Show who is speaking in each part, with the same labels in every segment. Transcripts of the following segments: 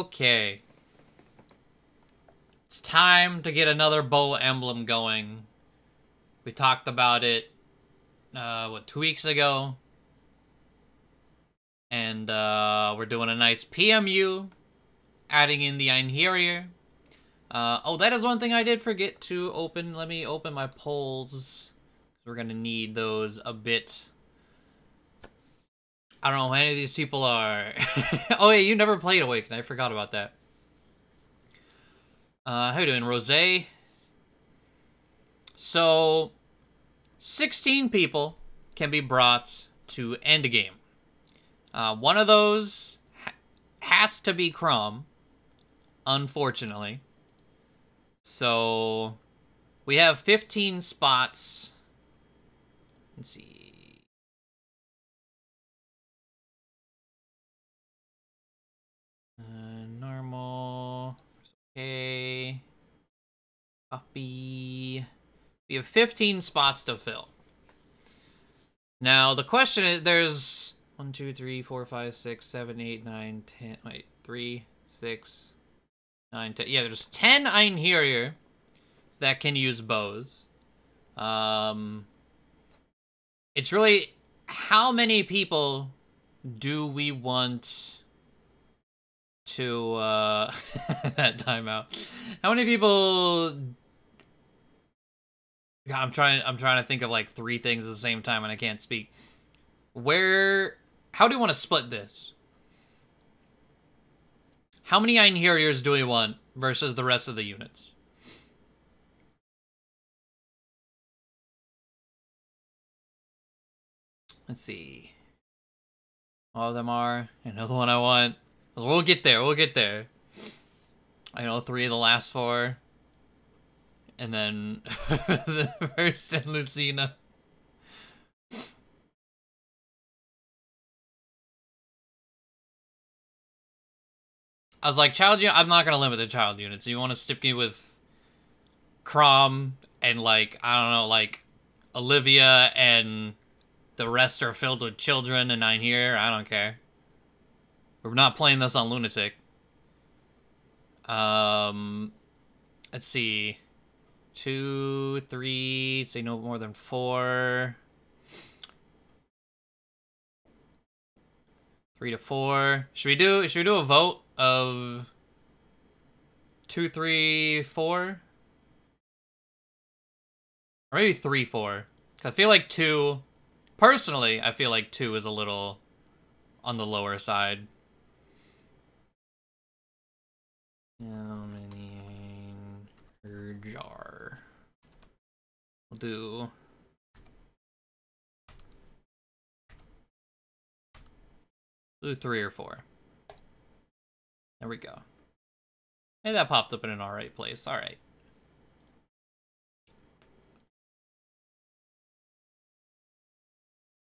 Speaker 1: Okay. It's time to get another Bow Emblem going. We talked about it, 2 weeks ago? And, we're doing a nice PMU, adding in the Einherjar. Oh, that is one thing I did forget to open. Let me open my polls. We're gonna need those a bit. I don't know who any of these people are. Oh, yeah, you never played Awaken. I forgot about that. How you doing, Rosé? So, 16 people can be brought to Endgame. One of those has to be Chrom, unfortunately. So, we have 15 spots. Let's see. Normal. Okay. Copy. We have 15 spots to fill. Now, the question is, there's 1, 2, 3, 4, 5, 6, 7, 8, 9, 10. Wait, 3, 6, 9, 10. Yeah, there's 10 Einherjar that can use bows. It's really, how many people do we want to, that timeout. How many people... God, I'm trying to think of like 3 things at the same time and I can't speak. How do you want to split this? How many Einherjars do we want versus the rest of the units? Let's see. All of them are. Another one I want. We'll get there. We'll get there. I know 3 of the last 4. And then the first and Lucina. I was like, child unit. I'm not gonna limit the child units. You want to stick me with Chrom and like, I don't know, like Olivia, and the rest are filled with children and Einherjar. I don't care. We're not playing this on Lunatic. Let's see. 2, 3, say no more than 4. 3 to 4. Should we do a vote of 2, 3, 4? Or maybe 3, 4. 'Cause I feel like 2, personally, I feel like 2 is a little on the lower side. How many Einherjar? We'll do... do 3 or 4. There we go. Hey, that popped up in an alright place. Alright.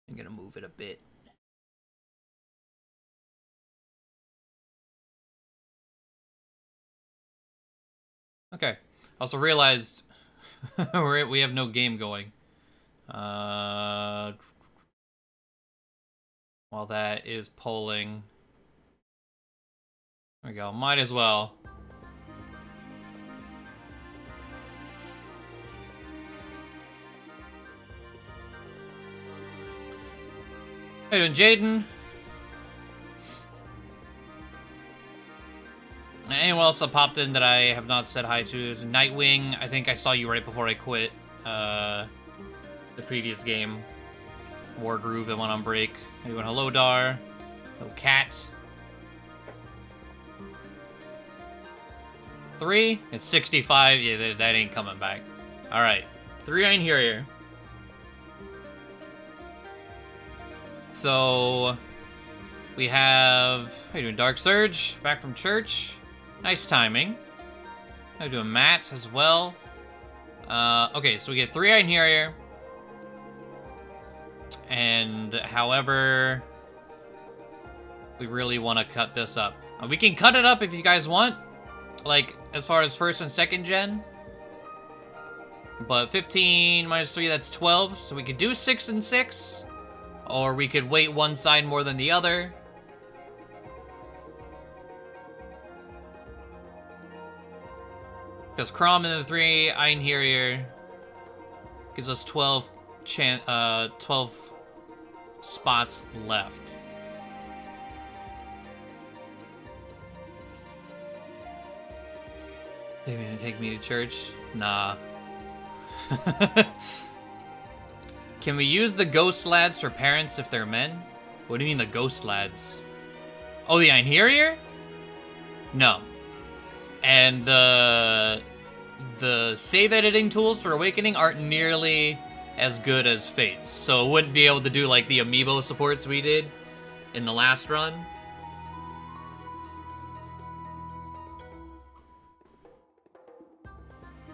Speaker 1: I'm gonna move it a bit. Okay. Also realized we have no game going. While that is polling. There we go. Might as well. How you doing, Jaden? Anyone else that popped in that I have not said hi to is Nightwing. I think I saw you right before I quit the previous game. Wargroove that went on break. How you doing? Hello, Dar. Hello, Cat. 3? It's 65. Yeah, that ain't coming back. Alright. 3 Einherjar. So, we have... How you doing, Dark Surge? Back from church. Nice timing. How you doing, Matt, as well? Okay, so we get 3 Einherjar. And, however, we really want to cut this up. We can cut it up if you guys want. Like, as far as first and second gen. But 15 minus 3, that's 12. So we could do 6 and 6. Or we could weight one side more than the other. Because Chrom and the 3 Einherjar gives us 12 spots left. They gonna take me to church? Nah. Can we use the ghost lads for parents if they're men? What do you mean the ghost lads? Oh, the Einherjar? No. And the save editing tools for Awakening aren't nearly as good as Fate's. So it wouldn't be able to do like the amiibo supports we did in the last run.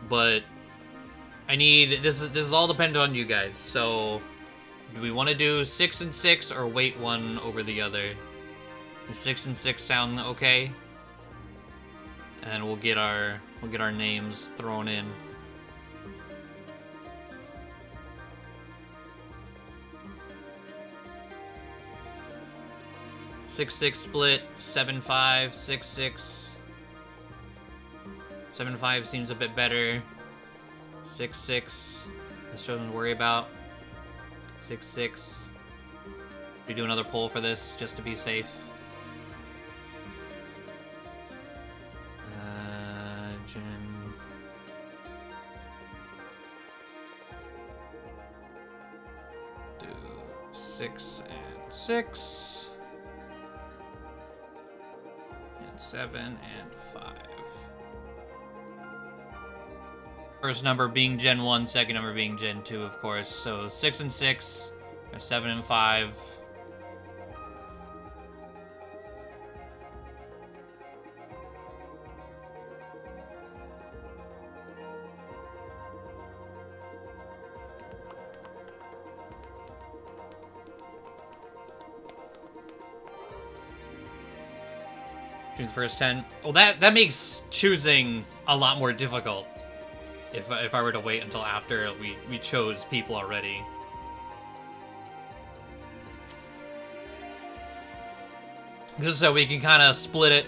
Speaker 1: But I need, this is all dependent on you guys. So do we want to do 6 and 6 or wait one over the other? Does 6 and 6 sound okay? And then we'll get our names thrown in. Six split, 7-5, 6-6. 7-5 seems a bit better. 6-6. This doesn't worry about. 6-6. We do another poll for this just to be safe. Gen. Do 6 and 6. And 7 and 5. First number being Gen 1, second number being Gen 2, of course. So 6 and 6, or 7 and 5. Choose the first 10. Well, that makes choosing a lot more difficult. If I were to wait until after we chose people already. This is so we can kind of split it.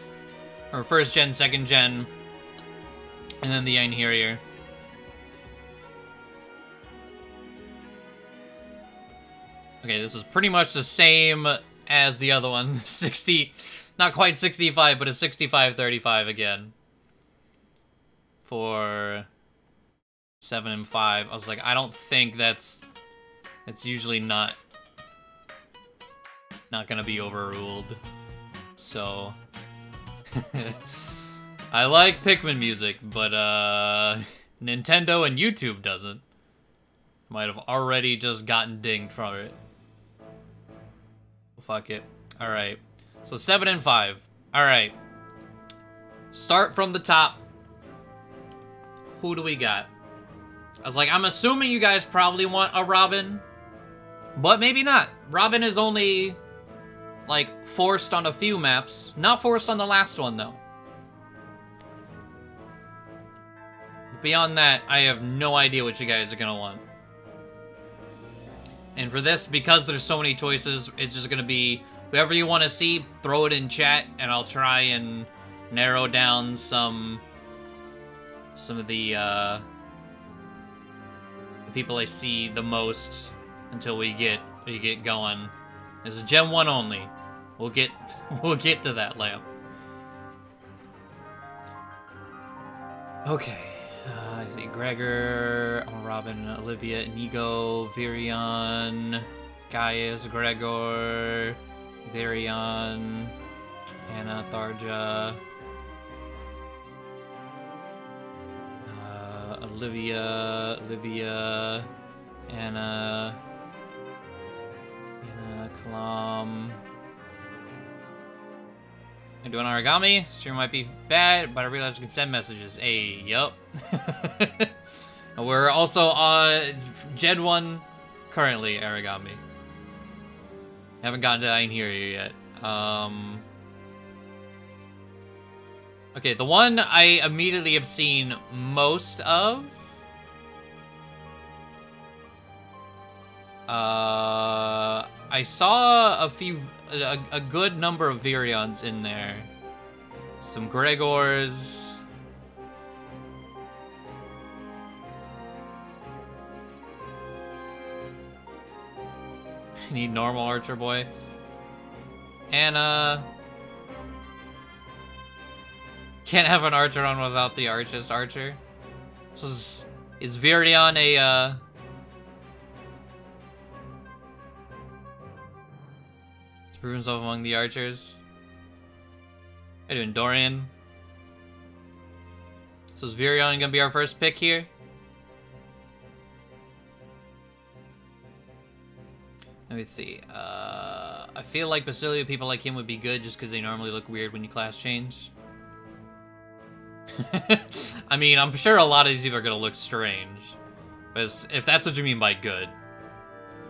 Speaker 1: Or first gen, second gen, and then the Einherjar. Okay, this is pretty much the same as the other one. 60, not quite 65, but a 65-35 again. For 7 and 5. I was like, I don't think that's usually not gonna be overruled. So I like Pikmin music, but Nintendo and YouTube doesn't. Might have already just gotten dinged from it. Fuck it. Alright. So 7 and 5. Alright. Start from the top. Who do we got? I was like, I'm assuming you guys probably want a Robin, but maybe not. Robin is only, like, forced on a few maps. Not forced on the last one, though. Beyond that, I have no idea what you guys are gonna want. And for this, because there's so many choices, it's just gonna be whoever you want to see, throw it in chat, and I'll try and narrow down some of the people I see the most until we get going. This is Gen 1 only. We'll get to that, Lamp. Okay. I see Gregor, Robin, Olivia, Inigo, Virion, Gaius, Gregor, Virion, Anna, Tharja, Olivia, Anna, Chrom. I'm doing origami. Stream might be bad, but I realized I can send messages. Hey, yup. We're also on Gen 1 currently, origami. Haven't gotten to Einherjar yet. Okay, the one I immediately have seen most of. I saw a good number of Virions in there. Some Gregors. Need normal archer boy. Anna. Can't have an archer on without the archest archer. So is Virion a to prove himself among the archers? How you doing, Dorian? So is Virion gonna be our first pick here? Let me see. I feel like Basilia people like him would be good just because they normally look weird when you class change. I mean, I'm sure a lot of these people are gonna look strange, but if that's what you mean by good.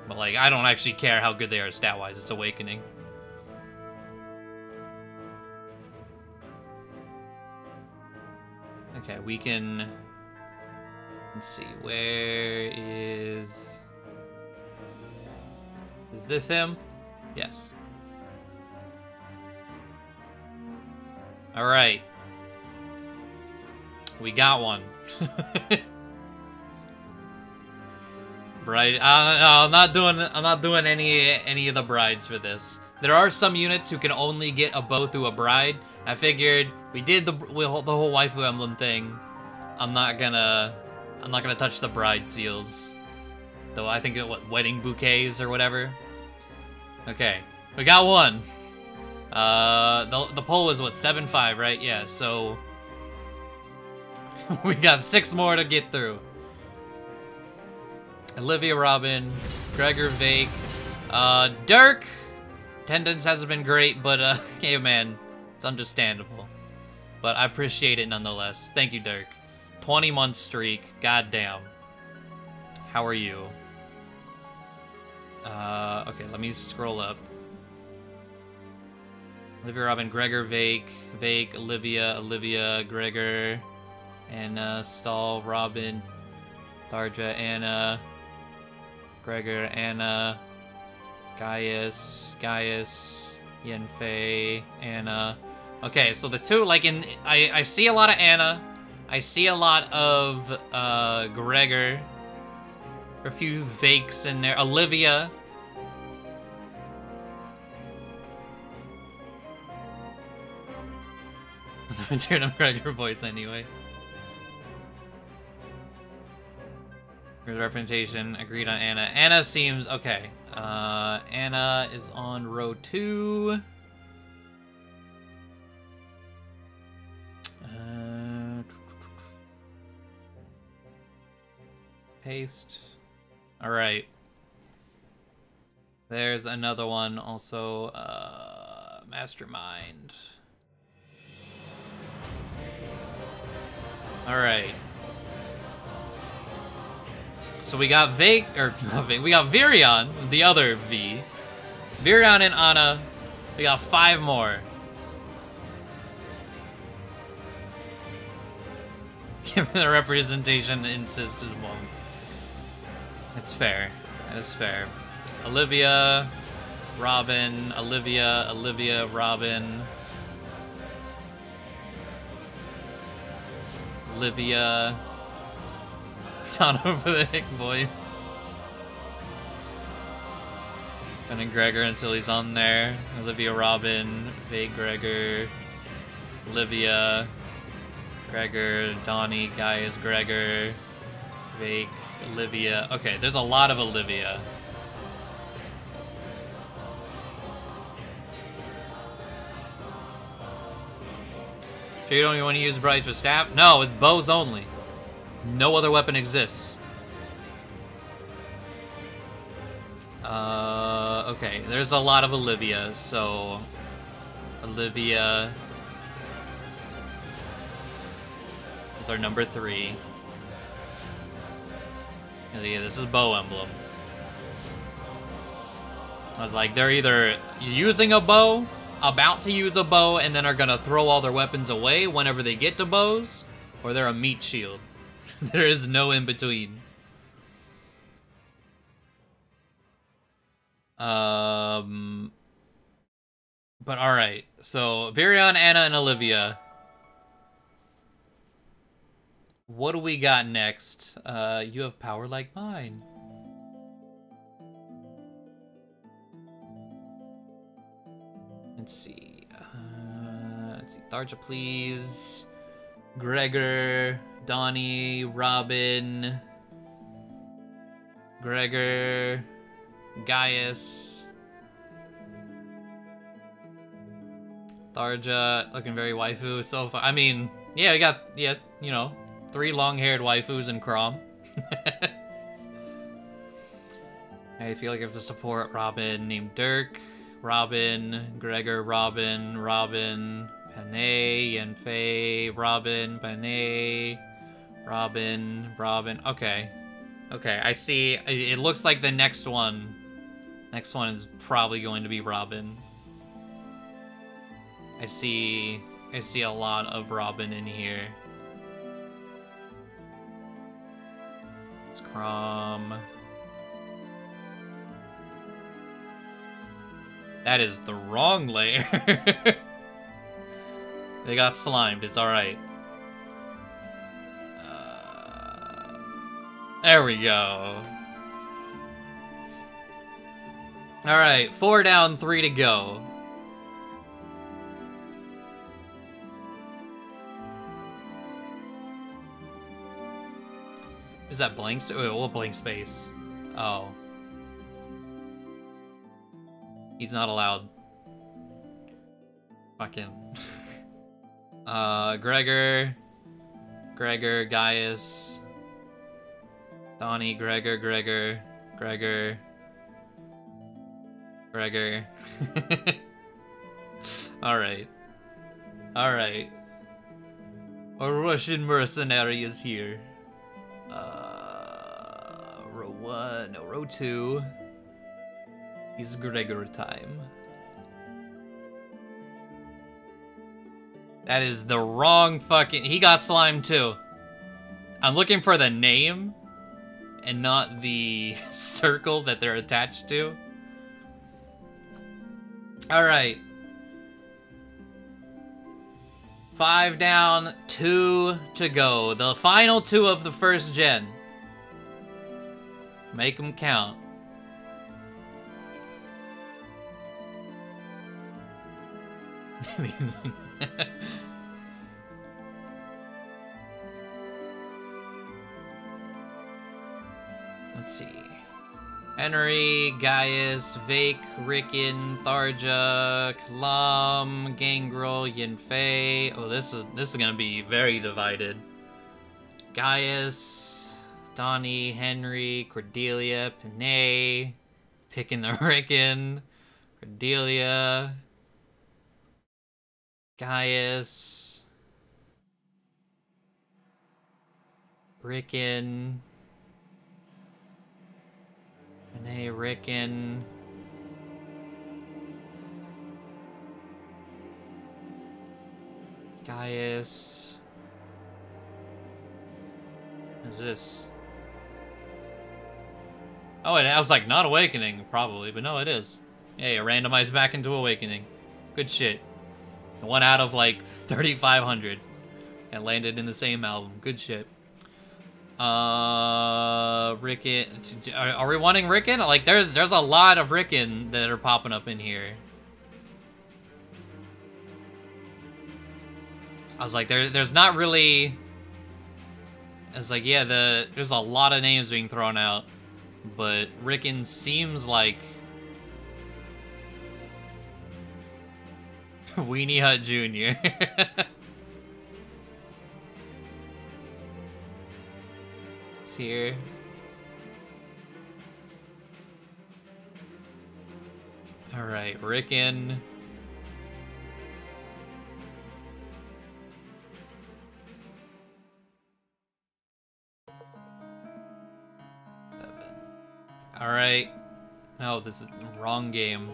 Speaker 1: But like, I don't actually care how good they are stat-wise. It's Awakening. Okay, we can. Let's see. Where is? Is this him? Yes. All right. We got one. Bride. No, I'm not doing any of the brides for this. There are some units who can only get a bow through a bride. I figured we did the whole waifu emblem thing. I'm not gonna touch the bride seals. Though I think what wedding bouquets or whatever. Okay, we got one. The poll was what 7-5, right? Yeah. So. We got 6 more to get through. Olivia Robin, Gregor Vake, Dirk. Attendance hasn't been great, but hey man, it's understandable. But I appreciate it nonetheless. Thank you, Dirk. 20-month streak, goddamn. How are you? Okay, let me scroll up. Olivia Robin, Gregor Vake, Olivia, Gregor. Anna, Stahl, Robin, Darja, Anna, Gregor, Anna, Gaius, Yenfei, Anna. Okay, so the two, like I see a lot of Anna. I see a lot of Gregor. A few Vakes in there. Olivia. The return of Gregor voice anyway. Representation, agreed on Anna. Anna seems okay. Anna is on row 2. Paste. All right. There's another one also. Mastermind. All right. So we got we got Virion, the other V. Virion and Anna. We got 5 more. Given the representation insisted one. It's fair. That's fair. Olivia, Robin, Olivia, Robin. Olivia. Down over the hick voice. And then Gregor until he's on there. Olivia, Robin, Vake, Gregor, Olivia, Gregor, Donnie, Gaius, Gregor, Vake, Olivia. Okay, there's a lot of Olivia. So you don't even want to use brides for staff? No, it's bows only. No other weapon exists. Okay, there's a lot of Olivia, so... Olivia... is our number 3. Yeah, this is Bow Emblem. I was like, they're either using a bow, about to use a bow, and then are gonna throw all their weapons away whenever they get to bows, or they're a meat shield. There is no in between. But alright. So, Virion, Anna, and Olivia. What do we got next? You have power like mine. Let's see. Tharja, please. Gregor, Donnie, Robin, Gregor, Gaius, Tharja, looking very waifu so far. I mean, yeah, we got, you know, 3 long-haired waifus in Chrom. I feel like I have to support Robin named Dirk, Robin, Gregor, Robin, Panay, Yenfei, Robin, Panay, Robin. Okay. Okay, I see. It looks like the next one is probably going to be Robin. I see a lot of Robin in here. It's Chrom. That is the wrong layer. They got slimed, it's alright. There we go. Alright, 4 down, 3 to go. Is that blank space? Wait, what blank space? Oh. He's not allowed. Fucking. Gregor, Gaius, Donnie, Gregor. Alright. Our Russian mercenary is here. Row 1, no, row 2. It's Gregor time. That is the wrong fucking... He got slimed too. I'm looking for the name and not the circle that they're attached to. Alright. 5 down, 2 to go. The final 2 of the first gen. Make them count. Let's see. Henry, Gaius, Vake, Rickon, Tharja, Kalam, Gangrel, Yenfei. Oh, this is gonna be very divided. Gaius, Donnie, Henry, Cordelia, Panay, picking the Rickon, Cordelia, Gaius, Rickon, Panay, Rickon, Gaius. What is this? Oh, I was like, not Awakening, probably, but no, it is. Yeah, you randomized back into Awakening. Good shit. 1 out of like 3,500. And landed in the same album. Good shit. Rickon. Are we wanting Rickon? Like, there's a lot of Rickon that are popping up in here. I was like, there's not really... It's like, yeah, there's a lot of names being thrown out. But Rickon seems like... Weenie Hut Jr. It's here. Alright, Rickon. Alright. No, this is the wrong game.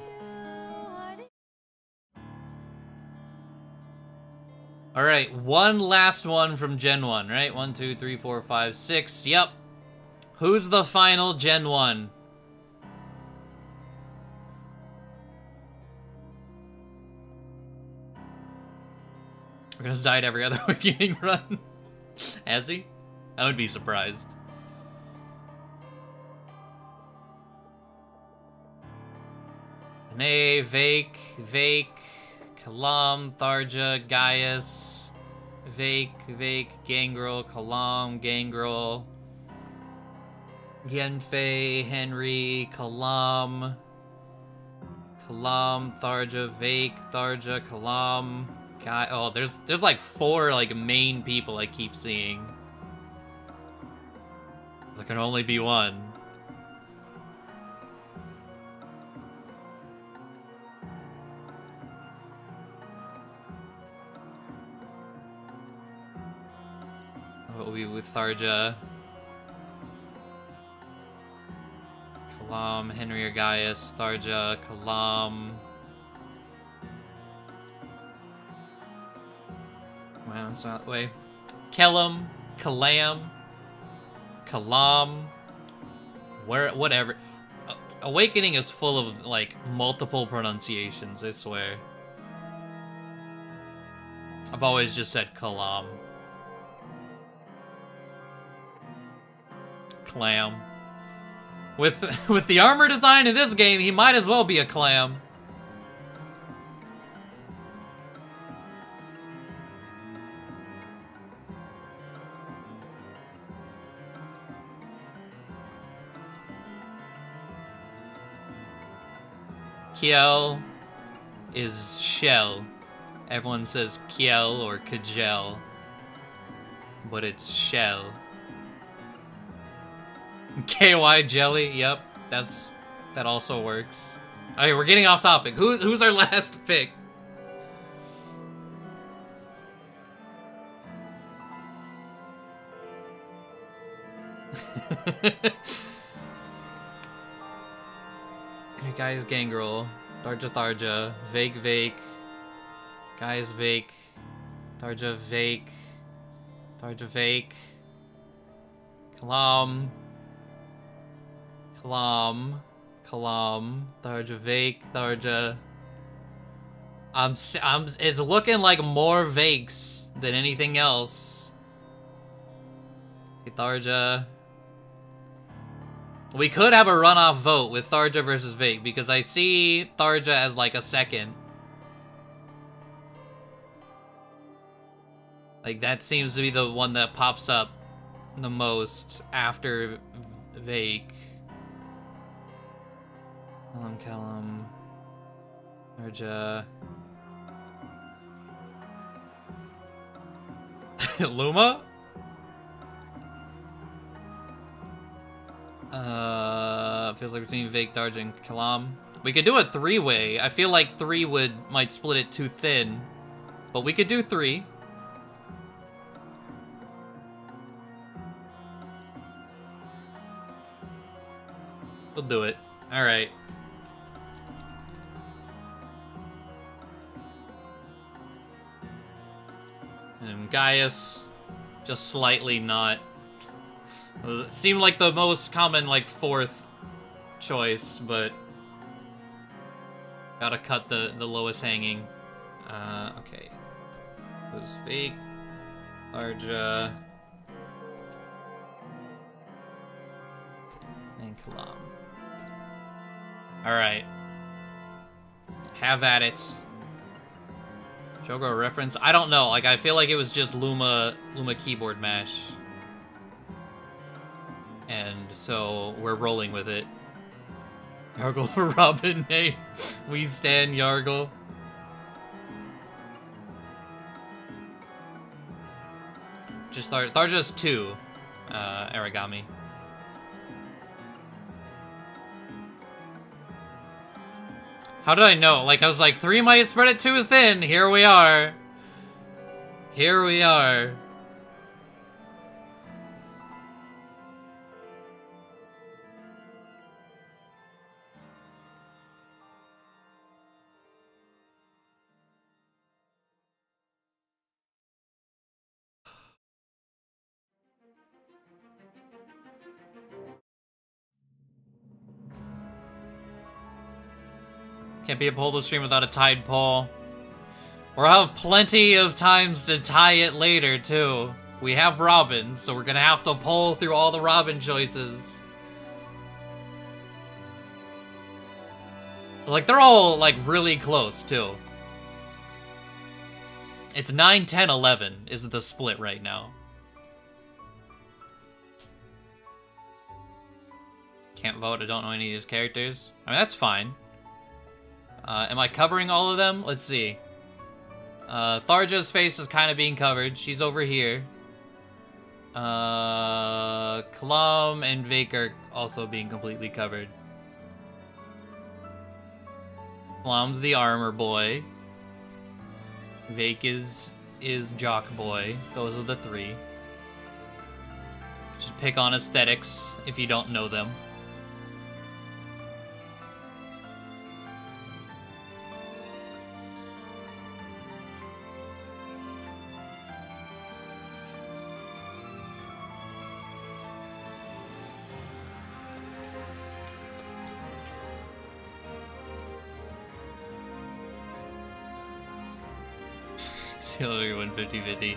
Speaker 1: Alright, one last one from Gen 1, right? 1, 2, 3, 4, 5, 6. Yep. Who's the final Gen 1? We're gonna die every other Awakening run. Has he? I would be surprised. Nay, Vake. Kalam, Tharja, Gaius, Vake, Gangrel, Kalam, Gangrel, Yenfei, Henry, Kalam, Tharja, Vake, Tharja, Kalam, Guy. Oh, there's like 4 like main people I keep seeing. There can only be one. What will be with Tharja? Kalam, Henry or Gaius, Tharja, Kalam. Wow, it's not the way. Kellam, Kalam, whatever. Awakening is full of like multiple pronunciations, I swear. I've always just said Kalam. Clam. With the armor design in this game, he might as well be a clam. Kiel is shell. Everyone says Kiel or Kajel, but it's shell. KY jelly, yep, that also works. Okay, we're getting off topic. Who's our last pick? Hey guys, Gangrel, Tharja, Vake, guys, Vake, Tharja, Vake, Kalam, Tharja, Vake, Tharja. It's looking like more Vakes than anything else. Tharja. We could have a runoff vote with Tharja versus Vake because I see Tharja as like a second. Like that seems to be the one that pops up the most after Vake. Kalam, Tharja. Luma? Feels like between Vake, Tharja, and Kalam. We could do a 3-way. I feel like 3 might split it too thin, but we could do 3. We'll do it. All right. And Gaius, just slightly not. It seemed like the most common, like, 4th choice, but gotta cut the lowest hanging. Okay. Who's Vake? Tharja. And Kalam. Alright. Have at it. Shogo reference? I don't know. Like, I feel like it was just Luma keyboard mash. And so we're rolling with it. Yargle for Robin, hey. We stand Yargle. Just Tharja's 2, Aragami. How did I know? Like, I was like, 3 might spread it too thin. Here we are. Here we are. Can't be a poledoo stream without a tied poll. We'll have plenty of times to tie it later, too. We have Robin, so we're gonna have to poll through all the Robin choices. Like, they're all, like, really close, too. It's 9, 10, 11 is the split right now. Can't vote, I don't know any of these characters. I mean, that's fine. Am I covering all of them? Let's see. Tharja's face is kind of being covered. She's over here. Chrom and Vake are also being completely covered. Chlom's the armor boy. Vake is jock boy. Those are the three. Just pick on aesthetics if you don't know them. Hillary won 50-50.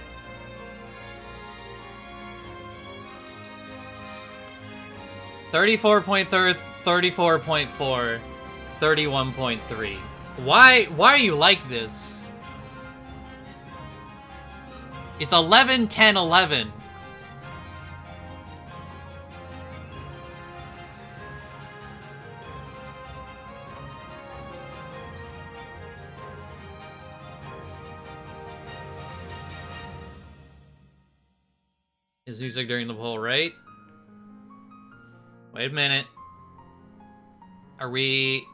Speaker 1: $34.3, $34.4, $31.3. Why are you like this? It's 11, 10, 11. Is music during the poll, right? Wait a minute. Are we...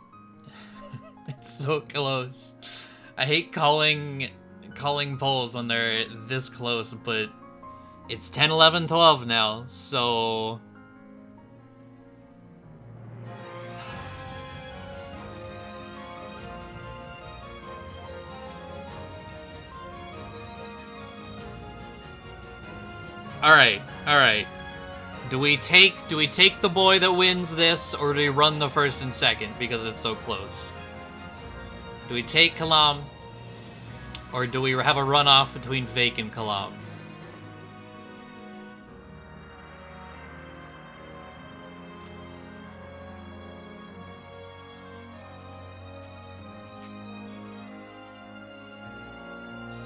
Speaker 1: It's so close. I hate calling polls when they're this close, but it's 10, 11, 12 now, so... Alright. Do we take the boy that wins this, or do we run the first and second because it's so close? Do we take Chrom, or do we have a runoff between Vake and Chrom?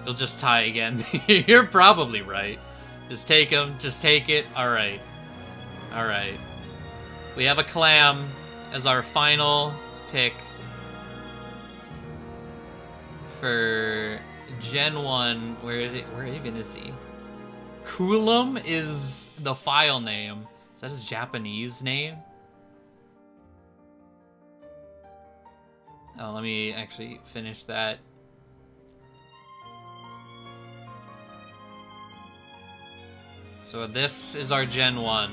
Speaker 1: You'll just tie again. You're probably right. Just take him. Just take it. Alright. Alright. We have a Clam as our final pick for Gen 1. Where even is he? Coolum is the file name. Is that his Japanese name? Oh, let me actually finish that. So this is our Gen 1.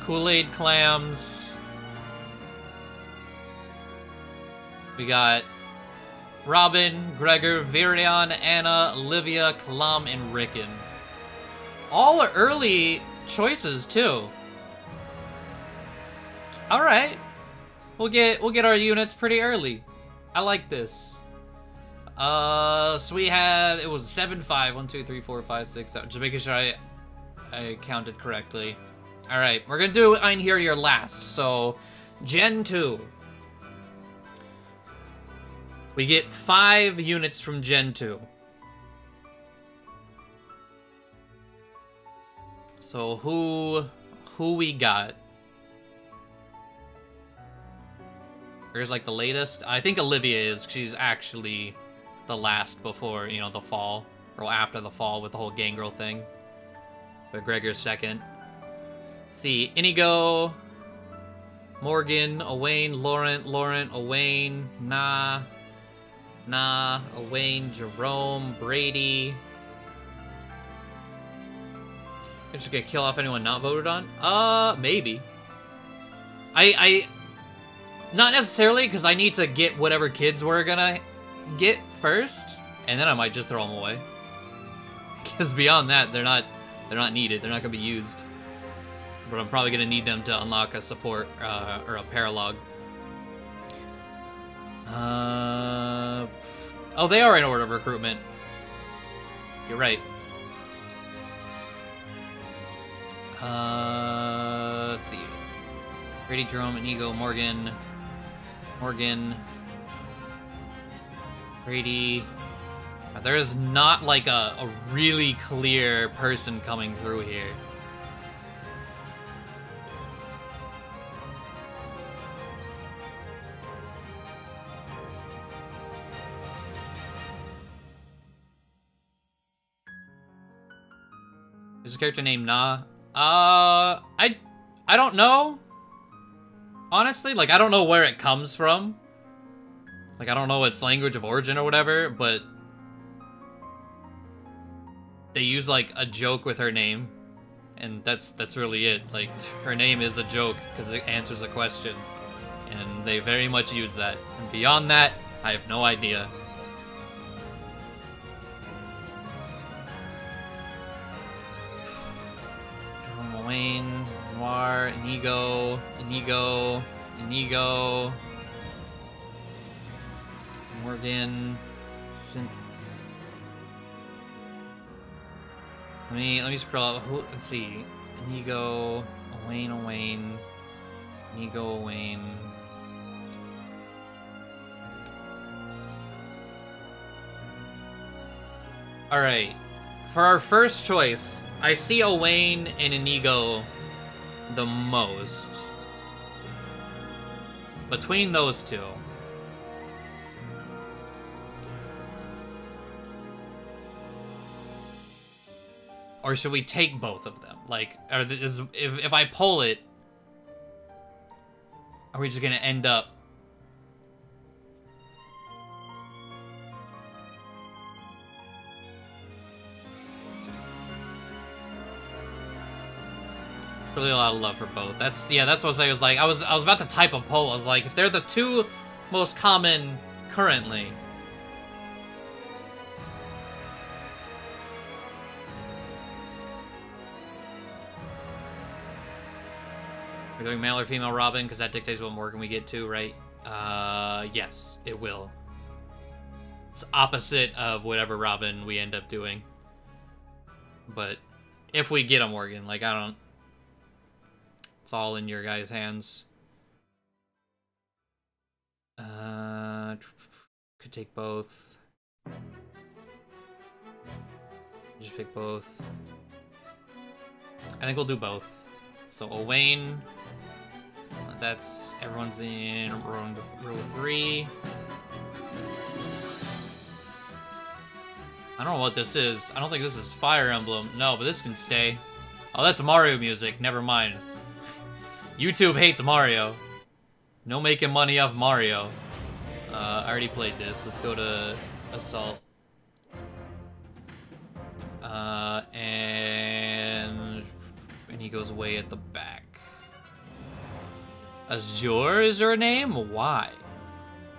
Speaker 1: Kool-Aid Clams. We got Robin, Gregor, Virion, Anna, Olivia, Chrom, and Rickon. All early choices too. Alright. We'll get our units pretty early. I like this. So we had, it was 7-5, 1, 2, 3, 4, 5, 6, 7. Just making sure I counted correctly. Alright, we're gonna do Einherjar last. So, Gen 2. We get 5 units from Gen 2. So who we got? Here's like the latest. I think Olivia is, she's actually the last before, you know, the fall, or after the fall with the whole gangrel thing. But Gregor's second. Let's see, Inigo, Morgan, Owain, Laurent, Owain, Nah, Owain, Jerome, Brady. I'm just gonna kill off anyone not voted on? Maybe. I not necessarily, because I need to get whatever kids we're gonna get first, and then I might just throw them away. Because beyond that, they're not needed. They're not gonna be used. But I'm probably gonna need them to unlock a support or a paralog. Oh, they are in order of recruitment. You're right. Let's see. Brady, Jerome, Inigo, Morgan, Brady, There is not like a really clear person coming through here. There's a character named Na. I don't know. Honestly, like, I don't know where it comes from. Like, I don't know its language of origin or whatever, but they use, like, a joke with her name, and that's really it. Like, her name is a joke, because it answers a question, and they very much use that. And beyond that, I have no idea. Wayne, Noir, Inigo, Morgan, Synth. Let me scroll up. Let's see. Inigo, Owain, Inigo, Owain. Alright. For our first choice, I see Owain and Inigo the most. Between those two. Or should we take both of them? Like, if I pull it, are we just gonna end up... Really a lot of love for both. That's what I was saying. I was about to type a poll. I was like, if they're the two most common currently, we're doing male or female Robin because that dictates what Morgan we get to, right? Yes, it will. It's opposite of whatever Robin we end up doing. But if we get a Morgan, like, I don't... It's all in your guys' hands. Could take both. Just pick both. I think we'll do both. So Owain, that's everyone's in row 3. I don't know what this is. I don't think this is Fire Emblem. No, but this can stay. Oh, that's Mario music. Never mind. YouTube hates Mario. No making money off Mario. I already played this. Let's go to Assault. And he goes way at the back. Azure is her name? Why?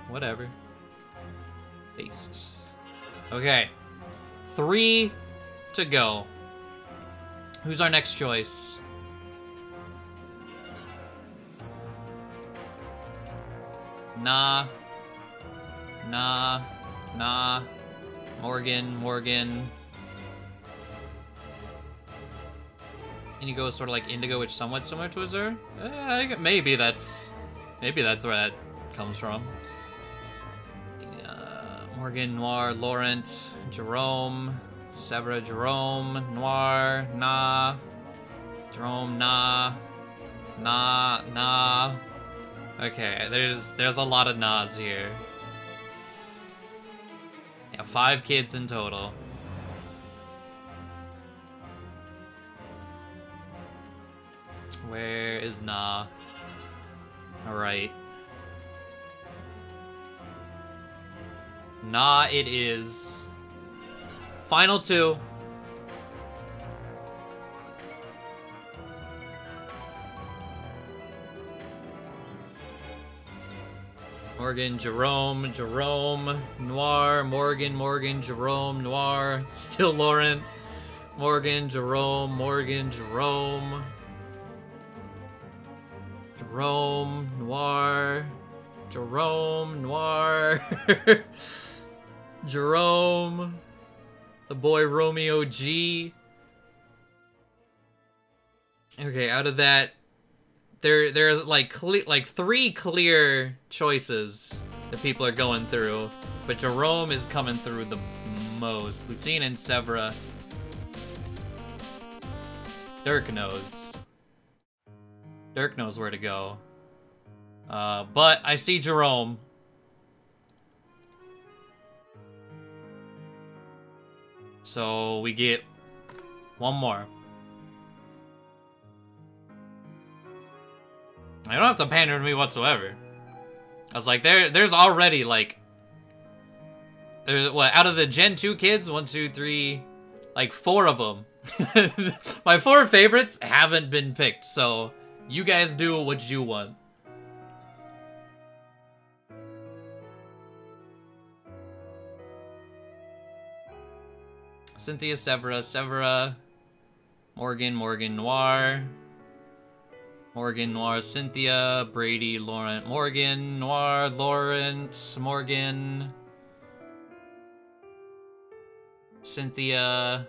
Speaker 1: Whatever. Paste. Okay. 3 to go. Who's our next choice? Nah. Morgan. Indigo is sort of like Indigo, which is somewhat similar to Azure. Maybe that's where that comes from. Morgan, Noir, Laurent, Jerome, Severa, Jerome, Noir, Nah, Jerome, Nah. Okay, there's a lot of Nas here. Yeah, 5 kids in total. Where is Na? Alright. Na it is. Final 2. Morgan, Jerome, Noir, Morgan, Jerome, Noir, still Laurent, Morgan, Jerome, Noir, Jerome, the boy Romeo G. Okay, out of that, there's like 3 clear choices that people are going through, but Jerome is coming through the most. Lucine and Severa. Dirk knows. Dirk knows where to go. But I see Chrom. So we get one more. I don't have to pander to me whatsoever. I was like, there's already like, what, out of the Gen 2 kids, 1, 2, 3, like 4 of them. My 4 favorites haven't been picked, so you guys do what you want. Cynthia, Severa, Morgan, Noir. Morgan, Noir, Cynthia, Brady, Laurent, Morgan, Noir, Laurent, Morgan, Cynthia,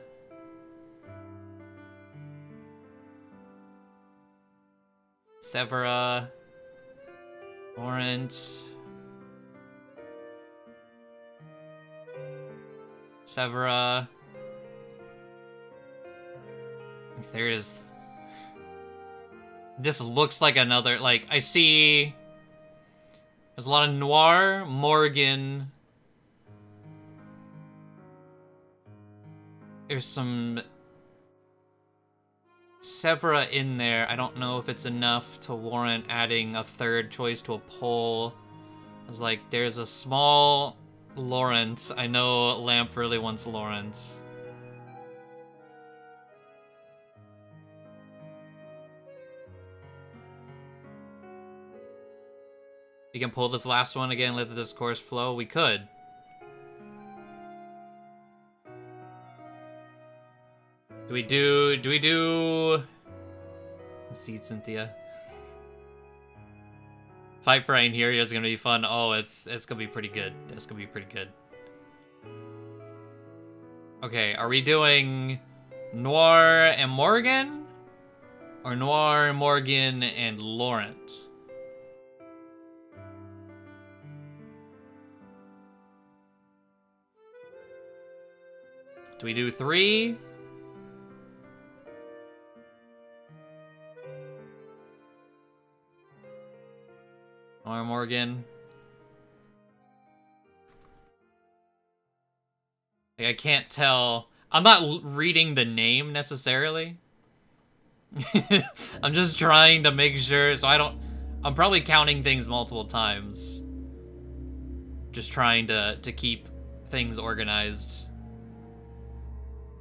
Speaker 1: Severa, Laurent, Severa. There is... This looks like another, like, I see... There's a lot of Noir, Morgan... There's some... Severa in there. I don't know if it's enough to warrant adding a third choice to a poll. It's like, there's a small Laurent. I know Lamp really wants Laurent. We can pull this last one again, let the discourse flow. We could. Do we do... Let's see, Cynthia. Fight for Einherjar is gonna be fun. Oh, it's gonna be pretty good. It's gonna be pretty good. Okay, are we doing Noir and Morgan? Or Noir, Morgan, and Laurent? Do we do 3? Or Morgan? Like, I can't tell. I'm not reading the name necessarily. I'm just trying to make sure, so I don't... I'm probably counting things multiple times. Just trying to keep things organized.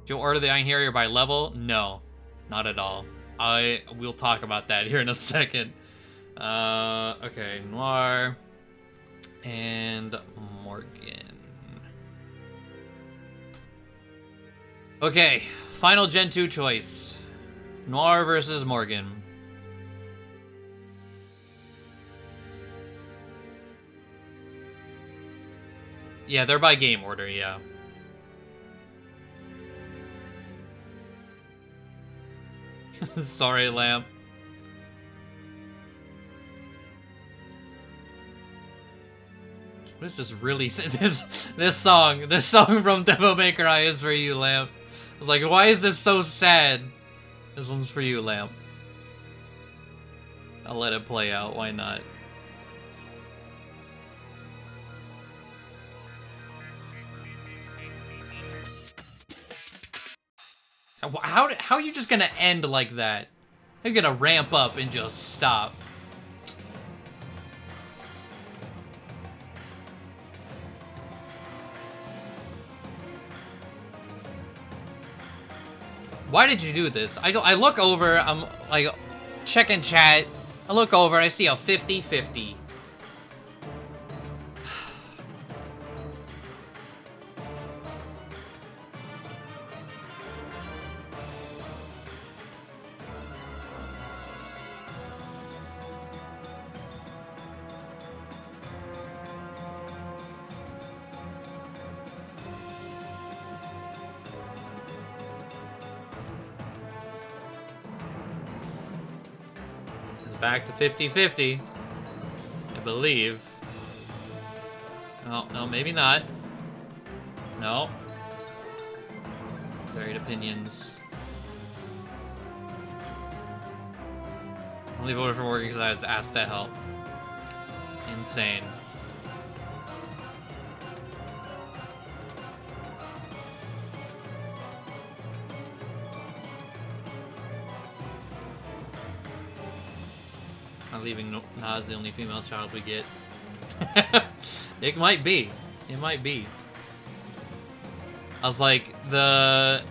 Speaker 1: Do you order the Einherjar by level? No, not at all. We'll talk about that here in a second. Okay, Noir and Morgan. Okay, final Gen 2 choice. Noir versus Morgan. Yeah, they're by game order, yeah. Sorry, Lamp. What is this really? This song from Devil May Cry is for you, Lamp. I was like, why is this so sad? This one's for you, Lamp. I'll let it play out. Why not? How are you just gonna end like that? You're gonna ramp up and just stop. Why did you do this? I look over, I'm like checking chat. I look over and I see a 50-50. Back to 50-50, I believe. Oh, no, maybe not. No. Varied opinions. Only voted for working because I was asked to help. Insane. Not leaving Nas the only female child we get. It might be. It might be. I was like, my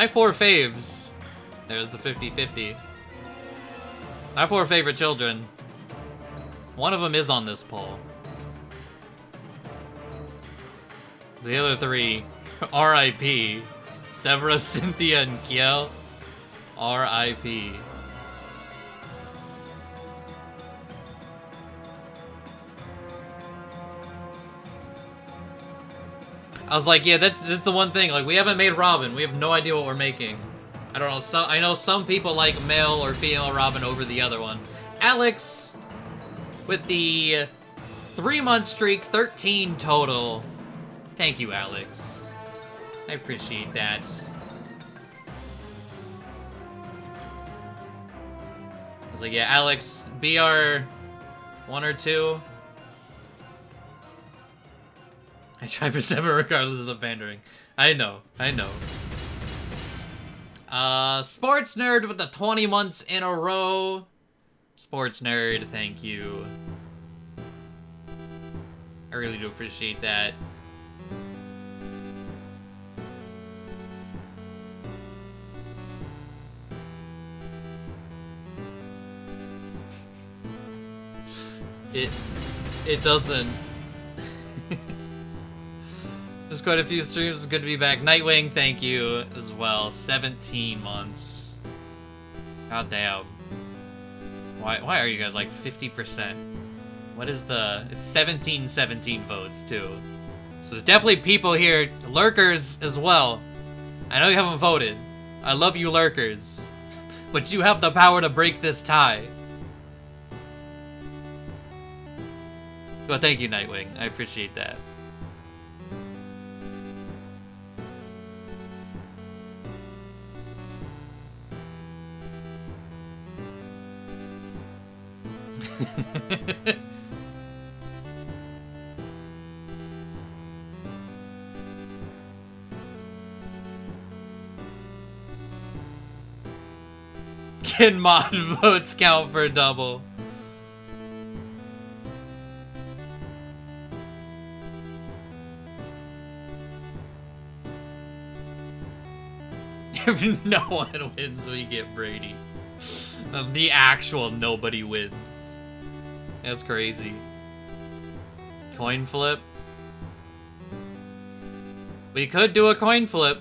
Speaker 1: 4 faves. There's the 50-50. My 4 favorite children. One of them is on this poll. The other 3, R.I.P. Severa, Cynthia, and Kiel. R.I.P. I was like, yeah, that's the one thing. Like, we haven't made Robin. We have no idea what we're making. I don't know. I know some people like male or female Robin over the other one. Alex, with the 3-month streak, 13 total. Thank you, Alex. I appreciate that. I was like, yeah, Alex, BR 1 or 2. I try for 7 regardless of the pandering. I know, I know. Sports Nerd with the 20 months in a row. Sports Nerd, thank you. I really do appreciate that. It doesn't. There's quite a few streams. It's good to be back. Nightwing, thank you as well. 17 months. God damn. Why are you guys like 50%? What is the... It's 17 votes too. So there's definitely people here. Lurkers as well. I know you haven't voted. I love you lurkers. But you have the power to break this tie. Well, thank you, Nightwing. I appreciate that. Can mod votes count for double? If no one wins, we get Brady. The actual nobody wins. That's crazy. Coin flip. We could do a coin flip.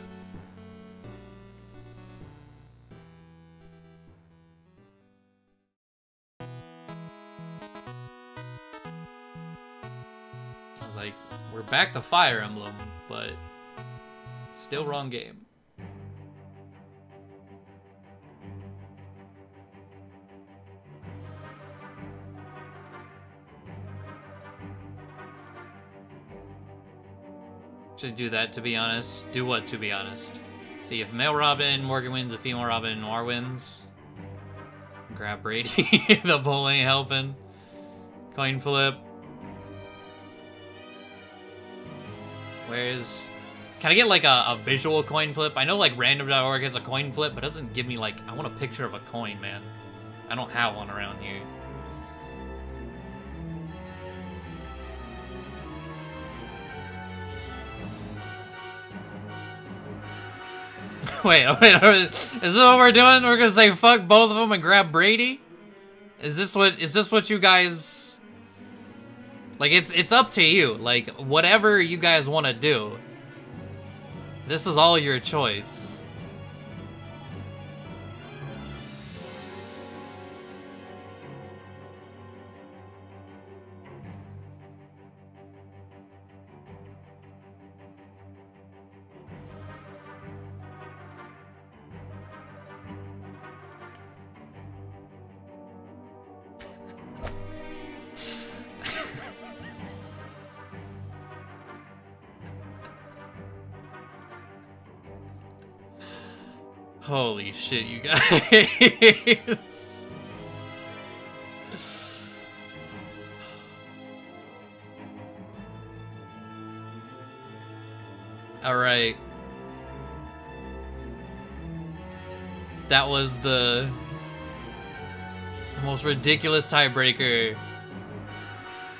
Speaker 1: Like, we're back to Fire Emblem, but still wrong game. Should do that, to be honest. Do what, to be honest? See, if male Robin, Morgan wins. If female Robin, Noir wins. Grab Brady. The bull ain't helping. Coin flip. Where's... Can I get, like, a visual coin flip? I know, like, random.org has a coin flip, but it doesn't give me, like... I want a picture of a coin, man. I don't have one around here. Wait, is this what we're doing? We're gonna say fuck both of them and grab Brady? Is this what you guys... Like, it's up to you. Like, whatever you guys want to do. This is all your choice. Holy shit, you guys. Alright. That was the most ridiculous tiebreaker.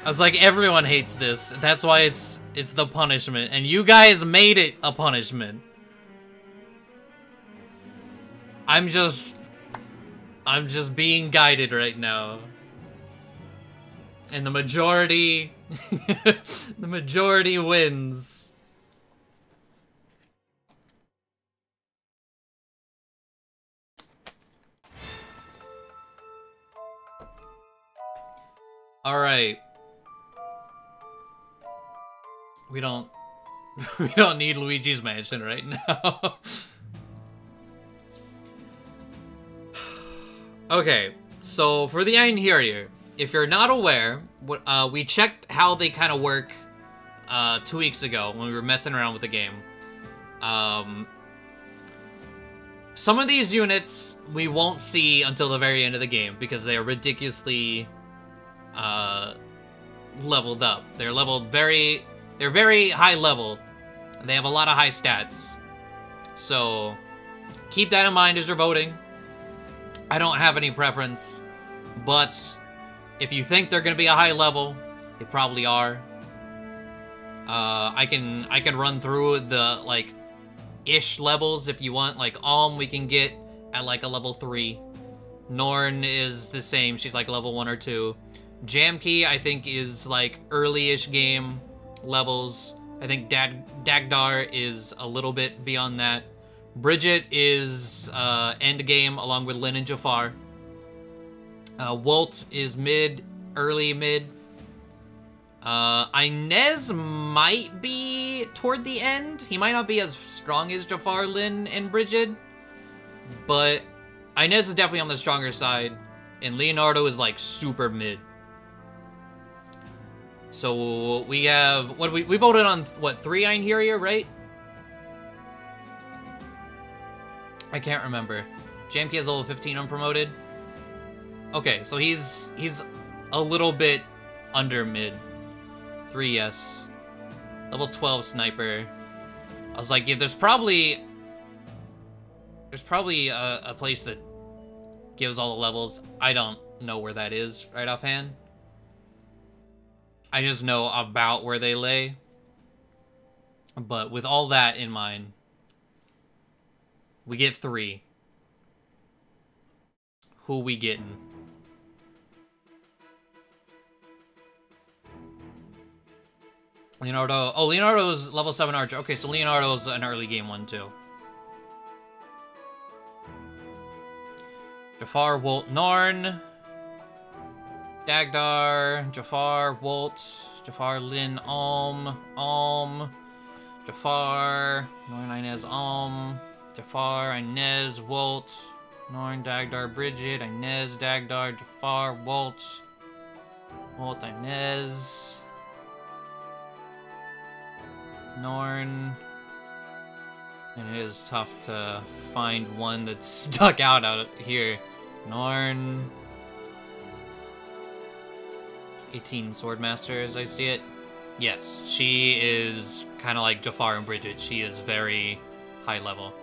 Speaker 1: I was like, everyone hates this. That's why it's the punishment. And you guys made it a punishment. I'm just being guided right now. And the majority the majority wins. All right. We don't need Luigi's Mansion right now. Okay, so for the Einherjar, if you're not aware, we checked how they kind of work 2 weeks ago when we were messing around with the game. Some of these units we won't see until the very end of the game because they are ridiculously leveled up. They're very high level. They have a lot of high stats. So keep that in mind as you're voting. I don't have any preference, but if you think they're gonna be a high level, they probably are. I can run through the like ish levels if you want. Like we can get at like a level 3. Norn is the same. She's like level 1 or 2. Jamkey I think is like early-ish game levels. I think Dagdar is a little bit beyond that. Bridget is Endgame along with Lyn and Jafar. Wolt is early mid. Inez might be toward the end. He might not be as strong as Jafar, Lyn, and Bridget, but Inez is definitely on the stronger side, and Leonardo is like super mid. So we have we voted on what, 3 Einherjar, right? I can't remember. Jamkey is level 15 unpromoted. Okay, so he's a little bit under mid. 3, yes. Level 12 sniper. I was like, yeah, there's probably a place that gives all the levels. I don't know where that is right offhand. I just know about where they lay. But with all that in mind, we get 3. Who we getting? Leonardo. Oh, Leonardo's level 7 archer. Okay, so Leonardo's an early game one too. Jafar, Wolt, Norn. Dagdar, Jafar, Wolt, Jafar, Lyn, Jafar, Norn, Inez, Jafar, Inez, Wolt, Norn, Dagdar, Bridget, Inez, Dagdar, Jafar, Wolt, Inez, Norn. And it is tough to find one that's stuck out here. Norn. 18 Swordmaster as I see it. Yes, she is kind of like Jafar and Bridget. She is very high level.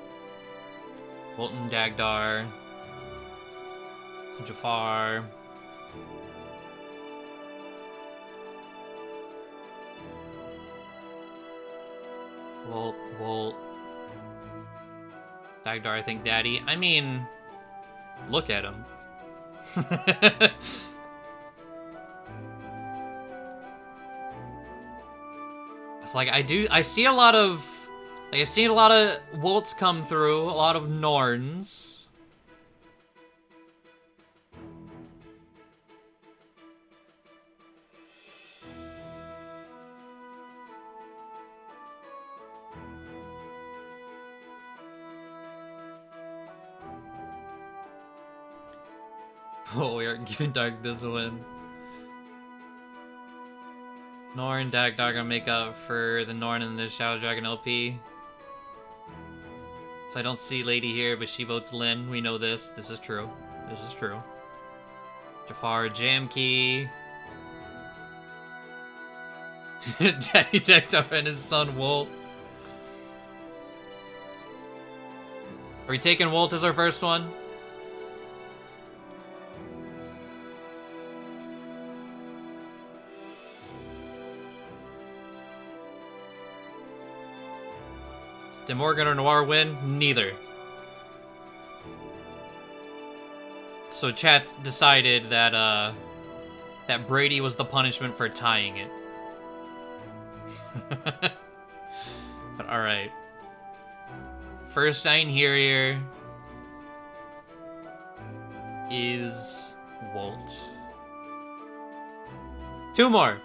Speaker 1: Bolton, Dagdar, Jafar. Wolt. Dagdar, I think Daddy. I mean, look at him. It's like I see a lot of Wolts come through, a lot of Norns. Oh, we are giving Dark this win. Norn, Dagdar gonna make up for the Norn and the Shadow Dragon LP. So I don't see Lady here, but she votes Lyn. We know this. This is true. This is true. Jafar, Jamkey. Daddy Tector and his son Wolt. Are we taking Wolt as our first one? Did Morgan or Noir win? Neither. So chat's decided that that Brady was the punishment for tying it. But alright. First Einherjar is Wolt. 2 more.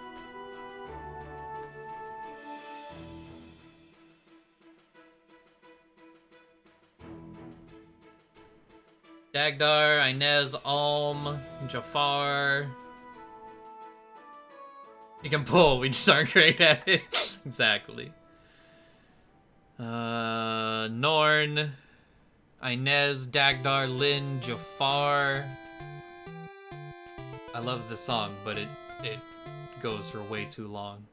Speaker 1: Dagdar, Inez, Alm, Jafar. You can pull, we just aren't great at it. Exactly. Norn, Inez, Dagdar, Lyn, Jafar. I love the song, but it goes for way too long.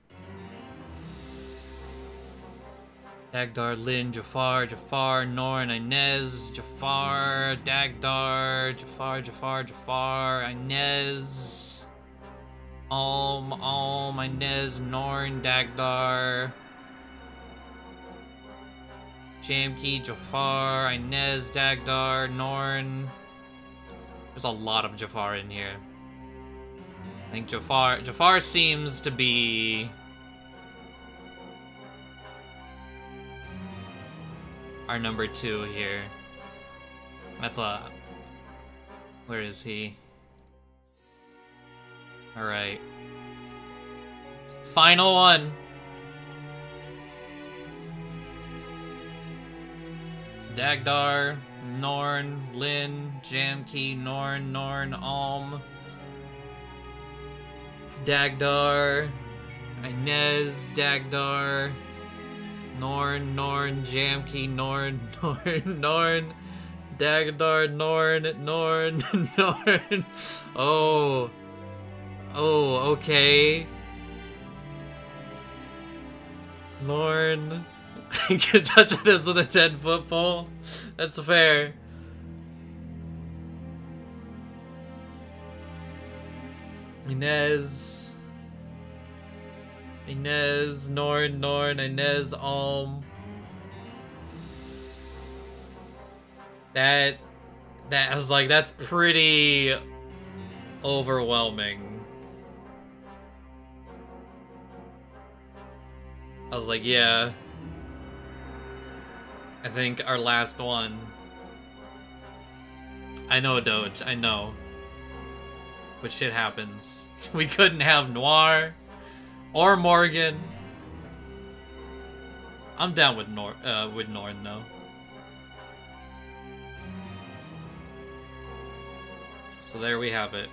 Speaker 1: Dagdar, Lyn, Jafar, Norn, Inez, Jafar, Dagdar, Jafar, Inez, Alm, Inez, Norn, Dagdar, Jamkey, Jafar, Inez, Dagdar, Norn. There's a lot of Jafar in here. I think Jafar seems to be our number 2 here. That's where is he? Alright. Final one. Dagdar, Norn, Lyn, Jamkey, Norn, Alm. Dagdar, Inez, Dagdar, Norn, Jamkey, Norn, Dagdar, Norn. Oh, okay. Norn. I can touch this with a 10-foot pole. That's fair. Inez, Norn, Inez, Alm. That I was like, that's pretty overwhelming. I was like, yeah. I think our last one. I know, Doge, I know. But shit happens. We couldn't have Noir or Morgan. I'm down with Norn though. So there we have it.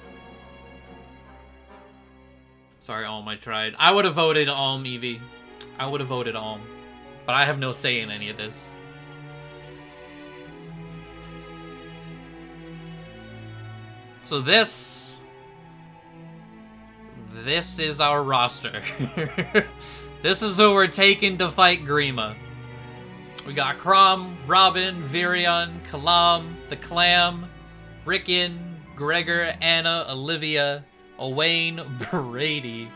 Speaker 1: Sorry, Alm, I tried. I would have voted Alm, Evie. I would have voted Alm. But I have no say in any of this. So this is our roster. This is who we're taking to fight Grima. We got Chrom, Robin, Virion, Kalam, the Clam, Rickon, Gregor, Anna, Olivia, Owain, Brady,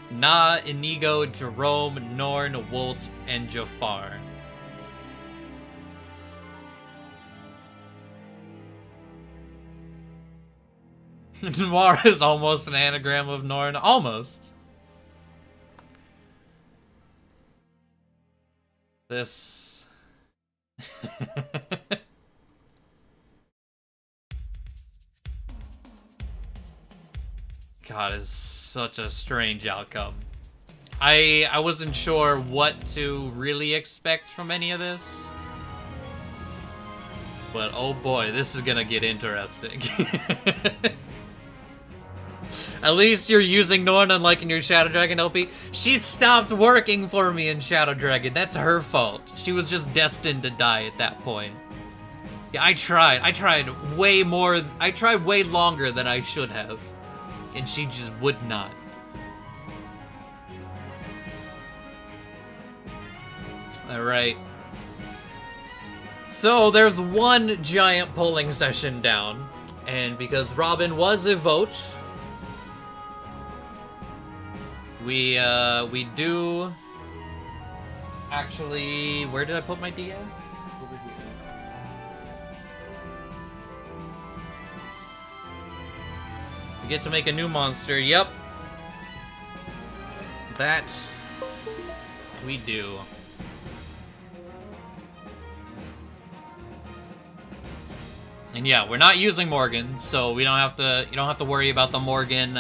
Speaker 1: Na, Inigo, Jerome, Norn, Wolt, and Jafar. Noir is almost an anagram of Norn. Almost. This... God, it's such a strange outcome. I wasn't sure what to really expect from any of this. But oh boy, this is gonna get interesting. At least you're using Norn, unlike in your Shadow Dragon LP. She stopped working for me in Shadow Dragon. That's her fault. She was just destined to die at that point. Yeah, I tried. I tried way more. I tried way longer than I should have. And she just would not. Alright. So, there's one giant polling session down. And because Robin was a vote, we do actually, where did I put my DS? Over here. We get to make a new monster, yep. That we do. And yeah, we're not using Morgan, so we don't have to. You don't have to worry about the Morgan,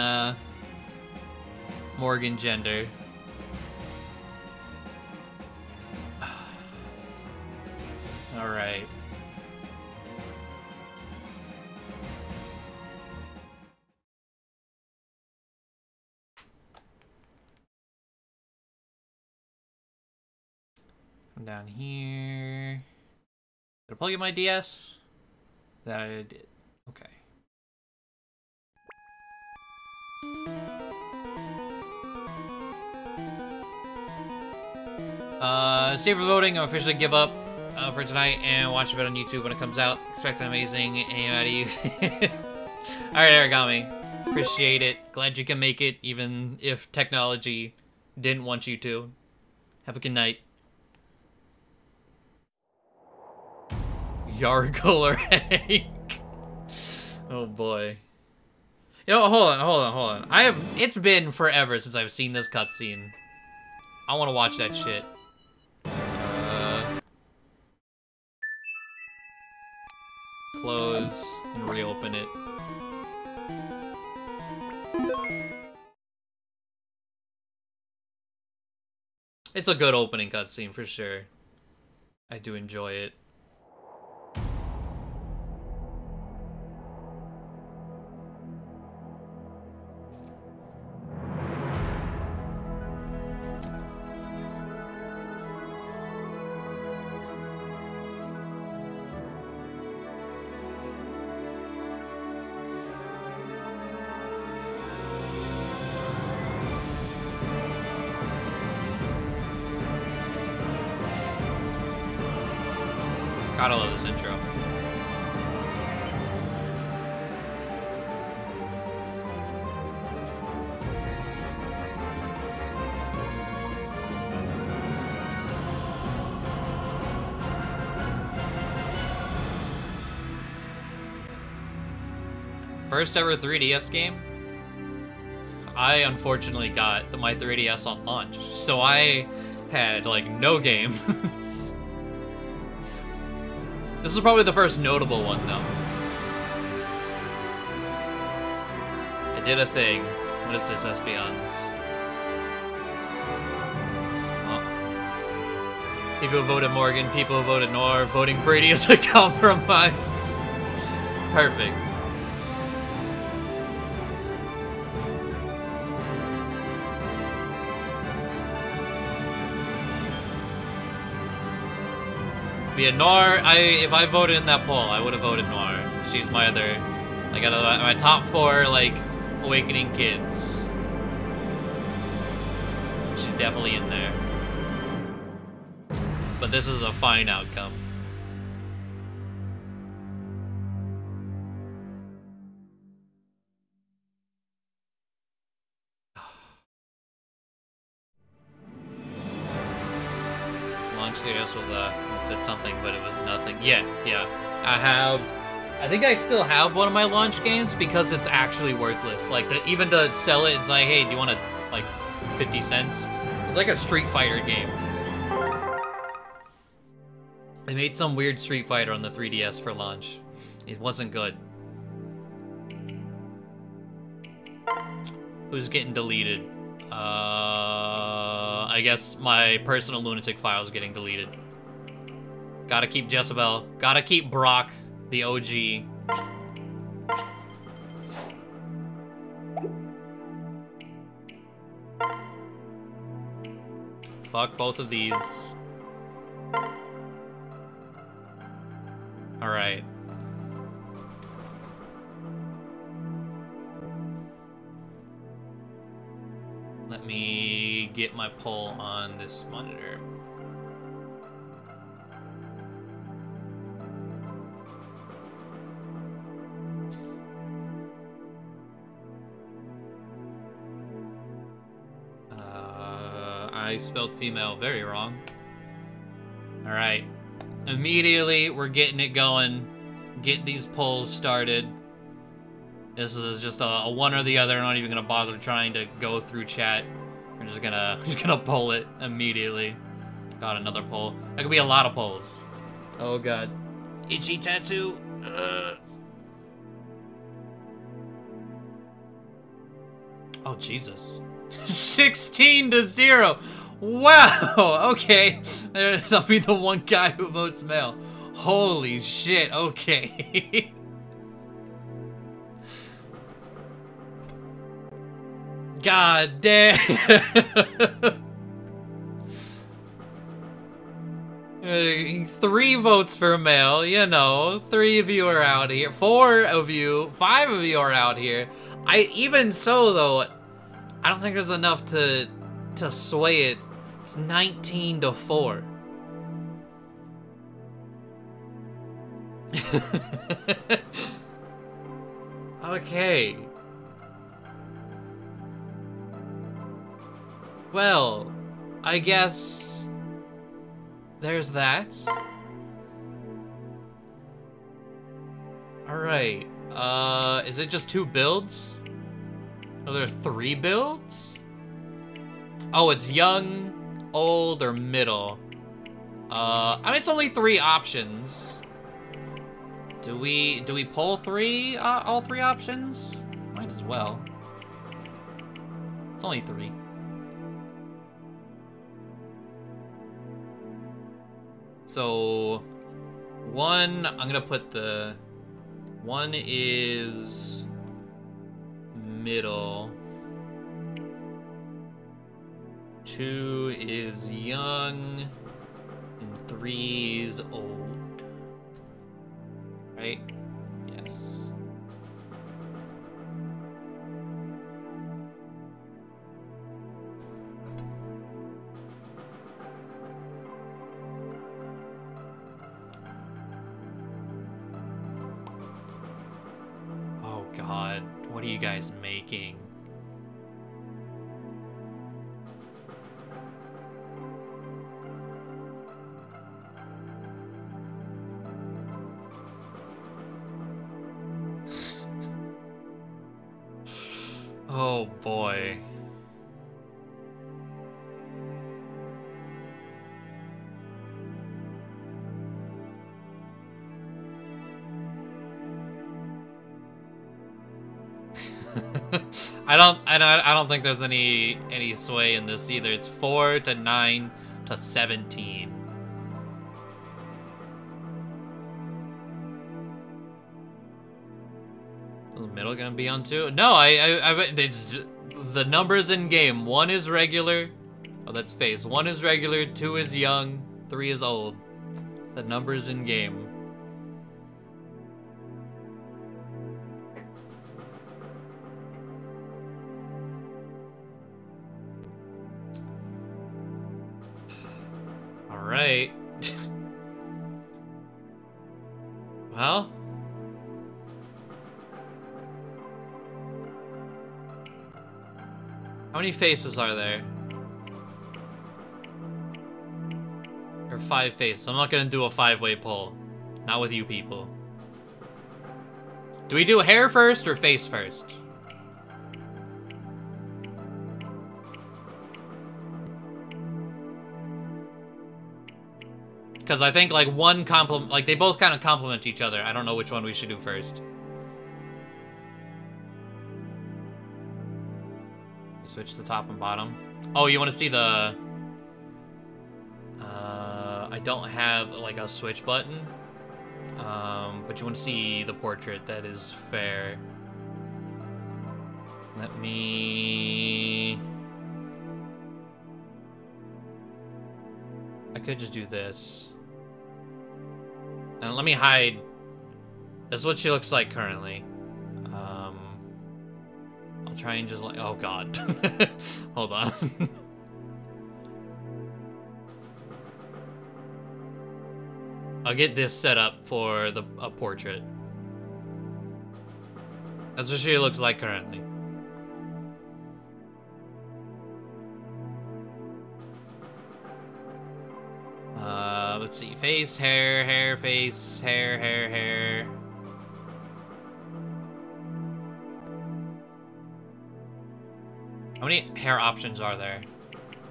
Speaker 1: Morgan gender. All right. Come down here. Did I plug in my DS? That I did. Okay. Save for voting. I'm officially give up for tonight and watch it on YouTube when it comes out. Expect an amazing aim out of you. Alright, Origami. Appreciate it. Glad you can make it, even if technology didn't want you to. Have a good night. Yargle or Hank. Oh boy. You know, hold on. It's been forever since I've seen this cutscene. I want to watch that shit. Close and reopen it. It's a good opening cutscene for sure. I do enjoy it. Gotta love this intro. First ever 3DS game? I unfortunately got my 3DS on launch, so I had like no games. This is probably the first notable one, though. I did a thing. What is this, Espeons? Oh. People who voted Morgan, people who voted Nor, voting Brady is a compromise. Perfect. Yeah, Nor, if I voted in that poll, I would have voted Nor. She's my other, like, out of my top 4, like, Awakening kids. She's definitely in there. But this is a fine outcome. Launch Studios was, said something, but it was nothing. Yeah. I think I still have one of my launch games because it's actually worthless. Like, even to sell it, it's like, hey, do you want to, like, 50 cents? It's like a Street Fighter game. They made some weird Street Fighter on the 3DS for launch. It wasn't good. Who's getting deleted? I guess my personal lunatic file is getting deleted. Gotta keep Jezebel. Gotta keep Brock, the OG. Fuck both of these. Alright. Let me get my poll on this monitor. I spelled female very wrong. Alright. Immediately, we're getting it going. Get these polls started. This is just a one or the other. I'm not even gonna bother trying to go through chat. We're just gonna poll it immediately. Got another poll. That could be a lot of polls. Oh god. Itchy tattoo. Oh Jesus. 16-0. Wow. Okay. I'll be the one guy who votes male. Holy shit. Okay. God damn. 3 votes for male, you know. 3 of you are out here. 4 of you, 5 of you are out here. Even so though, I don't think there's enough to sway it. It's 19-4. Okay. Well, I guess there's that. Alright. Is it just 2 builds? Are there 3 builds? Oh, it's young, old, or middle. I mean, it's only 3 options. Do we pull 3, all 3 options? Might as well. It's only 3. So, 1, I'm gonna put 1 is middle. 2 is young, and 3 is old. Right? Yes. Oh God, what are you guys making? Oh boy. I don't think there's any sway in this either. It's 4 to 9 to 17. Is the middle gonna be on 2? No, it's the numbers in game. 1 is regular. Oh, that's face. 1 is regular, 2 is young, 3 is old. The numbers in game. Alright. Well. How many faces are there? There are 5 faces. I'm not gonna do a 5-way poll. Not with you people. Do we do hair first or face first? Because I think like they both kind of complement each other. I don't know which one we should do first. Switch the top and bottom. Oh, you want to see the... I don't have like a switch button. But you want to see the portrait. That is fair. Let me... I could just do this. And let me hide. This is what she looks like currently. I'll try and just like, oh god. Hold on. I'll get this set up for a portrait. That's what she looks like currently. Let's see. Face, hair, face, hair. How many hair options are there?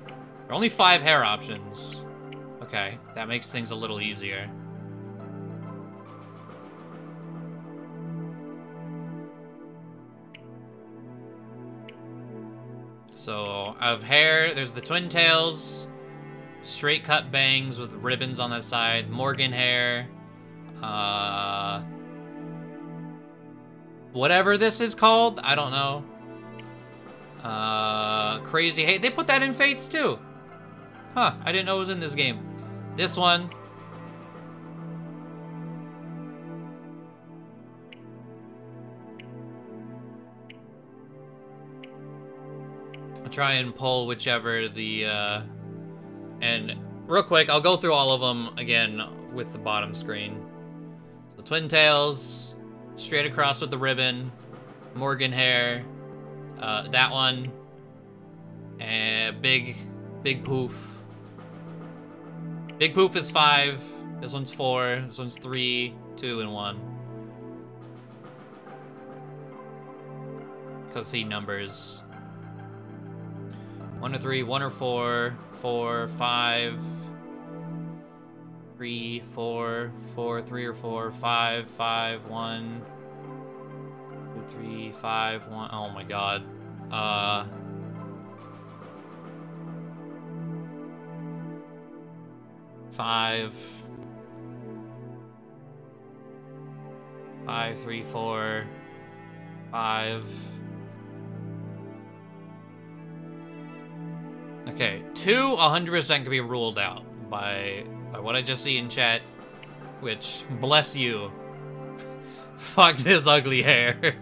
Speaker 1: There are only 5 hair options. Okay, that makes things a little easier. So, out of hair, there's the twin tails, straight cut bangs with ribbons on the side, Morgan hair, whatever this is called, I don't know. Crazy hair. They put that in Fates too. Huh, I didn't know it was in this game. This one. I'll try and pull whichever the, and real quick, I'll go through all of them again with the bottom screen. So twin tails, straight across with the ribbon, Morgan hair, that one, and big poof. Big poof is 5, this one's 4, this one's 3, 2, and 1. Because see numbers. 1 or 3, 1 or 4, 4, 5, 3, 4, 4, 3 or 4, 5, 5, 1, 2, 3, 5, 1. Oh my god. 5, 5, 3, 4, 5. Okay, 2 100% can be ruled out by what I just see in chat, which, bless you. Fuck this ugly hair.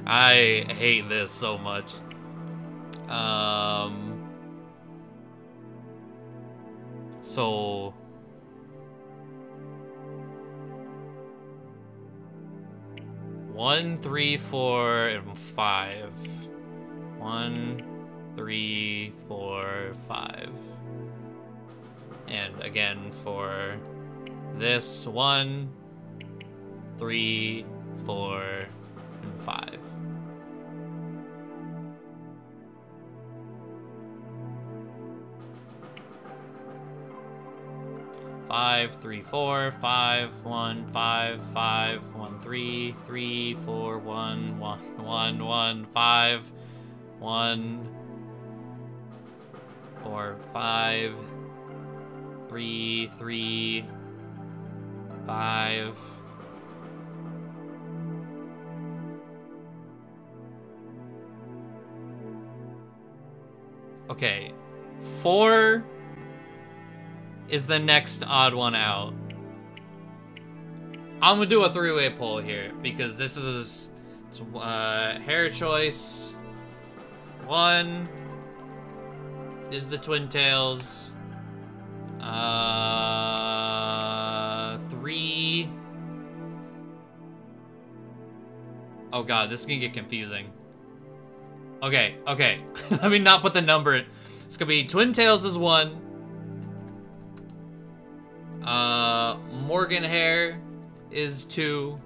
Speaker 1: I hate this so much. So 1, 3, 4, and 5. 1, 3, 4, 5. And again for this 1, 3, 4, and 5. Five, 3, 4, 5, 1, 5, 5, 1, 3, 3, 4, 1, 1, 1, 1, 5, 1, 4, 5, 3, 3, 5. Okay, 4 is the next odd one out. I'm gonna do a 3-way poll here because this is hair choice. 1 is the twin tails. 3. Oh god, this is gonna get confusing. Okay. Let me not put the number in. It's gonna be twin tails is 1. Morgan hair is 2.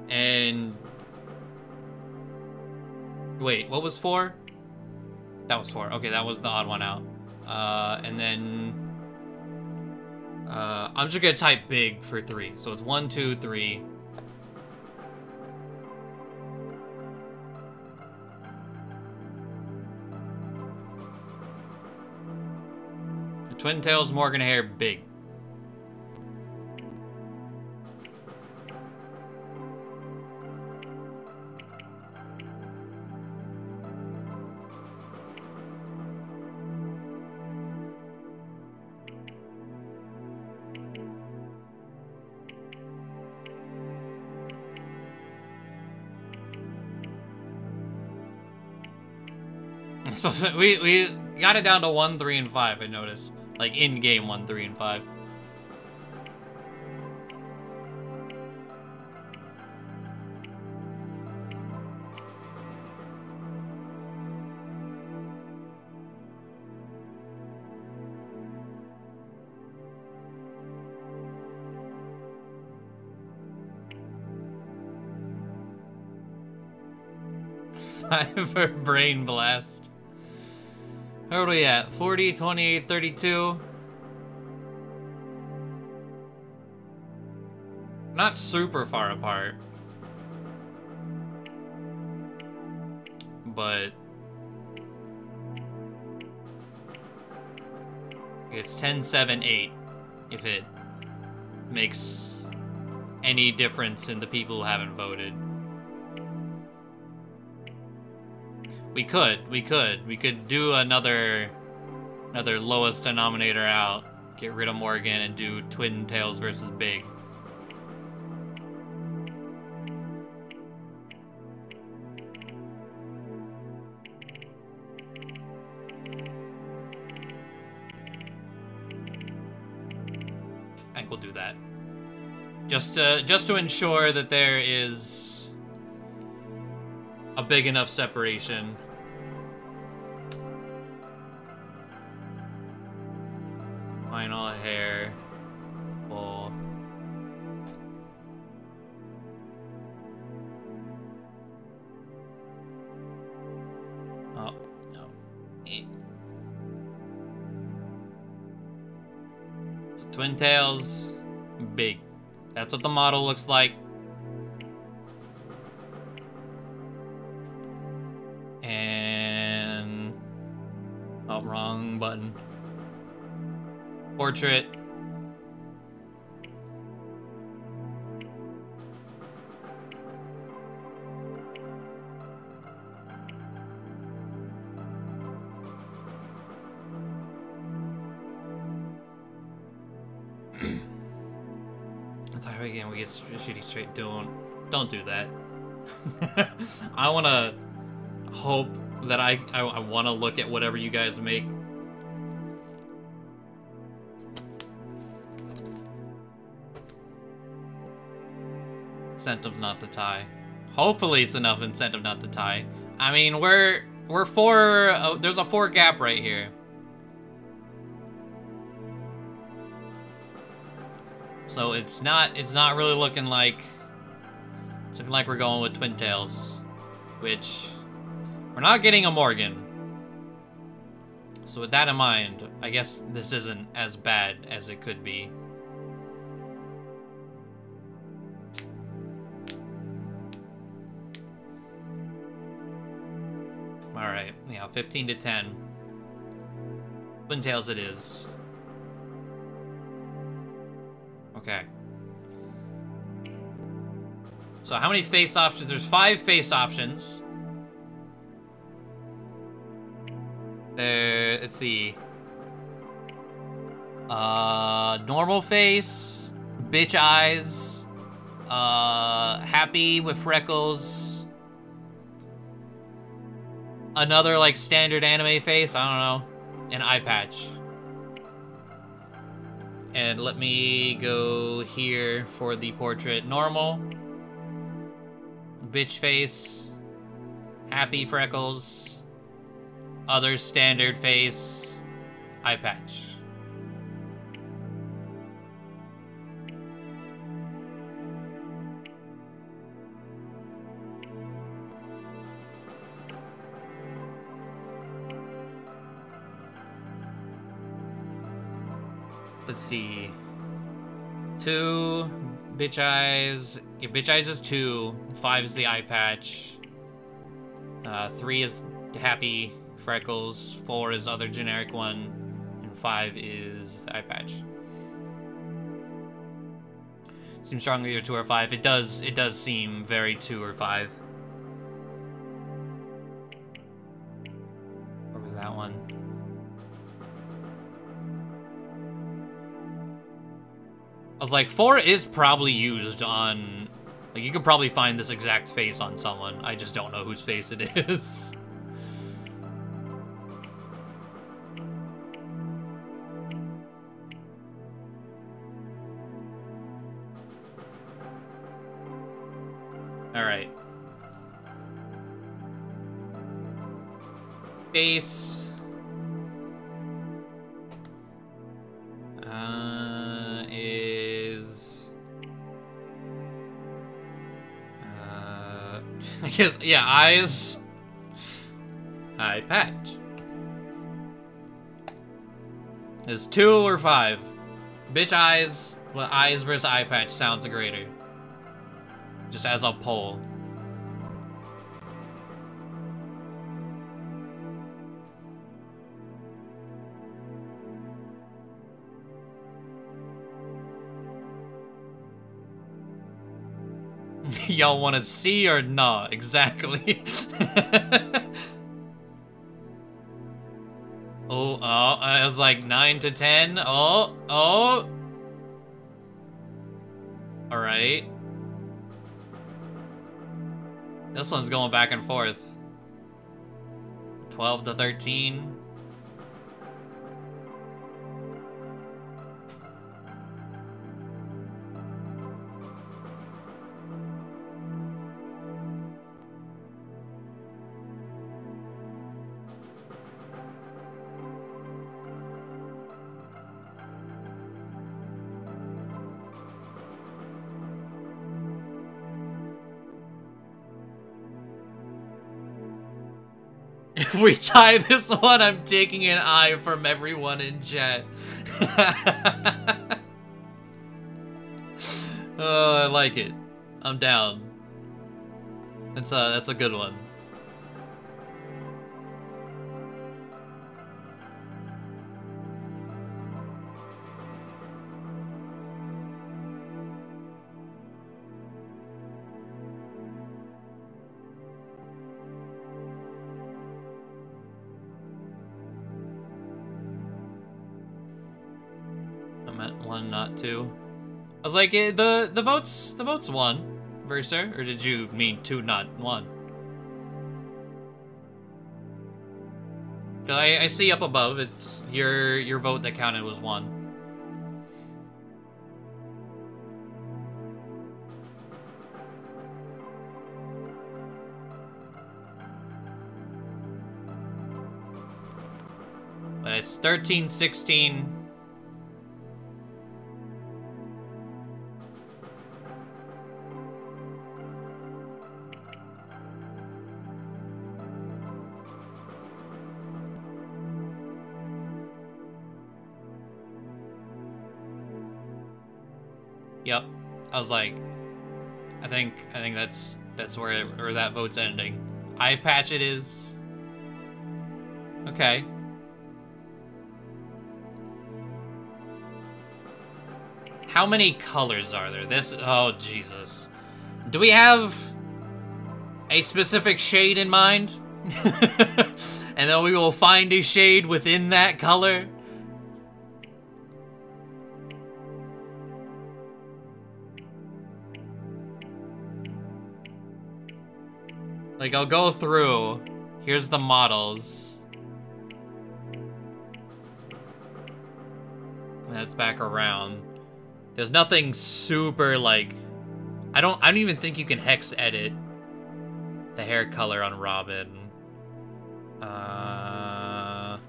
Speaker 1: And wait, what was 4? That was 4. Okay, that was the odd one out. And then I'm just gonna type big for 3. So it's 1, 2, 3. Twin tails, Morgan hair, big. So we got it down to 1, 3, and 5, I noticed. Like, in-game 1, 3, and 5. For brain blast. Where are we at? 40, 28, 32. Not super far apart. But it's 10, 7, 8. If it makes any difference in the people who haven't voted. We could do another lowest denominator out, get rid of Morgan, and do Twin Tails versus Big. I think we'll do that. Just to ensure that there is a big enough separation. Final hair. Full. Oh, no. So Twin Tails, Big. That's what the model looks like. And... oh, wrong button. Portrait. Again, we get shitty straight. Don't do that. I want to hope that I want to look at whatever you guys make. Incentive not to tie. Hopefully it's enough incentive not to tie. I mean, we're 4, there's a 4 gap right here. So it's not really looking like, it's looking like we're going with Twin Tails, which we're not getting a Morgan. So with that in mind, I guess this isn't as bad as it could be. All right, yeah, 15 to 10. Twin Tails it is. Okay. So how many face options? There's 5 face options. Let's see. Normal face, bitch eyes, happy with freckles, another like standard anime face, I don't know, an eye patch. And let me go here for the portrait. Normal. Bitch face. Happy freckles. Other standard face. Eye patch. Let's see. 2 bitch eyes. Yeah, bitch eyes is 2. 5 is the eye patch. 3 is happy freckles. 4 is other generic one, and 5 is the eye patch. Seems strongly either 2 or 5. It does seem very 2 or 5. Where was that one? I was like, 4 is probably used on... like, you could probably find this exact face on someone. I just don't know whose face it is. Alright. Base. Is... I guess, yeah, eyes. Eye patch. Is 2 or 5? Bitch eyes. Well, eyes versus eye patch sounds greater. Just as a poll. Y'all want to see or not? Exactly. Oh, I was like 9 to 10. Oh. Alright. This one's going back and forth. 12 to 13. If we tie this one, I'm taking an eye from everyone in chat. Oh, I like it. I'm down. That's a good one. One, not 2. I was like, the votes 1, Versa, or did you mean 2, not 1? I see up above, it's your vote that counted was 1. But it's 13, 16. Yep, I was like, I think that's where that vote's ending. Eye patch it is. Okay. How many colors are there? Oh Jesus. Do we have a specific shade in mind? And then we will find a shade within that color? Like, I'll go through. Here's the models. That's back around. There's nothing super, like... I don't even think you can hex edit the hair color on Robin. Yeah,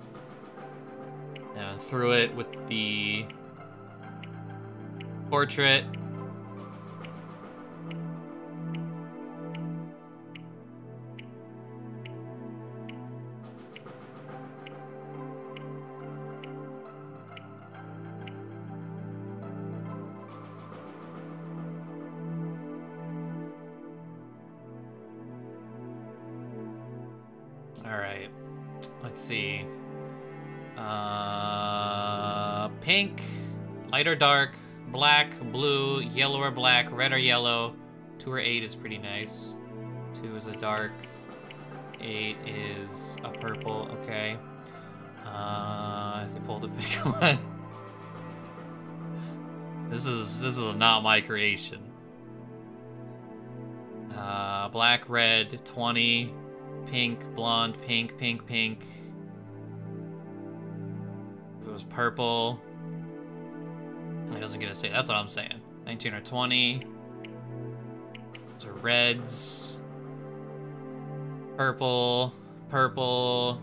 Speaker 1: through it with the portrait. Alright, let's see. Pink, light or dark, black, blue, yellow or black, red or yellow. 2 or 8 is pretty nice. 2 is a dark. 8 is a purple, okay. I pulled a big one. This is not my creation. Black, red, 20. Pink, blonde, pink, pink, pink. If it was purple, it doesn't get a say. That's what I'm saying. 19 or 20. Those are reds. Purple. Purple.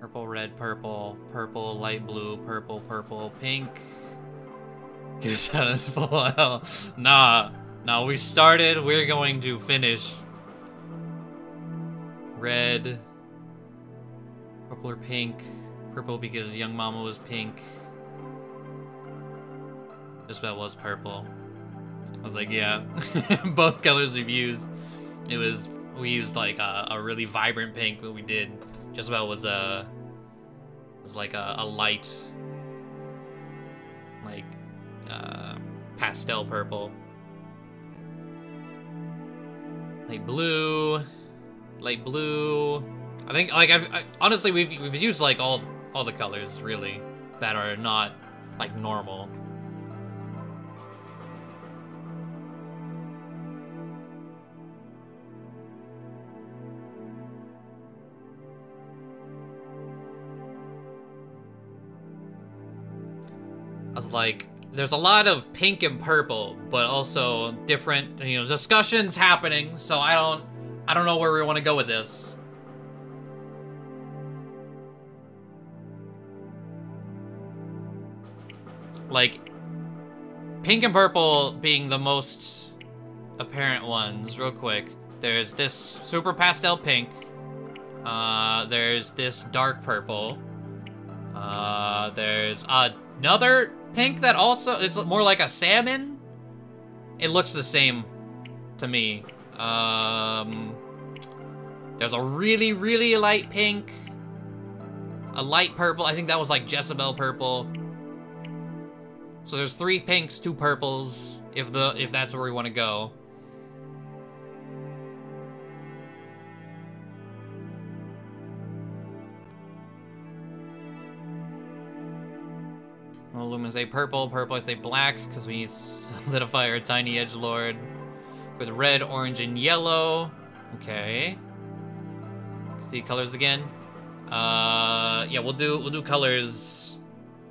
Speaker 1: Purple, red, purple. Purple, light blue, purple, purple, pink. Get a shot at full hell. Nah. Nah, we started. We're going to finish. Red. Purple or pink. Purple because Young Mama was pink. Just about was purple. I was like, yeah. Both colors we've used. We used like a really vibrant pink, but we did. Just about was like a light, like pastel purple. Light blue. Light blue. I think like honestly we've used like all the colors really that are not like normal. I was like, there's a lot of pink and purple, but also different, you know, discussions happening, so I don't know where we want to go with this. Like, pink and purple being the most apparent ones, real quick. There's this super pastel pink. There's this dark purple. There's another pink that also is more like a salmon. It looks the same to me. There's a really, really light pink. A light purple. I think that was like Jezebel purple. So there's 3 pinks, 2 purples, if that's where we want to go. Well, Lumens say purple, purple I say black, because we solidify our tiny edgelord with red, orange, and yellow. Okay. See colors again. Yeah, we'll do colors.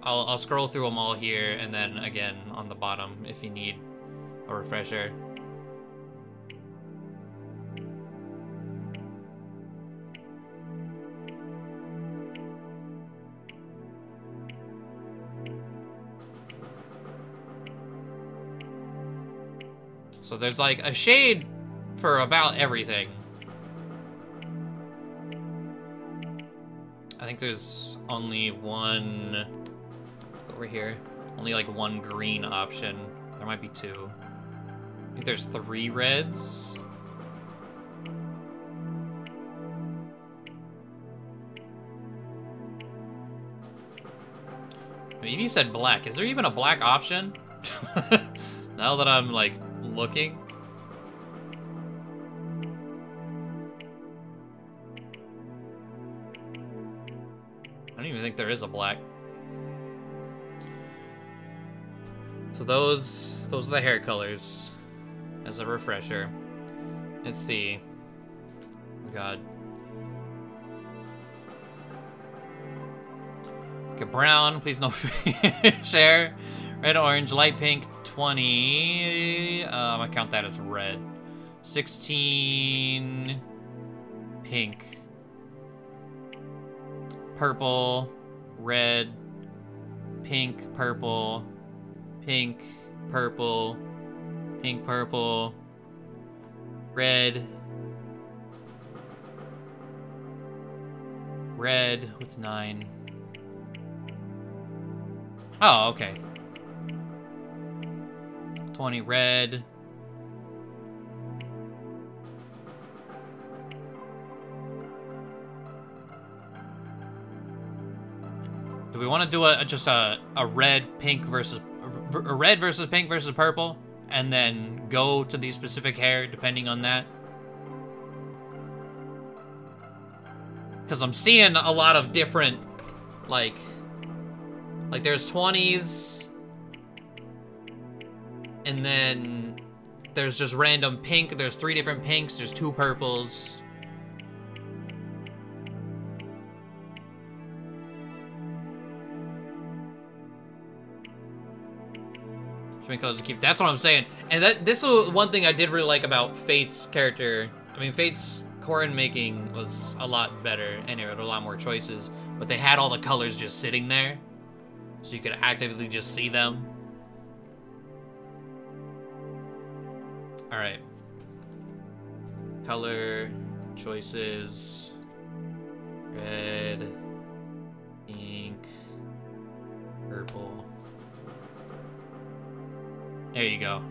Speaker 1: I'll scroll through them all here, and then again on the bottom if you need a refresher. So there's like a shade for about everything. I think there's only one over here. Only like one green option. There might be 2. I think there's 3 reds. Evie said black. Is there even a black option? Now that I'm like looking. I don't even think there is a black. So those are the hair colors as a refresher. Let's see. Oh god. Okay, brown, please no share. Red, orange, light pink, 20. I count that as red. 16. Pink. Purple. Red. Pink, purple. Pink, purple. Pink, purple. Red. Red. What's 9? Oh, okay. 20 red. Do we want to do just a red, pink versus a red versus pink versus purple, and then go to the specific hair depending on that? Because I'm seeing a lot of different, like there's 20s, and then there's just random pink. There's 3 different pinks. There's 2 purples. Too many colors to keep. That's what I'm saying. And this was one thing I did really like about Fate's character. I mean, Fate's Corrin making was a lot better, and there were a lot more choices. But they had all the colors just sitting there, so you could actively just see them. All right. Color choices. Red, pink, purple. There you go.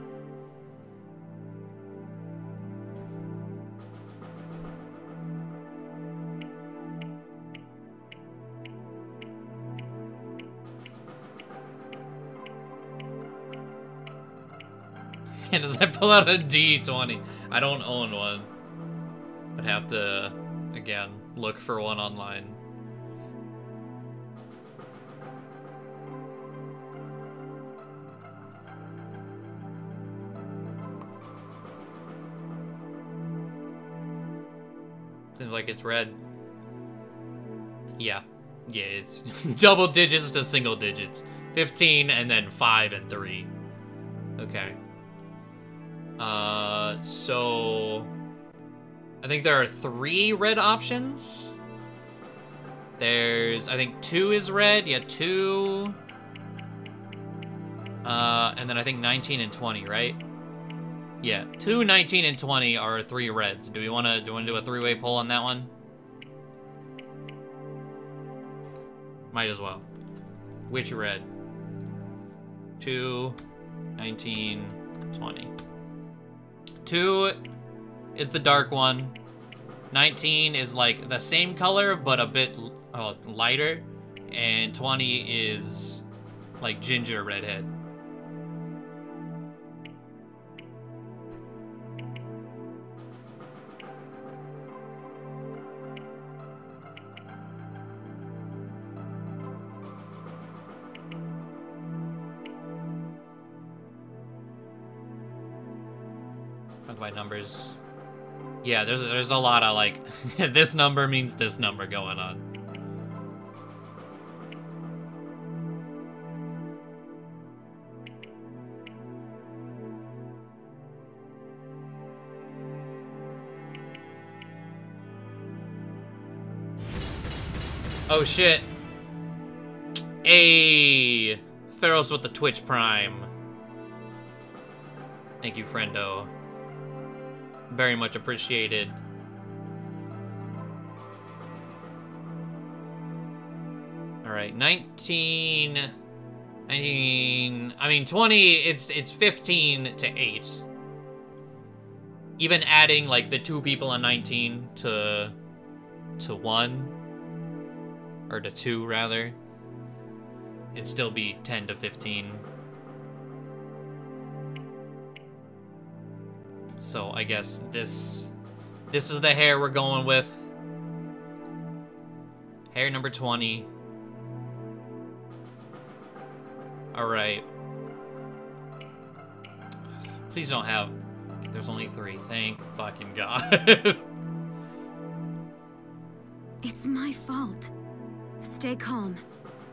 Speaker 1: And does I pull out a D20? I don't own one. I'd have to, again, look for one online. Seems like it's red. Yeah. Yeah, it's double digits to single digits. 15 and then 5 and 3. Okay. So I think there are 3 red options. There's, I think 2 is red. Yeah, 2. And then I think 19 and 20, right? Yeah, 2, 19, and 20 are 3 reds. Do we want to do a 3-way poll on that one? Might as well. Which red? 2, 19, 20. 2 is the dark one. 19 is like the same color, but a bit lighter. And 20 is like ginger redhead. By numbers. Yeah, there's a lot of like this number means this number going on. Oh shit. Hey, Pharaoh's with the Twitch Prime. Thank you, friendo. Very much appreciated. All right, 19, I mean 20, it's 15 to 8. Even adding like the 2 people on 19 to 1, or to 2 rather, it'd still be 10 to 15. So I guess this is the hair we're going with. Hair number 20. All right. Please don't have. There's only 3. Thank fucking God.
Speaker 2: It's my fault. Stay calm.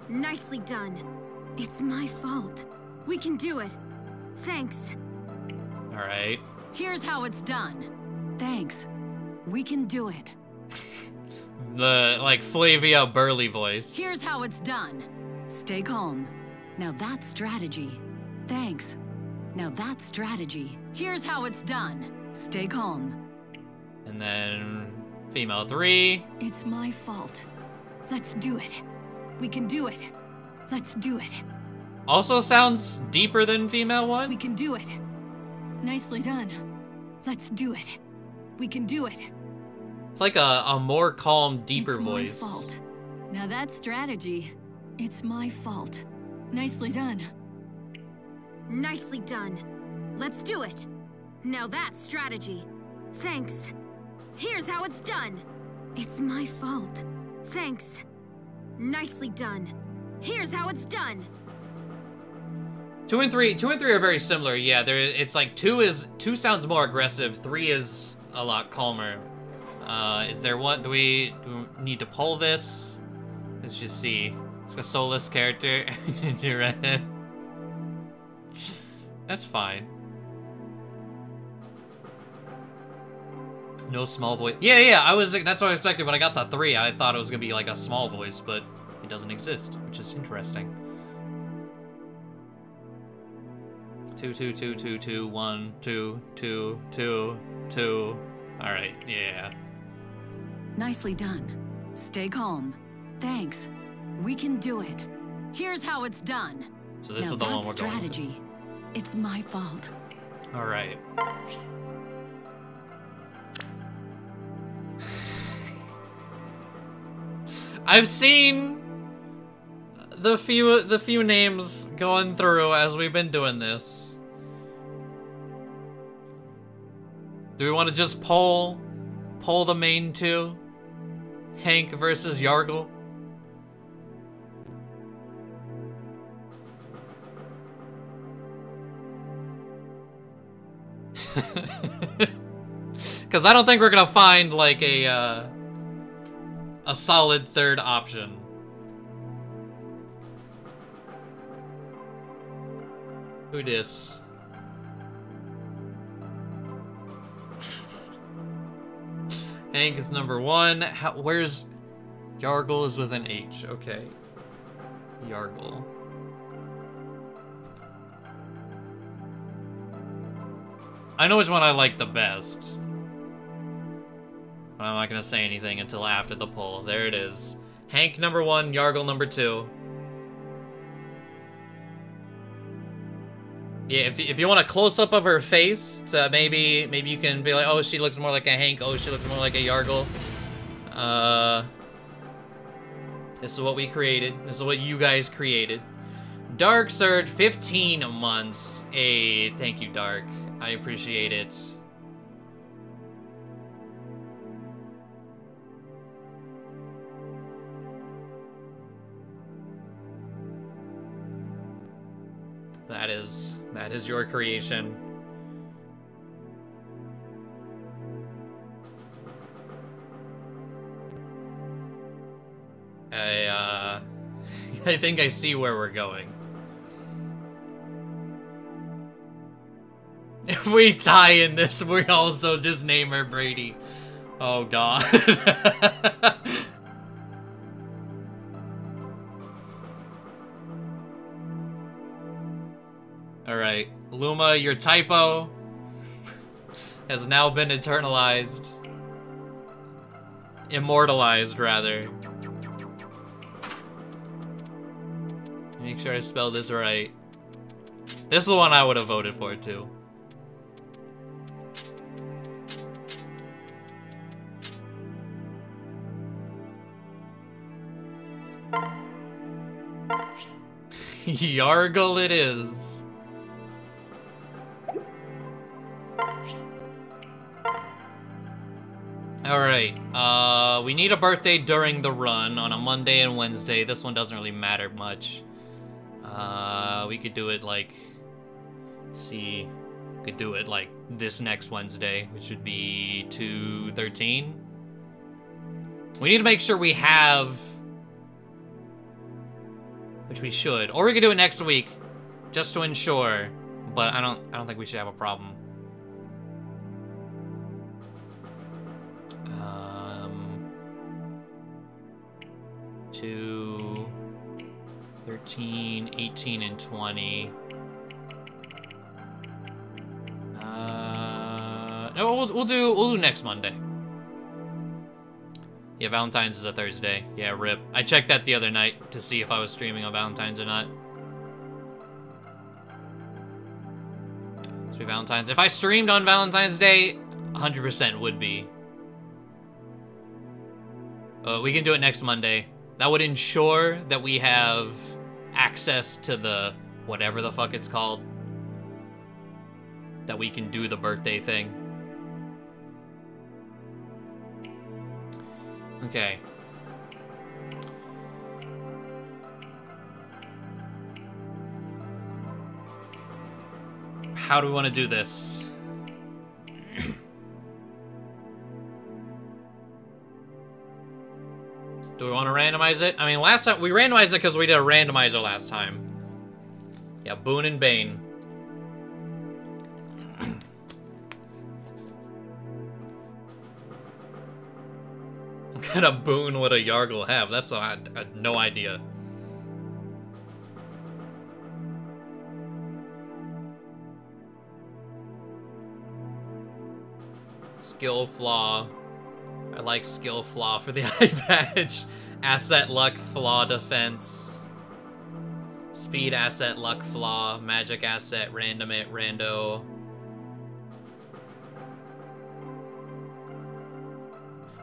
Speaker 2: Nicely done. It's my fault. We can do it. Thanks.
Speaker 1: All right.
Speaker 2: Here's how it's done. Thanks. We can do it.
Speaker 1: The, like, Flavia Burley voice.
Speaker 2: Here's how it's done. Stay calm. Now that's strategy. Thanks. Now that's strategy. Here's how it's done. Stay calm.
Speaker 1: And then female 3.
Speaker 2: It's my fault. Let's do it. We can do it. Let's do it.
Speaker 1: Also sounds deeper than female 1.
Speaker 2: We can do it. Nicely done. Let's do it. We can do it.
Speaker 1: It's like a more calm, deeper voice.
Speaker 2: It's my fault. Now that's strategy. It's my fault. Nicely done. Nicely done. Let's do it. Now that's strategy. Thanks. Here's how it's done. It's my fault. Thanks. Nicely done. Here's how it's done.
Speaker 1: 2 and 3 are very similar. Yeah, it's like 2 sounds more aggressive. 3 is a lot calmer. Is there one? Do we need to pull this? Let's just see. It's a soulless character. You're right. That's fine. No small voice. Yeah, that's what I expected when I got to 3. I thought it was gonna be like a small voice, but it doesn't exist, which is interesting. 2, 2, 2, 2, 2, 1, 2, 2, 2, 2. Alright, yeah.
Speaker 2: Nicely done. Stay calm. Thanks. We can do it. Here's how it's done.
Speaker 1: So this is the one we're going with.
Speaker 2: Strategy. It's my fault.
Speaker 1: Alright. I've seen the few names going through as we've been doing this. Do we want to just poll the main two? Hank versus Yargle? Because I don't think we're gonna find like a solid third option. Who dis? Hank is number 1. Where's Yargle is with an H? Okay, Yargle. I know which one I like the best. But I'm not gonna say anything until after the poll. There it is. Hank number 1, Yargle number 2. Yeah, if you want a close-up of her face, to maybe you can be like, oh, she looks more like a Hank, oh, she looks more like a Yargle. This is what we created. This is what you guys created. Dark Surge, 15 months. Hey, thank you, Dark. I appreciate it. That is your creation. I think I see where we're going. If we tie in this, we also just name her Brady. Oh god. Alright, Luma, your typo has now been eternalized. Immortalized, rather. Make sure I spell this right. This is the one I would have voted for, too. Yargle it is. Alright, we need a birthday during the run on a Monday and Wednesday. This one doesn't really matter much. We could do it like, let's see, we could do it like this next Wednesday, which would be 2/13. We need to make sure we have, which we should, or we could do it next week, just to ensure. But I don't think we should have a problem. 2, 13, 18, and 20. No, we'll do next Monday. Yeah, Valentine's is a Thursday. Yeah, rip. I checked that the other night to see if I was streaming on Valentine's or not. It's be Valentine's. If I streamed on Valentine's Day, 100% would be. We can do it next Monday. That would ensure that we have access to the whatever the fuck it's called. That we can do the birthday thing. Okay. How do we want to do this? Do we want to randomize it? I mean, last time we randomized it because we did a randomizer last time. Yeah, Boone and Bane. kind of boon would a Yargle have? That's I had no idea. Skill flaw. I like skill flaw for the eye patch. Asset luck flaw defense. Speed asset luck flaw. Magic asset random it rando.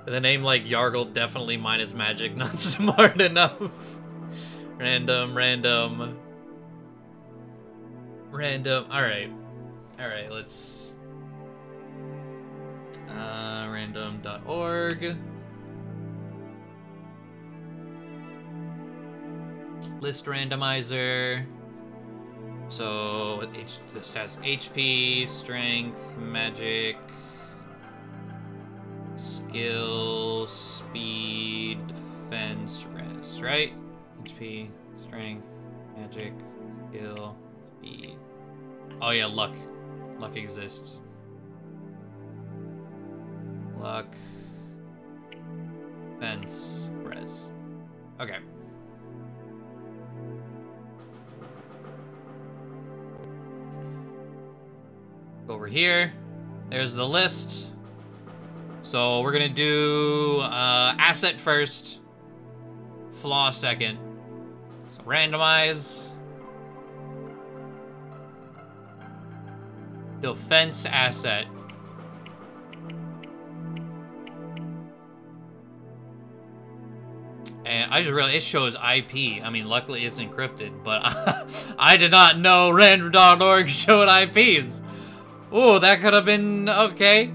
Speaker 1: With a name like Yargle, definitely minus magic, not smart enough. Random. Alright. Alright, let's... random.org. List randomizer. So, this has HP, strength, magic... Skill, speed, defense, res, right? HP, strength, magic, skill, speed. Oh yeah, luck. Luck exists. Luck, defense, res. Okay. Go over here. There's the list. So we're gonna do asset first, flaw second. So randomize. Defense asset. And I just realized it shows IP. I mean, luckily it's encrypted, but I did not know random.org showed IPs. Oh, that could have been okay.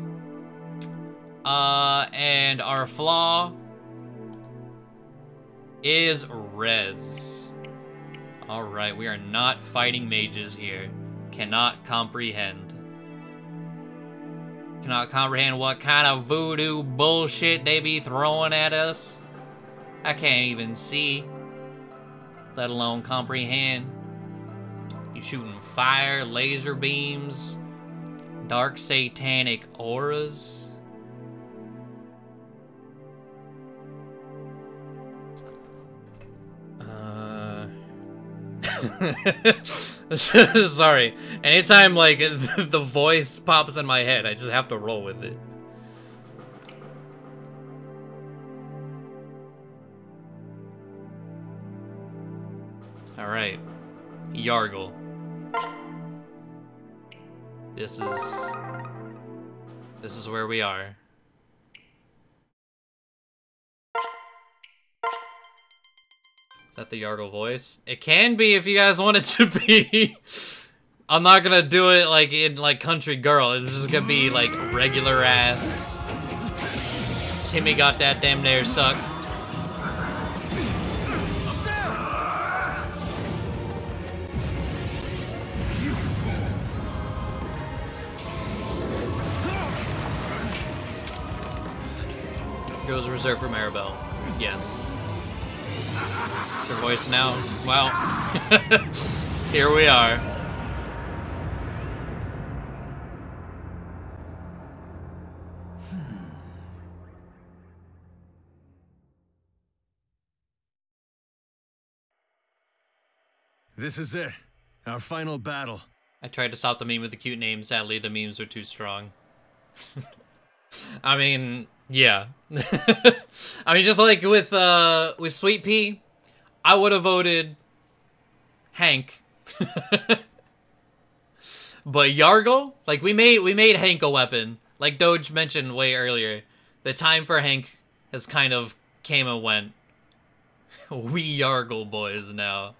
Speaker 1: And our flaw is res. Alright, we are not fighting mages here. Cannot comprehend. Cannot comprehend what kind of voodoo bullshit they be throwing at us. I can't even see, let alone comprehend. You shooting fire, laser beams, dark satanic auras. Sorry. Anytime, like, the voice pops in my head, I just have to roll with it. Alright. Yargle. This is where we are. Is that the Yargle voice? It can be if you guys want it to be. I'm not gonna do it like in like Country Girl. It's just gonna be like regular ass. Timmy got that damn near suck. Goes reserved for Maribel. Yes. It's her voice now. Well, here we are.
Speaker 3: This is it. Our final battle.
Speaker 1: I tried to stop the meme with the cute name. Sadly, the memes are too strong. I mean, yeah. I mean, just like with Sweet Pea, I would have voted Hank. But Yargle, like we made Hank a weapon. Like Doge mentioned way earlier, the time for Hank has kind of came and went. We Yargle boys now.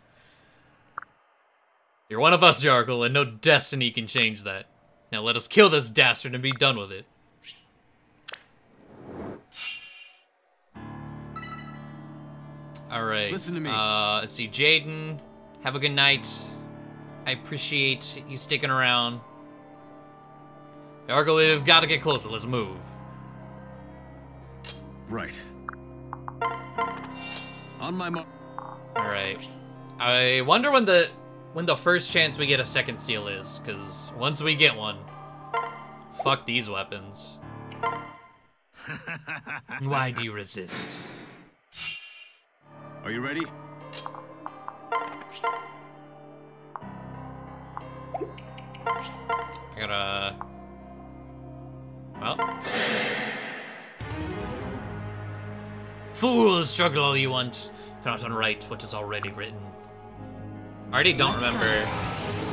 Speaker 1: You're one of us, Yargle, and no destiny can change that. Now let us kill this dastard and be done with it. Alright.
Speaker 3: Listen to me.
Speaker 1: Let's see. Jaden, have a good night. I appreciate you sticking around. Yargle, we've got to get closer. Let's move.
Speaker 3: Right. On my mark.
Speaker 1: Alright. I wonder when the first chance we get a second seal is, because once we get one, fuck these weapons. Why do you resist?
Speaker 3: Are you ready?
Speaker 1: I gotta... Well... Fools, struggle all you want. Cannot unwrite what is already written. I already don't remember.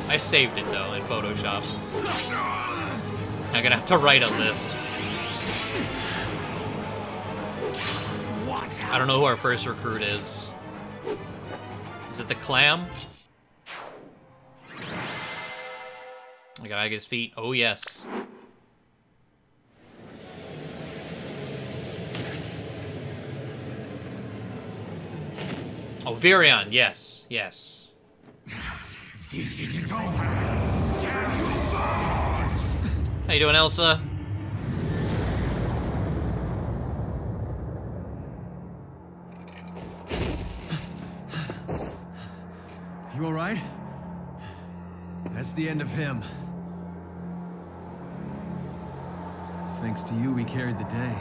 Speaker 1: I saved it, though, in Photoshop. I'm gonna have to write a list. I don't know who our first recruit is. Is it the clam? I got Aga's feet. Oh, yes. Oh, Virion. Yes. Yes.
Speaker 4: This isn't over. Damn you both!
Speaker 1: How you doing, Elsa?
Speaker 3: You alright? That's the end of him. Thanks to you, we carried the day.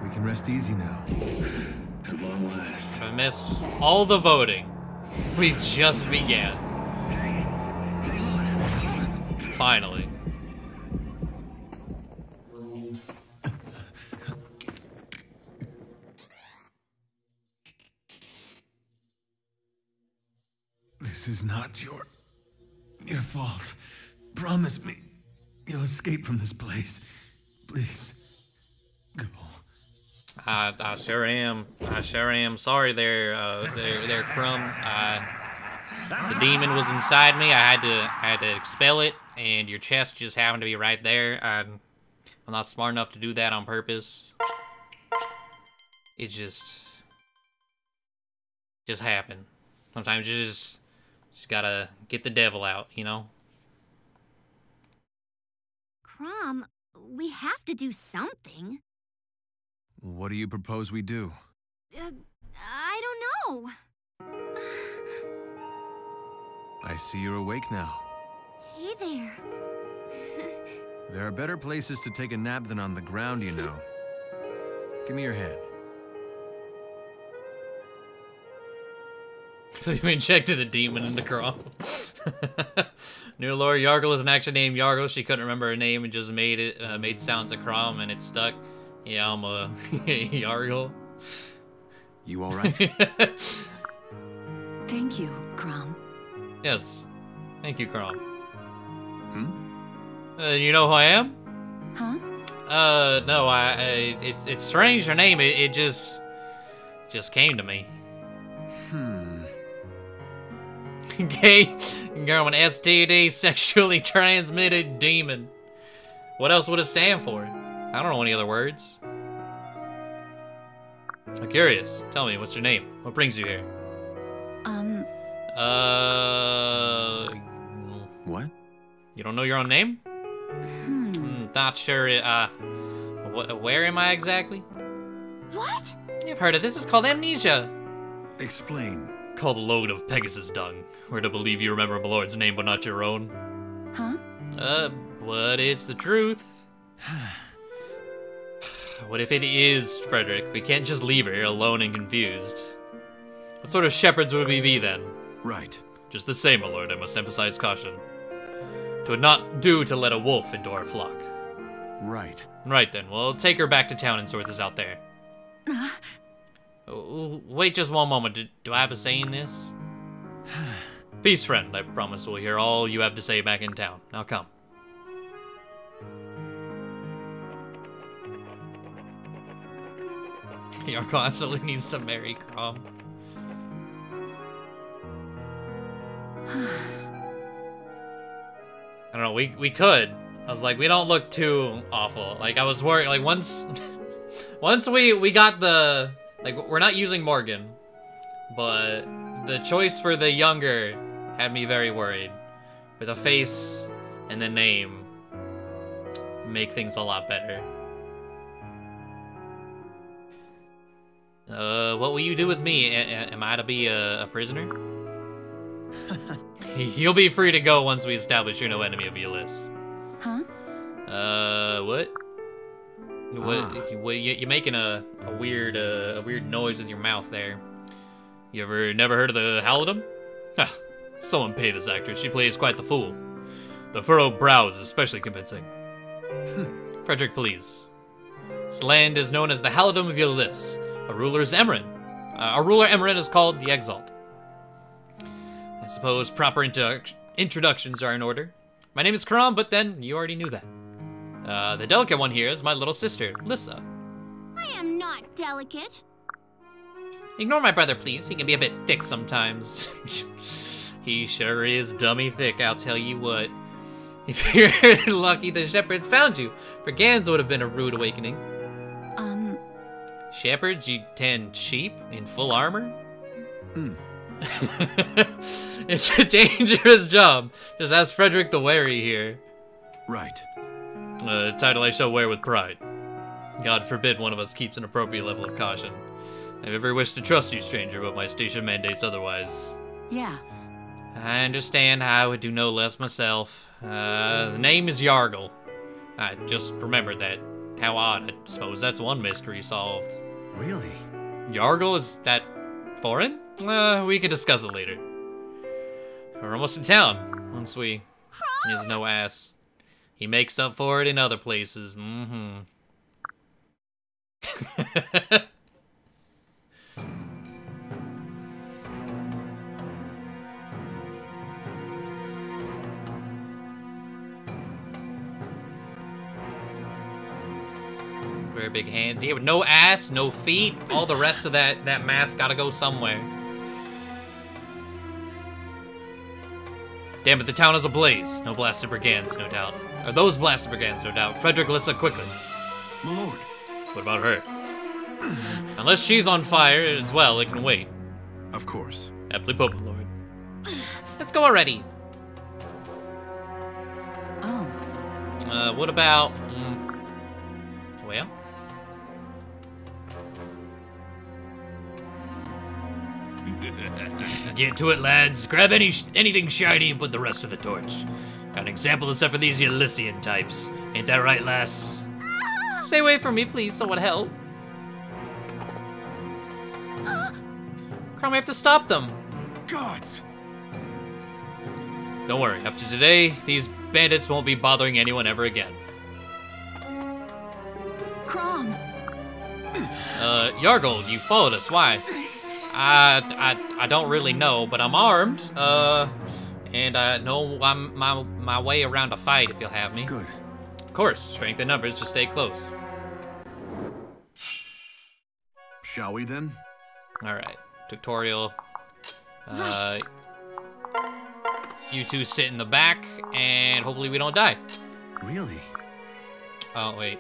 Speaker 3: We can rest easy now.
Speaker 4: At long last.
Speaker 1: I missed all the voting. We just began. Finally.
Speaker 3: This is not your fault. Promise me you'll escape from this place. Please. Go.
Speaker 1: I sure am. I sure am. Sorry there, Chrom. The demon was inside me. I had to expel it, and your chest just happened to be right there. I'm not smart enough to do that on purpose. It just happened. Sometimes you just gotta get the devil out, you know?
Speaker 5: Chrom, we have to do something.
Speaker 3: What do you propose we do?
Speaker 5: I don't know.
Speaker 3: I see you're awake now.
Speaker 5: Hey there.
Speaker 3: There are better places to take a nap than on the ground, you know. Give me your hand.
Speaker 1: We've been checked to the demon in the Chrom. New lore, Yargle is an actually named Yargle. She couldn't remember her name and just made sounds of Chrom and it stuck. Yeah, I'm a Yargle.
Speaker 3: You alright?
Speaker 2: Thank you, Chrom.
Speaker 1: Yes. Thank you, Chrom.
Speaker 3: Hmm?
Speaker 1: You know who I am?
Speaker 2: Huh?
Speaker 1: No, it's strange her name. It just came to me. Gay, girl, an STD, sexually transmitted demon. What else would it stand for? I don't know any other words. I'm curious. Tell me, what's your name? What brings you here?
Speaker 3: What?
Speaker 1: You don't know your own name? Not sure. Where am I exactly?
Speaker 5: What?
Speaker 1: You've heard of this. It's called amnesia.
Speaker 3: Explain.
Speaker 1: Called the load of Pegasus dung. We're to believe you remember my lord's name, but not your own.
Speaker 2: Huh?
Speaker 1: But it's the truth. What if it is Frederick? We can't just leave her here alone and confused. What sort of shepherds would we be then?
Speaker 3: Right.
Speaker 1: Just the same, my lord, I must emphasize caution. It would not do to let a wolf into our flock.
Speaker 3: Right.
Speaker 1: Right then, we'll take her back to town and sort this out there. Wait just one moment, do I have a say in this? Peace, friend, I promise we'll hear all you have to say back in town. Now come. Yarko absolutely needs to marry Chrom. I don't know, we could. I was like, we don't look too awful. Like, I was worried, like, once we got the, like, we're not using Morgan, but the choice for the younger had me very worried. But the face and the name make things a lot better. What will you do with me? Am I to be a prisoner? You'll be free to go once we establish you're no enemy of Elis.
Speaker 2: Huh?
Speaker 1: What? You're making a weird noise with your mouth there. You never heard of the Halidom? Huh. Someone pay this actress. She plays quite the fool. The furrowed brow is especially convincing. Frederick, please. This land is known as the Halidom of Yildiz. Our ruler Emerin is called the Exalt. I suppose proper introductions are in order. My name is Chrom, but then you already knew that. The delicate one here is my little sister, Lissa.
Speaker 5: I am not delicate.
Speaker 1: Ignore my brother, please. He can be a bit thick sometimes. He sure is dummy thick, I'll tell you what. If you're lucky the shepherds found you, Brigands would have been a rude awakening. Shepherds, you tend sheep in full armor? It's a dangerous job. Just ask Frederick the Wary here.
Speaker 3: Right.
Speaker 1: A title I shall wear with pride. God forbid one of us keeps an appropriate level of caution. I've every wish to trust you, stranger, but my station mandates otherwise.
Speaker 2: Yeah.
Speaker 1: I understand. I would do no less myself. The name is Yargle. I just remembered that. How odd. I suppose that's one mystery solved.
Speaker 3: Really?
Speaker 1: Yargle, is that foreign? We can discuss it later. We're almost in town. Once we... He has no ass. He makes up for it in other places. Very big hands. Yeah, with no ass, no feet. All the rest of that mask gotta go somewhere. Damn it, the town is ablaze. No blasted brigands, no doubt. Or those blasted brigands, no doubt. Frederick, listen quickly.
Speaker 3: My lord.
Speaker 1: What about her? Unless she's on fire as well, it can wait.
Speaker 3: Of course.
Speaker 1: Aptly put, my lord. Let's go already.
Speaker 2: Oh.
Speaker 1: What about... well... Get to it, lads. Grab anything shiny and put the rest of the torch. Got an example except for these Elysian types. Ain't that right, lass? Stay away from me, please. Someone help. Chrom, we have to stop them.
Speaker 3: Gods!
Speaker 1: Don't worry. After today, these bandits won't be bothering anyone ever again.
Speaker 2: Chrom!
Speaker 1: Yargle, you followed us. Why? I don't really know, but I'm armed, and I know my way around a fight if you'll have me.
Speaker 3: Good.
Speaker 1: Of course, strength in numbers, just stay close.
Speaker 3: Shall we then?
Speaker 1: Alright, tutorial.
Speaker 2: Right.
Speaker 1: You two sit in the back, and hopefully we don't die.
Speaker 3: Really?
Speaker 1: Oh, wait,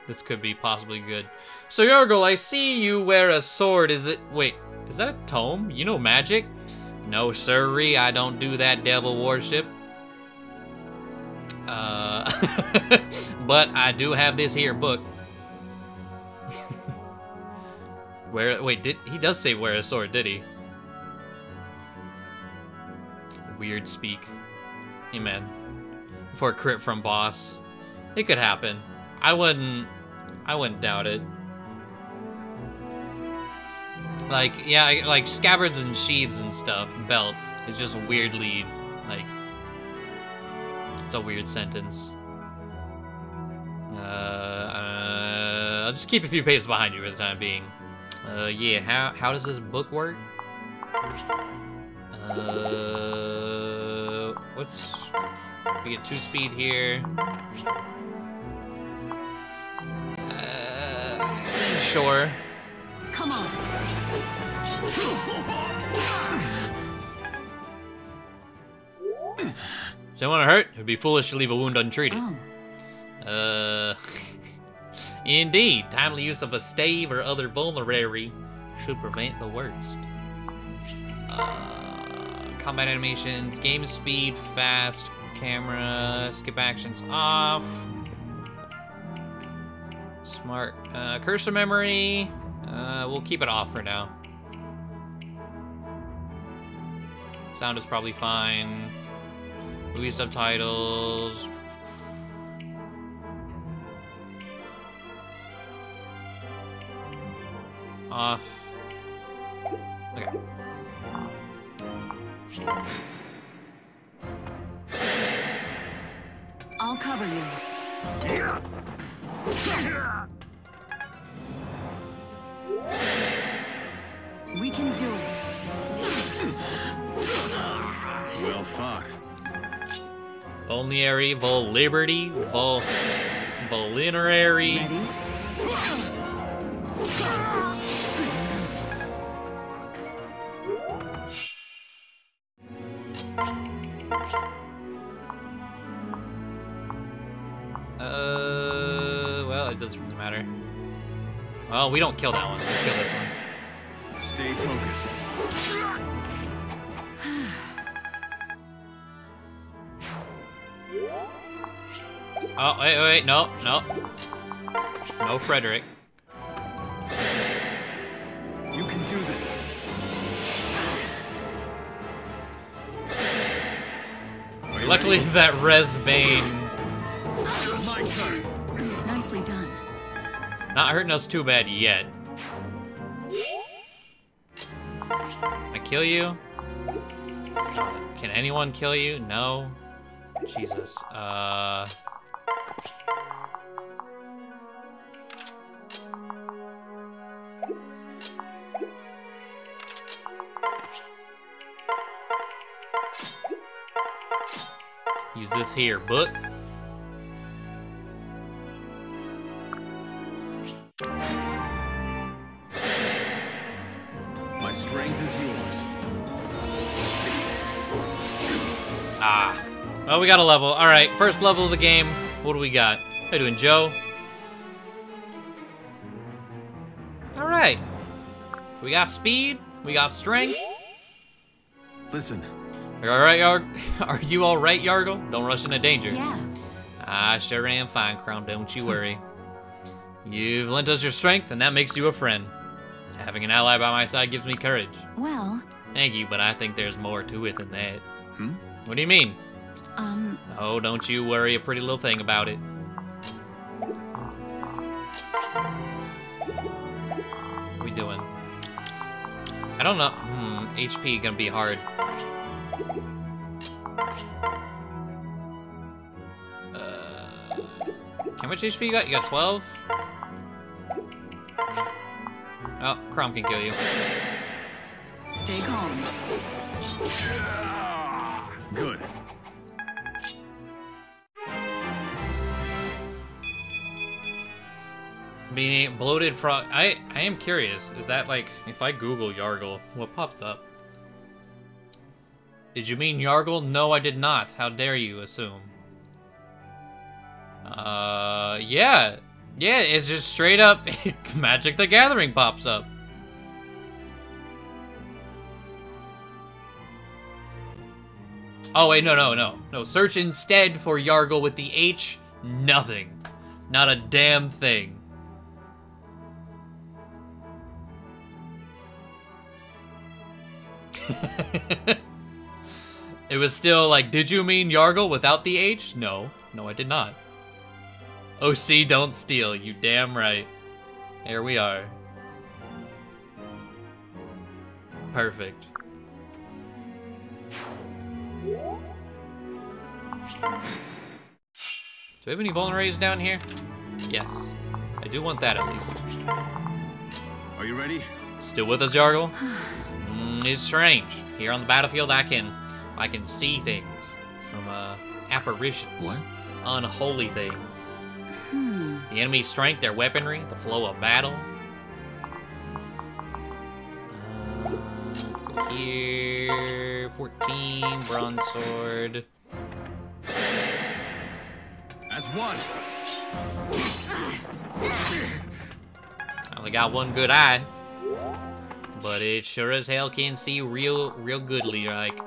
Speaker 1: this could be possibly good. So, Yargle, I see you wear a sword. Wait, is that a tome? You know magic? No, sirree, I don't do that devil worship. But I do have this here book. Wait, he does say wear a sword, did he? Weird speak. Hey, man. For a crit from boss. It could happen. I wouldn't doubt it. Like, yeah, like scabbards and sheaths and stuff, belt, is just weirdly, like, it's a weird sentence. I'll just keep a few paces behind you for the time being. Yeah, how does this book work? We get 2 speed here. Sure.
Speaker 2: Come on.
Speaker 1: Does anyone hurt? It'd be foolish to leave a wound untreated.
Speaker 2: Oh.
Speaker 1: Indeed. Timely use of a stave or other vulnerary should prevent the worst. Combat animations, game speed, fast, camera, skip actions off. Smart. Cursor memory. We'll keep it off for now. Sound is probably fine. Movie subtitles. off. Okay.
Speaker 2: I'll cover you. We can do it.
Speaker 3: Well, fuck.
Speaker 1: Vulnerary, liberty, vulnerary.
Speaker 2: Ready?
Speaker 1: Well, it doesn't really matter. Well, we don't kill that one. We kill this one.
Speaker 3: Stay focused.
Speaker 1: Oh, wait, no. No, Frederick.
Speaker 3: You can do this.
Speaker 1: Luckily, that res Bane
Speaker 3: My turn.
Speaker 2: Nicely done.
Speaker 1: not hurting us too bad yet. Can I kill you? Can anyone kill you? No. Jesus. Use this here, book.
Speaker 3: My strength is yours.
Speaker 1: Ah. Well, we got a level. All right, first level of the game. What do we got? How you doing, Joe? All right. We got speed. We got strength.
Speaker 3: Listen,
Speaker 1: You all right, Are you all right, Yargle? Don't rush into danger.
Speaker 2: Yeah.
Speaker 1: I sure am fine, Chrom. Don't you worry. You've lent us your strength, and that makes you a friend. Having an ally by my side gives me courage.
Speaker 2: Well,
Speaker 1: Thank you, but I think there's more to it than that.
Speaker 3: Hmm?
Speaker 1: What do you mean?
Speaker 2: Oh,
Speaker 1: Don't you worry a pretty little thing about it. What are we doing? I don't know. HP gonna be hard. How much HP you got? You got 12? Oh, Chrom can kill you.
Speaker 2: stay calm.
Speaker 3: good.
Speaker 1: Being bloated frog. I am curious. Is that like if I Google Yargle, what pops up? Did you mean Yargle? No, I did not. How dare you assume? Yeah. Yeah, it's just straight up Magic the Gathering pops up. Oh wait, no. Search instead for Yargle with the H. Nothing. Not a damn thing. It was still like, did you mean Yargle without the H? No, I did not. OC, don't steal, you damn right. Here we are. Perfect. Do we have any vulneraries down here? Yes. I do want that at least.
Speaker 3: Are you ready?
Speaker 1: Still with us, Yargle? It's strange. Here on the battlefield, I can see things. Some, apparitions.
Speaker 3: What?
Speaker 1: Unholy things. The enemy's strength, their weaponry, the flow of battle. Let's go here. 14, bronze sword.
Speaker 3: As one.
Speaker 1: I only got one good eye. But it sure as hell can see real goodly, like.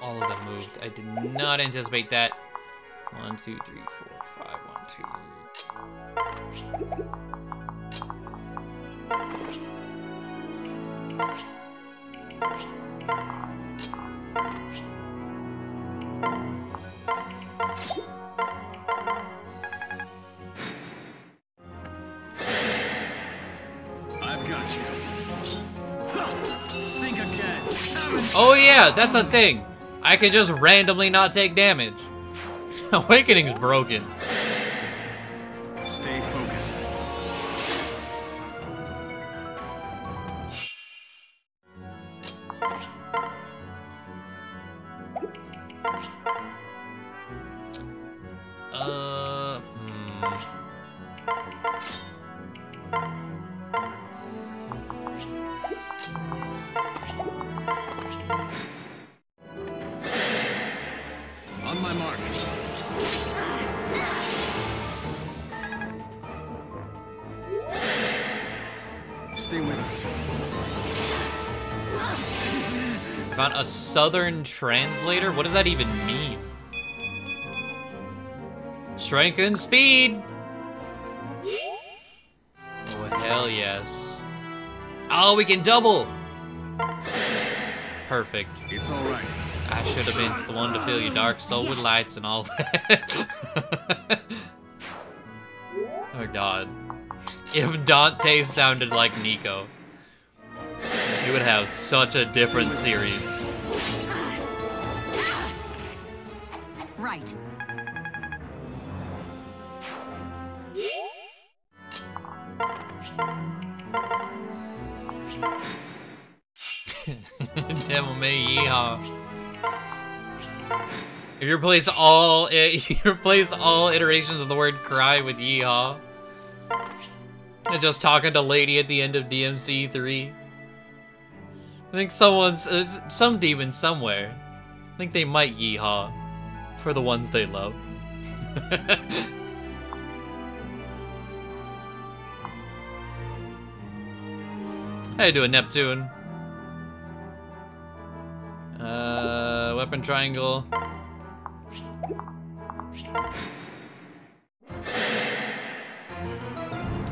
Speaker 1: All of them moved. I did not anticipate that. 1, 2, 3, 4, 5, 1, 2. Oh yeah, that's a thing. I can just randomly not take damage. Awakening's broken.
Speaker 3: Stay focused. On my mark. Stay with us.
Speaker 1: Found a southern translator? What does that even mean? Strength and speed! Oh, hell yes. Oh, we can double! Perfect.
Speaker 3: It's all right.
Speaker 1: I should have been the one to fill your dark soul with lights and all that. Oh god. If Dante sounded like Nico, you would have such a different series.
Speaker 2: Right.
Speaker 1: Devil may yeehaw. If you replace all iterations of the word cry with yeehaw. And just talking to Lady at the end of DMC 3. I think some demon somewhere. I think they might yeehaw for the ones they love. How you doing, Neptune? Weapon triangle.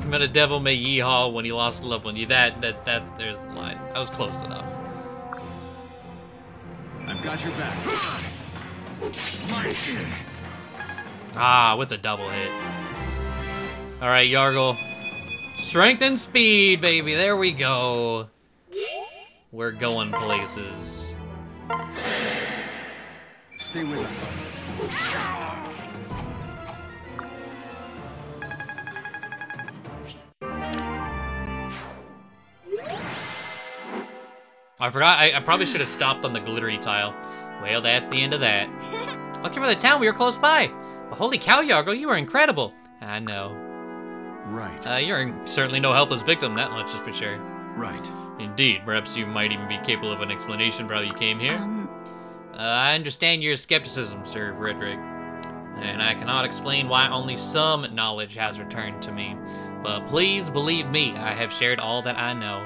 Speaker 1: Met a devil may yeehaw when he lost a loved one. There's the line. That was close enough.
Speaker 3: I've got your back.
Speaker 1: Ah, with a double hit. Alright, Yargle. Strength and speed, baby. There we go. We're going places.
Speaker 3: Stay with us.
Speaker 1: I forgot, I probably should have stopped on the glittery tile. Well, that's the end of that. Looking for the town, we were close by. But holy cow, Yargle, you were incredible. I know.
Speaker 3: Right.
Speaker 1: You're certainly no helpless victim, that much is for sure.
Speaker 3: Right.
Speaker 1: Indeed, perhaps you might even be capable of an explanation for how you came here. I understand your skepticism, Sir Frederick. And I cannot explain why only some knowledge has returned to me. But please believe me, I have shared all that I know.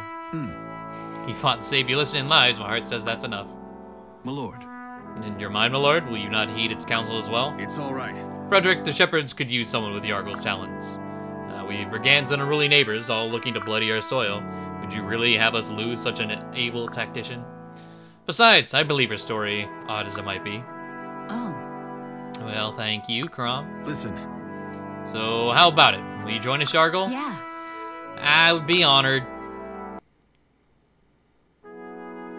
Speaker 1: You fought and saved your listening lives, my heart says that's enough.
Speaker 3: My lord.
Speaker 1: And in your mind, my lord, will you not heed its counsel as well?
Speaker 3: It's all right.
Speaker 1: Frederick, the shepherds could use someone with Yargle's talents. We brigands and unruly neighbors, all looking to bloody our soil. Would you really have us lose such an able tactician? Besides, I believe your story, odd as it might be.
Speaker 2: Oh.
Speaker 1: Well, thank you, Chrom.
Speaker 3: Listen.
Speaker 1: So, how about it? Will you join us, Yargle?
Speaker 2: Yeah.
Speaker 1: I would be honored.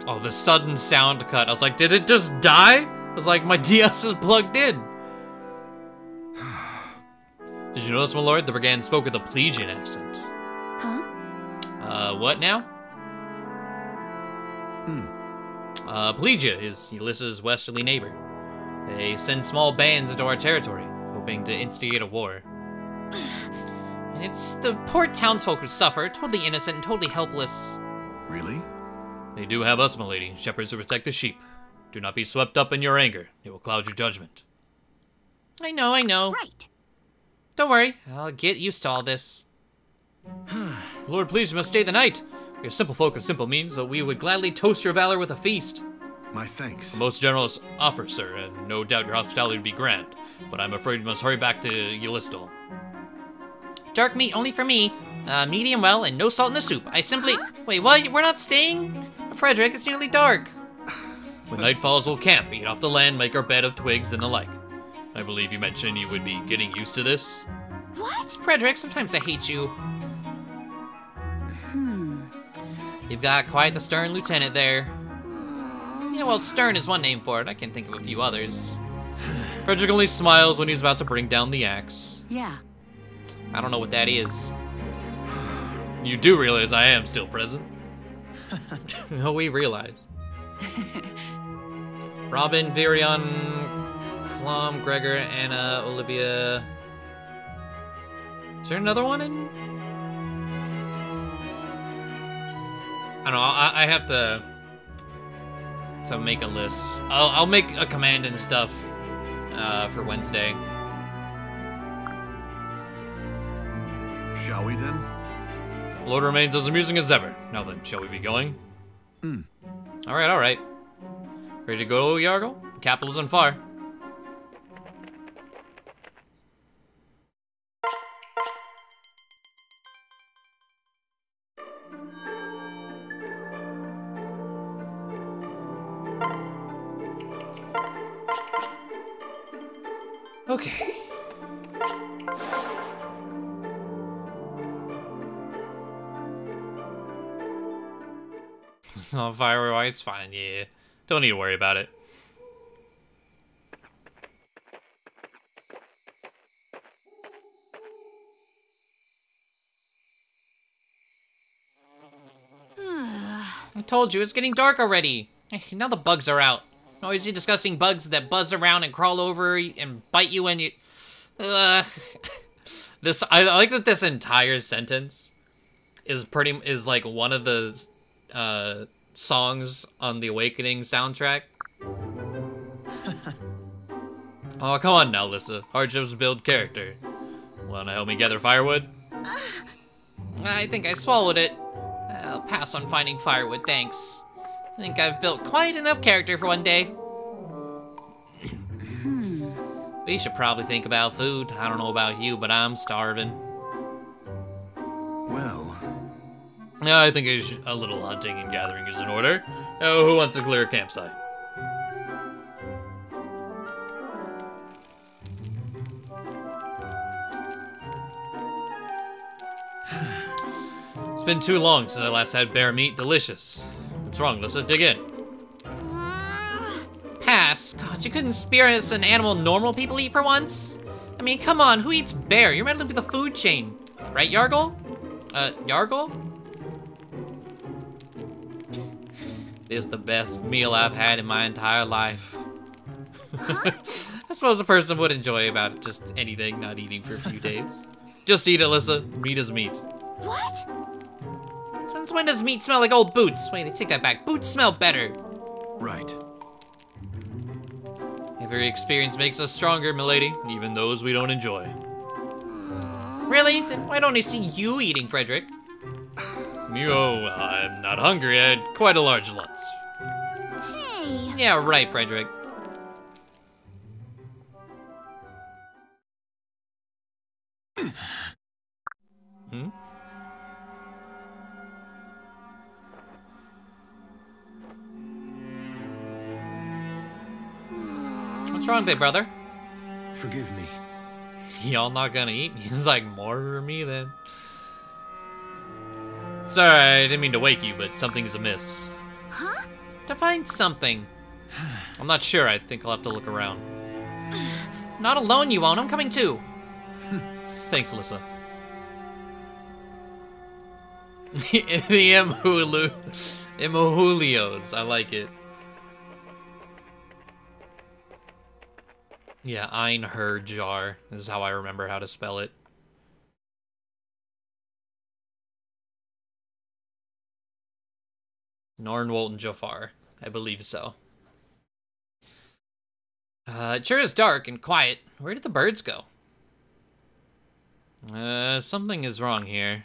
Speaker 1: Oh, the sudden sound cut. I was like, did it just die? I was like, my DS is plugged in. Did you notice, my lord? The brigand spoke with a Plesian accent.
Speaker 2: Huh?
Speaker 1: What now? Plegia is Ulysses' westerly neighbor. They send small bands into our territory, hoping to instigate a war. And it's the poor townsfolk who suffer, totally innocent and totally helpless.
Speaker 3: Really?
Speaker 1: They do have us, my lady, shepherds who protect the sheep. Do not be swept up in your anger. It will cloud your judgment. I know.
Speaker 5: Right.
Speaker 1: Don't worry, I'll get used to all this. Lord, please, you must stay the night. We are simple folk of simple means, so we would gladly toast your valor with a feast.
Speaker 3: My thanks.
Speaker 1: A most generous offer, sir, and no doubt your hospitality would be grand, but I'm afraid we must hurry back to Ulystal. Dark meat only for me. Medium well, and no salt in the soup. I simply... Wait, what? We're not staying? Frederick, it's nearly dark. When night falls, we'll camp, eat off the land, make our bed of twigs and the like. I believe you mentioned you would be getting used to this.
Speaker 5: What?
Speaker 1: Frederick, sometimes I hate you. You've got quite the stern lieutenant there. Yeah, well, stern is one name for it. I can think of a few others. Frederick only smiles when he's about to bring down the axe.
Speaker 2: Yeah.
Speaker 1: I don't know what that is. You do realize I am still present. Oh, we realize. Robin, Virion, Chrom, Gregor, Anna, Olivia. Is there another one in? I don't know. I have to make a list. I'll make a command and stuff for Wednesday.
Speaker 3: Shall we then?
Speaker 1: Lord remains as amusing as ever. Now then, shall we be going? All right. Ready to go, Yargle? The capital's on fire. Okay. It's not fire, it's fine, yeah. Don't need to worry about it. I told you, it's getting dark already. Now the bugs are out. Noisy, disgusting bugs that buzz around and crawl over and bite you when you... I like that this entire sentence is like one of the songs on the Awakening soundtrack. Oh, come on now, Lissa. Hardships build character. Wanna help me gather firewood? I think I swallowed it. I'll pass on finding firewood, thanks. I think I've built quite enough character for one day. We should probably think about food. I don't know about you, but I'm starving.
Speaker 3: Well...
Speaker 1: I think a little hunting and gathering is in order. Oh, who wants to clear a campsite? It's been too long since I last had bear meat. Delicious. What's wrong, Lissa? Dig in. Pass. God, you couldn't spare us an animal normal people eat for once? I mean, come on, who eats bear? You're meddling with the food chain. Right, Yargle? Yargle? This is the best meal I've had in my entire life. Huh? I suppose a person would enjoy about just anything, not eating for a few days. Just eat it, Lissa. Meat is meat.
Speaker 5: What?
Speaker 1: Since when does meat smell like old boots? Wait, I take that back. Boots smell better.
Speaker 3: Right.
Speaker 1: Every experience makes us stronger, milady, even those we don't enjoy. Really? Then why don't I see you eating, Frederick? Yo, I'm not hungry. I had quite a large lunch.
Speaker 5: Hey.
Speaker 1: Yeah, right, Frederick. What's wrong, big brother?
Speaker 3: Forgive me.
Speaker 1: Y'all not gonna eat? He's like, more for me then. Sorry, I didn't mean to wake you, but something's amiss.
Speaker 5: Huh?
Speaker 1: To find something. I'm not sure. I think I'll have to look around. Not alone, you won't. I'm coming too. Thanks, Lissa. The Imhulios. I like it. Yeah, Einherjar is how I remember how to spell it. Norn Walton Jafar. I believe so. It sure is dark and quiet. Where did the birds go? Something is wrong here.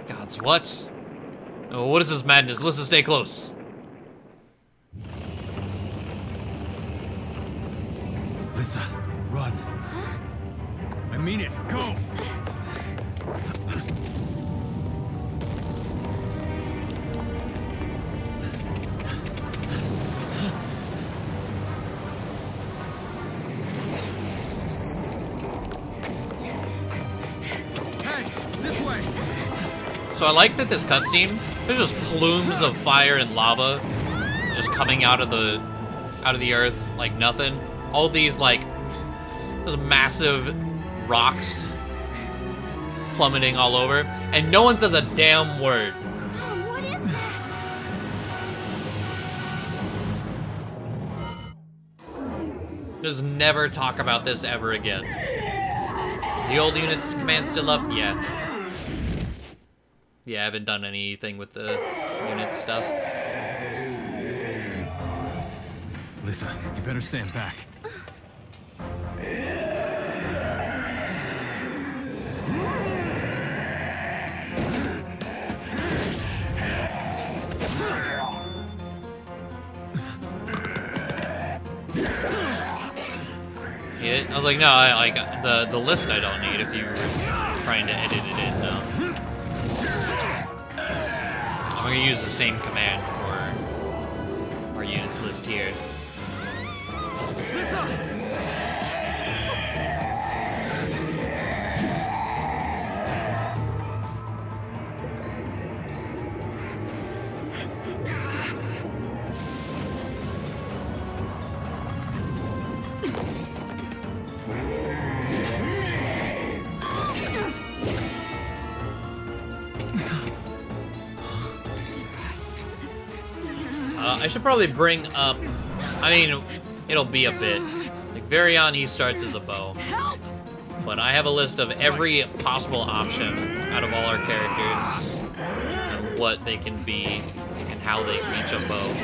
Speaker 1: Gods, what? Oh, what is this madness? Lissa, stay close.
Speaker 3: Lissa, run. I mean it. Go!
Speaker 1: So I like that this cutscene, there's just plumes of fire and lava just coming out of the earth like nothing. All these like those massive rocks plummeting all over, and no one says a damn word.
Speaker 5: Chrom, what is that?
Speaker 1: Just never talk about this ever again. Is the old unit's command still up? Yeah. Yeah, I haven't done anything with the unit stuff.
Speaker 3: Lisa, you better stand back.
Speaker 1: Yeah, I was like, no, I like the list I don't need if you were trying to edit it in, no. I'm gonna use the same command for our units list here. I should probably bring up, I mean, it'll be a bit. Like, Virion, he starts as a bow. But I have a list of every possible option out of all our characters, and what they can be, and how they reach a bow.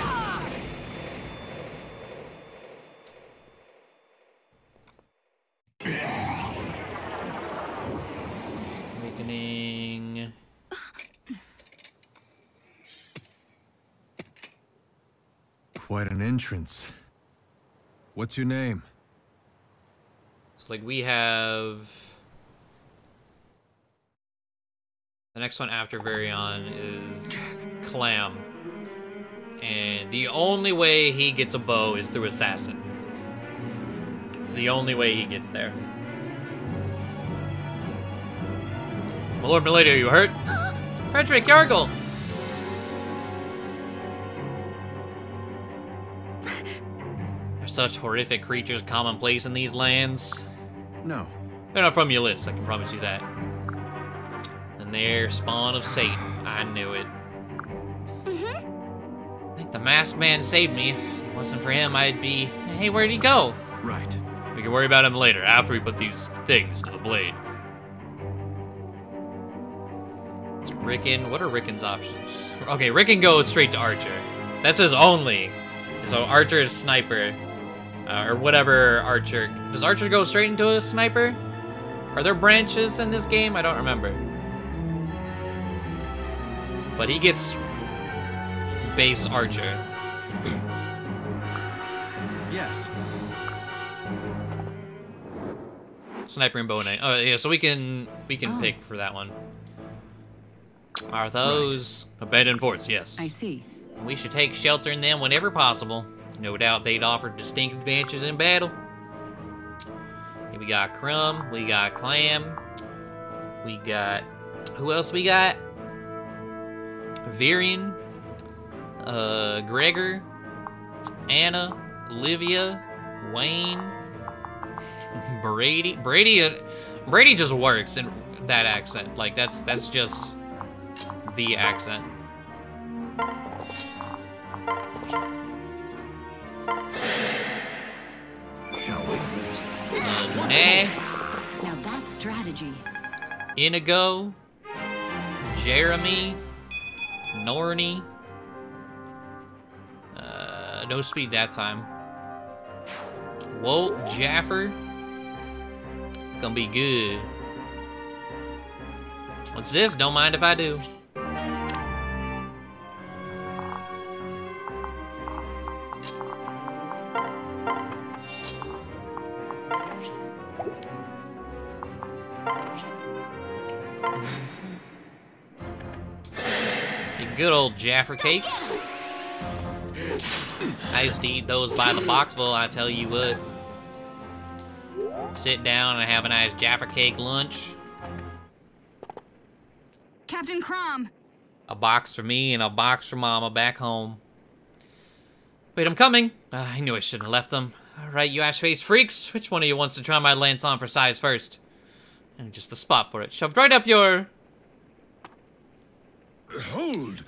Speaker 1: Awakening.
Speaker 3: Quite an entrance. What's your name?
Speaker 1: It's like we have... The next one after Virion is Clam. And the only way he gets a bow is through Assassin. It's the only way he gets there. My lord, my lady, are you hurt? Frederick Yargle! Are such horrific creatures commonplace in these lands?
Speaker 3: No.
Speaker 1: They're not from your list, I can promise you that. And they're spawn of Satan. I knew it. I think the masked man saved me. If it wasn't for him, I'd be... Hey, where'd he go?
Speaker 3: Right.
Speaker 1: We can worry about him later, after we put these things to the blade. Rickon, what are Rickon's options? Okay, Rickon goes straight to Archer. That says only. So Archer is Sniper. Or whatever Archer... Does Archer go straight into a Sniper? Are there branches in this game? I don't remember. But he gets... base Archer.
Speaker 3: Yes.
Speaker 1: Sniper and bow and oh yeah, so we can pick for that one. Are those abandoned forts? Yes.
Speaker 6: I see.
Speaker 1: We should take shelter in them whenever possible. No doubt they'd offer distinct advantages in battle. Here we got Chrom, we got Clam, we got... Who else we got? Virion, Gregor, Anna, Olivia, Wayne, Brady. Brady just works in that accent. Like, that's just the accent.
Speaker 4: Shall we?
Speaker 6: Now that's strategy.
Speaker 1: Inigo, Jeremy, Norny. No speed that time. Whoa, Jaffer. It's gonna be good. What's this? Don't mind if I do. Good old Jaffer cakes. I used to eat those by the boxful, I tell you what. Sit down and have a nice Jaffer cake lunch.
Speaker 2: Captain Chrom.
Speaker 1: A box for me and a box for Mama back home. Wait, I'm coming. I knew I shouldn't have left them. Alright, you ash-faced freaks. Which one of you wants to try my lance on for size first? And just the spot for it. Shoved right up your...
Speaker 3: Hold!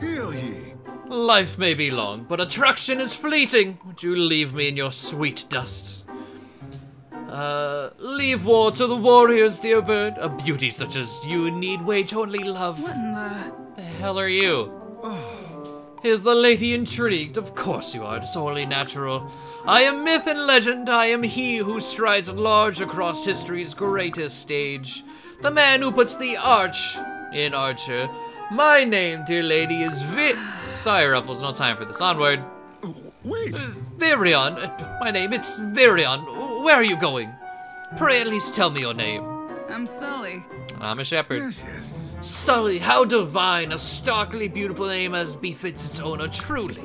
Speaker 3: Hear ye.
Speaker 1: Life may be long, but attraction is fleeting. Would you leave me in your sweet dust? Leave war to the warriors, dear bird. A beauty such as you need wage only love.
Speaker 2: What in
Speaker 1: The hell are you? Is the lady intrigued? Of course you are. It's only natural. I am myth and legend. I am he who strides large across history's greatest stage. The man who puts the arch in Archer. My name, dear lady, is Sorry, Ruffles, no time for this. Onward.
Speaker 3: Wait.
Speaker 1: Virion. My name, it's Virion. Where are you going? Pray at least tell me your name.
Speaker 2: I'm Sully.
Speaker 1: I'm a shepherd.
Speaker 3: Yes, yes.
Speaker 1: Sully, how divine, a starkly beautiful name as befits its owner, truly.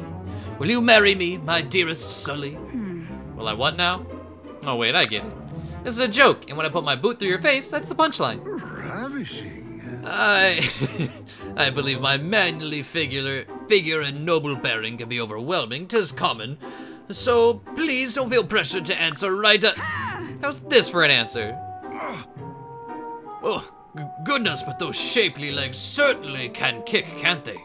Speaker 1: Will you marry me, my dearest Sully? Will I what now? Oh wait, I get it. This is a joke, and when I put my boot through your face, that's the punchline.
Speaker 3: Ravishing.
Speaker 1: I believe my manly figure and noble bearing can be overwhelming, 'tis common. So please don't feel pressured to answer right How's this for an answer? Oh, goodness, but those shapely legs certainly can kick, can't they?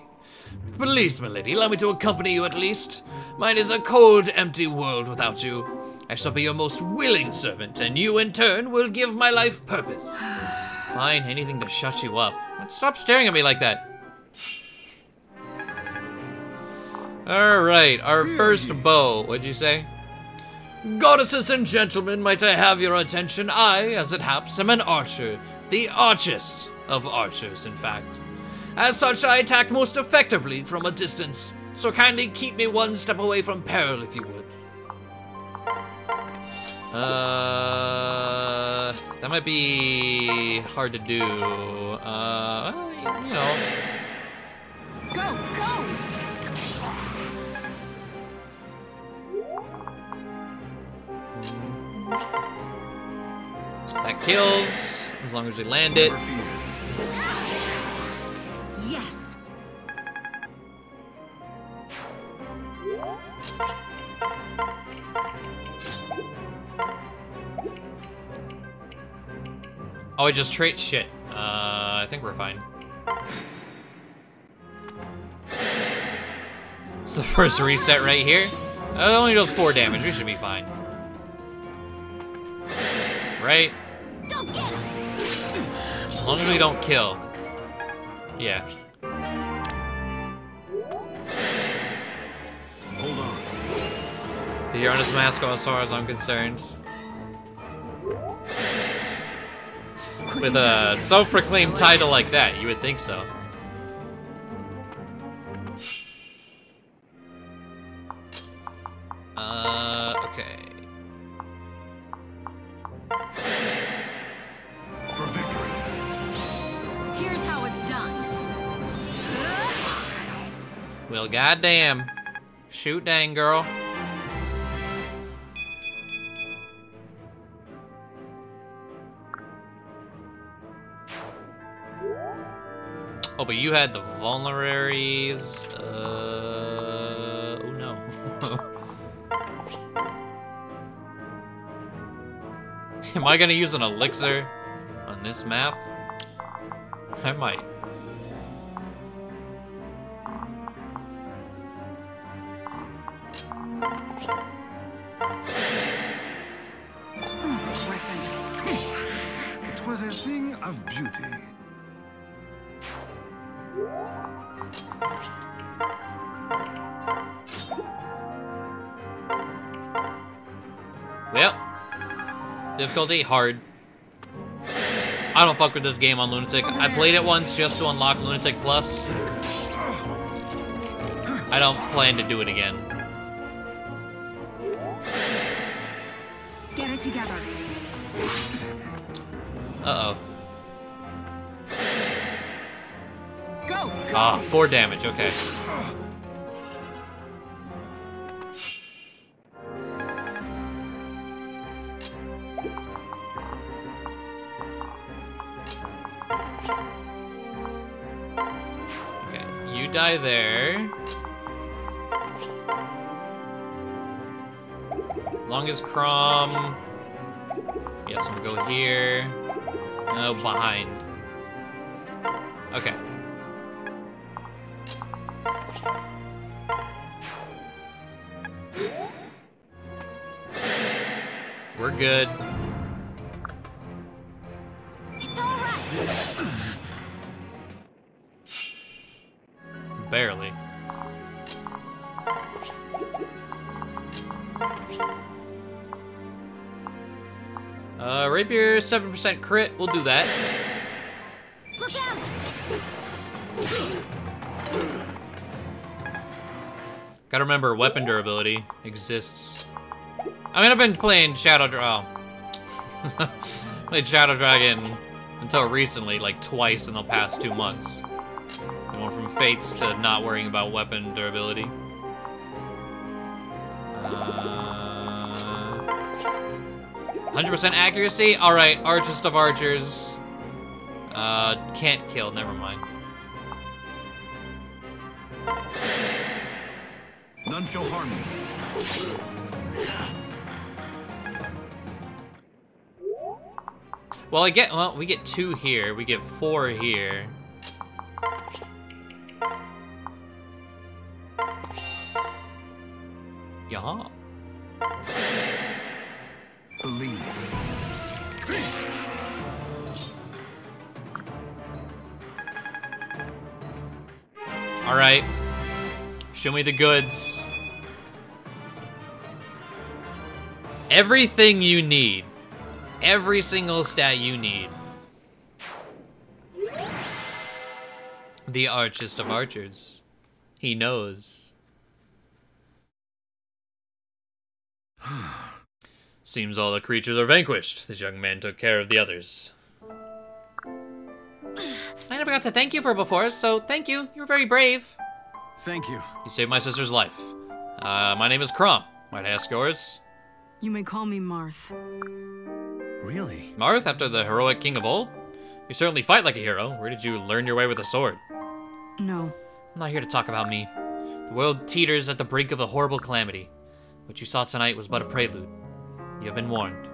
Speaker 1: Please, my lady, allow me to accompany you at least. Mine is a cold, empty world without you. I shall be your most willing servant, and you, in turn, will give my life purpose. Fine, anything to shut you up. Stop staring at me like that. Alright, our first bow. What'd you say? Goddesses and gentlemen, might I have your attention? I, as it haps, am an archer. The archest of archers, in fact. As such, I attack most effectively from a distance, so kindly keep me one step away from peril, if you would. That might be hard to do. You know.
Speaker 2: Go, go!
Speaker 1: That kills, as long as we land it.
Speaker 2: Yes.
Speaker 1: Oh, I just trait shit. I think we're fine. It's the first reset right here. It only does 4 damage. We should be fine. Right? As long as we don't kill. Yeah.
Speaker 3: Hold on.
Speaker 1: The Uranus Mask, as far as I'm concerned. With a self-proclaimed title like that, you would think so. Okay.
Speaker 3: For victory.
Speaker 2: Here's how it's done.
Speaker 1: Well, goddamn. Shoot dang, girl. Oh, but you had the vulneraries. Oh no. Am I gonna use an elixir on this map? I might.
Speaker 3: It was a thing of beauty.
Speaker 1: Well, difficulty hard. I don't fuck with this game on Lunatic. I played it once just to unlock Lunatic Plus. I don't plan to do it again.
Speaker 2: Get it together.
Speaker 1: Uh-oh.
Speaker 2: Go!
Speaker 1: Ah, 4 damage, okay. Okay, you die there. As long as Chrom... Yes, we'll go here. No, behind. Okay. We're good.
Speaker 5: It's all right.
Speaker 1: Barely. Rapier, 7% crit. We'll do that.
Speaker 5: Look out!
Speaker 1: Gotta remember, weapon durability exists. I mean, I've been playing Shadow Dragon. Played Shadow Dragon until recently, like twice in the past 2 months. Going from Fates to not worrying about weapon durability. 100% accuracy? Alright, Archest of Archers. Can't kill, never mind.
Speaker 3: None shall harm me.
Speaker 1: Well, we get 2 here, we get 4 here. Yeah.
Speaker 3: Believe.
Speaker 1: All right. Show me the goods. Everything you need. Every single stat you need. The Archest of Archers. He knows. Seems all the creatures are vanquished. This young man took care of the others. I never got to thank you for before, so thank you. You were very brave.
Speaker 3: Thank you.
Speaker 1: You saved my sister's life. My name is Chrom. Might I ask yours?
Speaker 6: You may call me Marth.
Speaker 3: Really?
Speaker 1: Marth, after the heroic king of old? You certainly fight like a hero. Where did you learn your way with a sword?
Speaker 6: No.
Speaker 1: I'm not here to talk about me. The world teeters at the brink of a horrible calamity. What you saw tonight was but a prelude. You have been warned.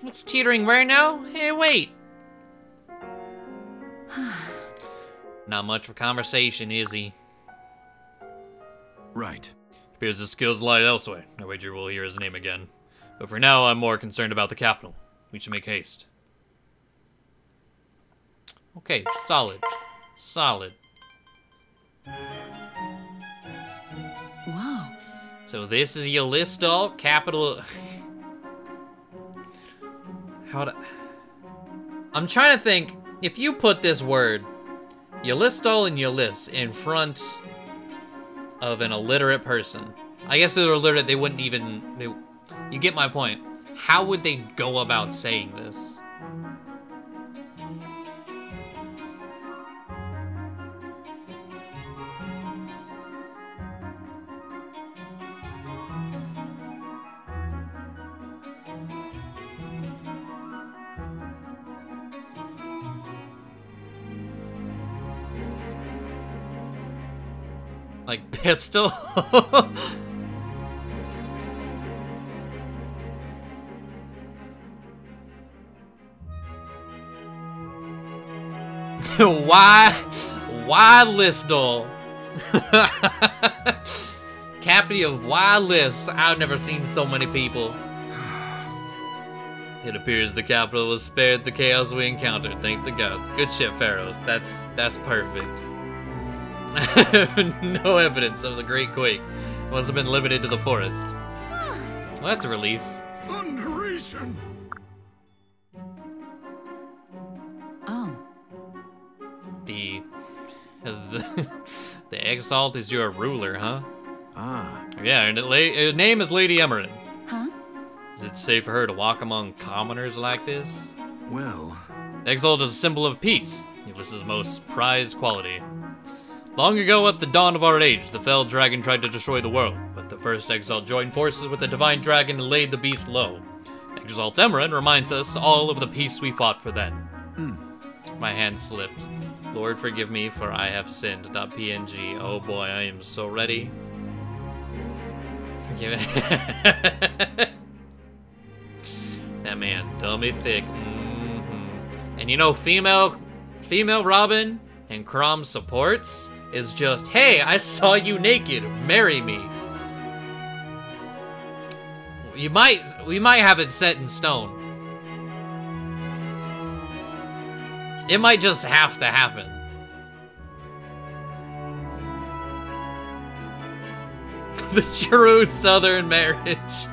Speaker 1: What's teetering where now? Hey, wait! Not much for conversation, is he?
Speaker 3: Right.
Speaker 1: Appears his skills lie elsewhere. I wager we'll hear his name again. But for now, I'm more concerned about the capital. We should make haste. Okay, solid. Solid.
Speaker 6: Wow.
Speaker 1: So this is Ylistal, capital... I'm trying to think, if you put this word, Ylistal and Ylis, in front of an illiterate person, I guess if they're illiterate, they wouldn't even... You get my point. How would they go about saying this? Like pistol? Why Listal? Capital of why List? I've never seen so many people. It appears the capital was spared the chaos we encountered. Thank the gods. Good shit, pharaohs. That's perfect. No evidence of the Great Quake. Must have been limited to the forest. Well, that's a relief.
Speaker 3: Thunderation!
Speaker 6: Oh.
Speaker 1: The Exalt is your ruler, huh?
Speaker 3: Ah.
Speaker 1: Yeah, and her name is Lady Emerin.
Speaker 6: Huh?
Speaker 1: Is it safe for her to walk among commoners like this?
Speaker 3: Well...
Speaker 1: The Exalt is a symbol of peace, Ulysses' most prized quality. Long ago, at the dawn of our age, the fell dragon tried to destroy the world, but the first Exalt joined forces with the divine dragon and laid the beast low. exalts Emra and reminds us all of the peace we fought for then. My hand slipped. Lord, forgive me, for I have sinned. .png. Oh boy, I am so ready. Forgive me. That man, dummy thick. And you know, female Robin and Chrom supports is just, hey, I saw you naked, marry me. We might have it set in stone. It might just have to happen. The true Southern marriage.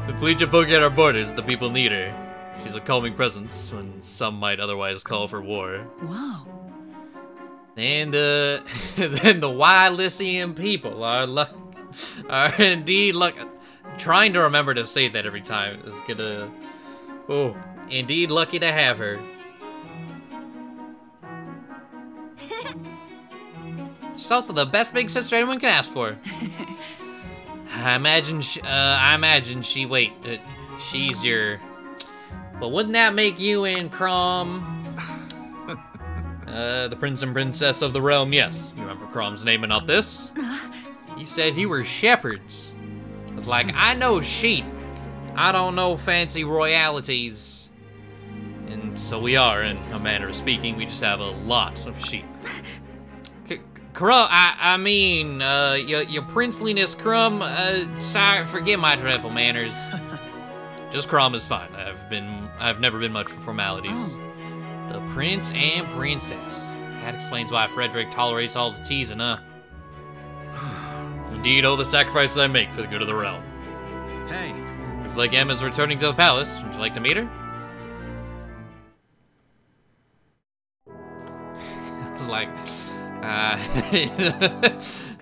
Speaker 1: The Plegia poking at our borders, the people need her. She's a calming presence when some might otherwise call for war.
Speaker 6: Whoa.
Speaker 1: And then the Wylysian people are indeed trying to remember to say that every time is gonna. Oh, indeed lucky to have her. She's also the best big sister anyone can ask for. I imagine she's your. But wouldn't that make you and Chrom the prince and princess of the realm? Yes. You remember Chrom's name and not this? He said he were shepherds. I was like, I know sheep. I don't know fancy royalities. And so we are, in a manner of speaking. We just have a lot of sheep. Chrom, I mean, your princeliness, Chrom, sorry, forget my dreadful manners. Just Chrom is fine. I've never been much for formalities. The prince and princess. That explains why Frederick tolerates all the teasing, huh? Indeed, all the sacrifices I make for the good of the realm.
Speaker 3: Hey.
Speaker 1: Looks like Emma's returning to the palace. Would you like to meet her? I was like,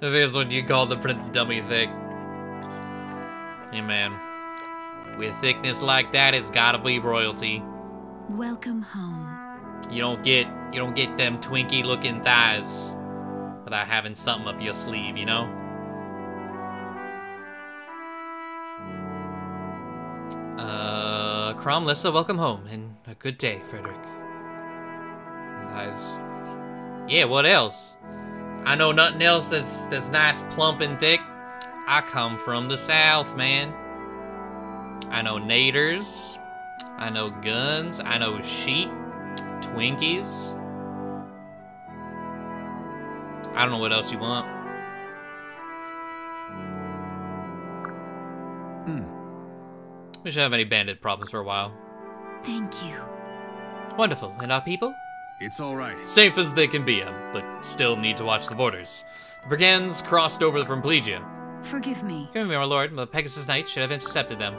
Speaker 1: if it's when you call the prince dummy thick. Hey man, with thickness like that, it's gotta be royalty.
Speaker 2: Welcome home.
Speaker 1: You don't get them Twinkie looking thighs without having something up your sleeve, you know? Chrom, Lissa, welcome home, and a good day, Frederick. Guys. Yeah, what else? I know nothing else that's nice, plump, and thick. I come from the South, man. I know naders. I know guns. I know sheep. Twinkies. I don't know what else you want. We shouldn't have any bandit problems for a while.
Speaker 2: Thank you.
Speaker 1: Wonderful. And our people?
Speaker 3: It's all right.
Speaker 1: Safe as they can be, but still need to watch the borders. The brigands crossed over from Plegia.
Speaker 6: Forgive me.
Speaker 1: Forgive me, my lord. The Pegasus Knight should have intercepted them.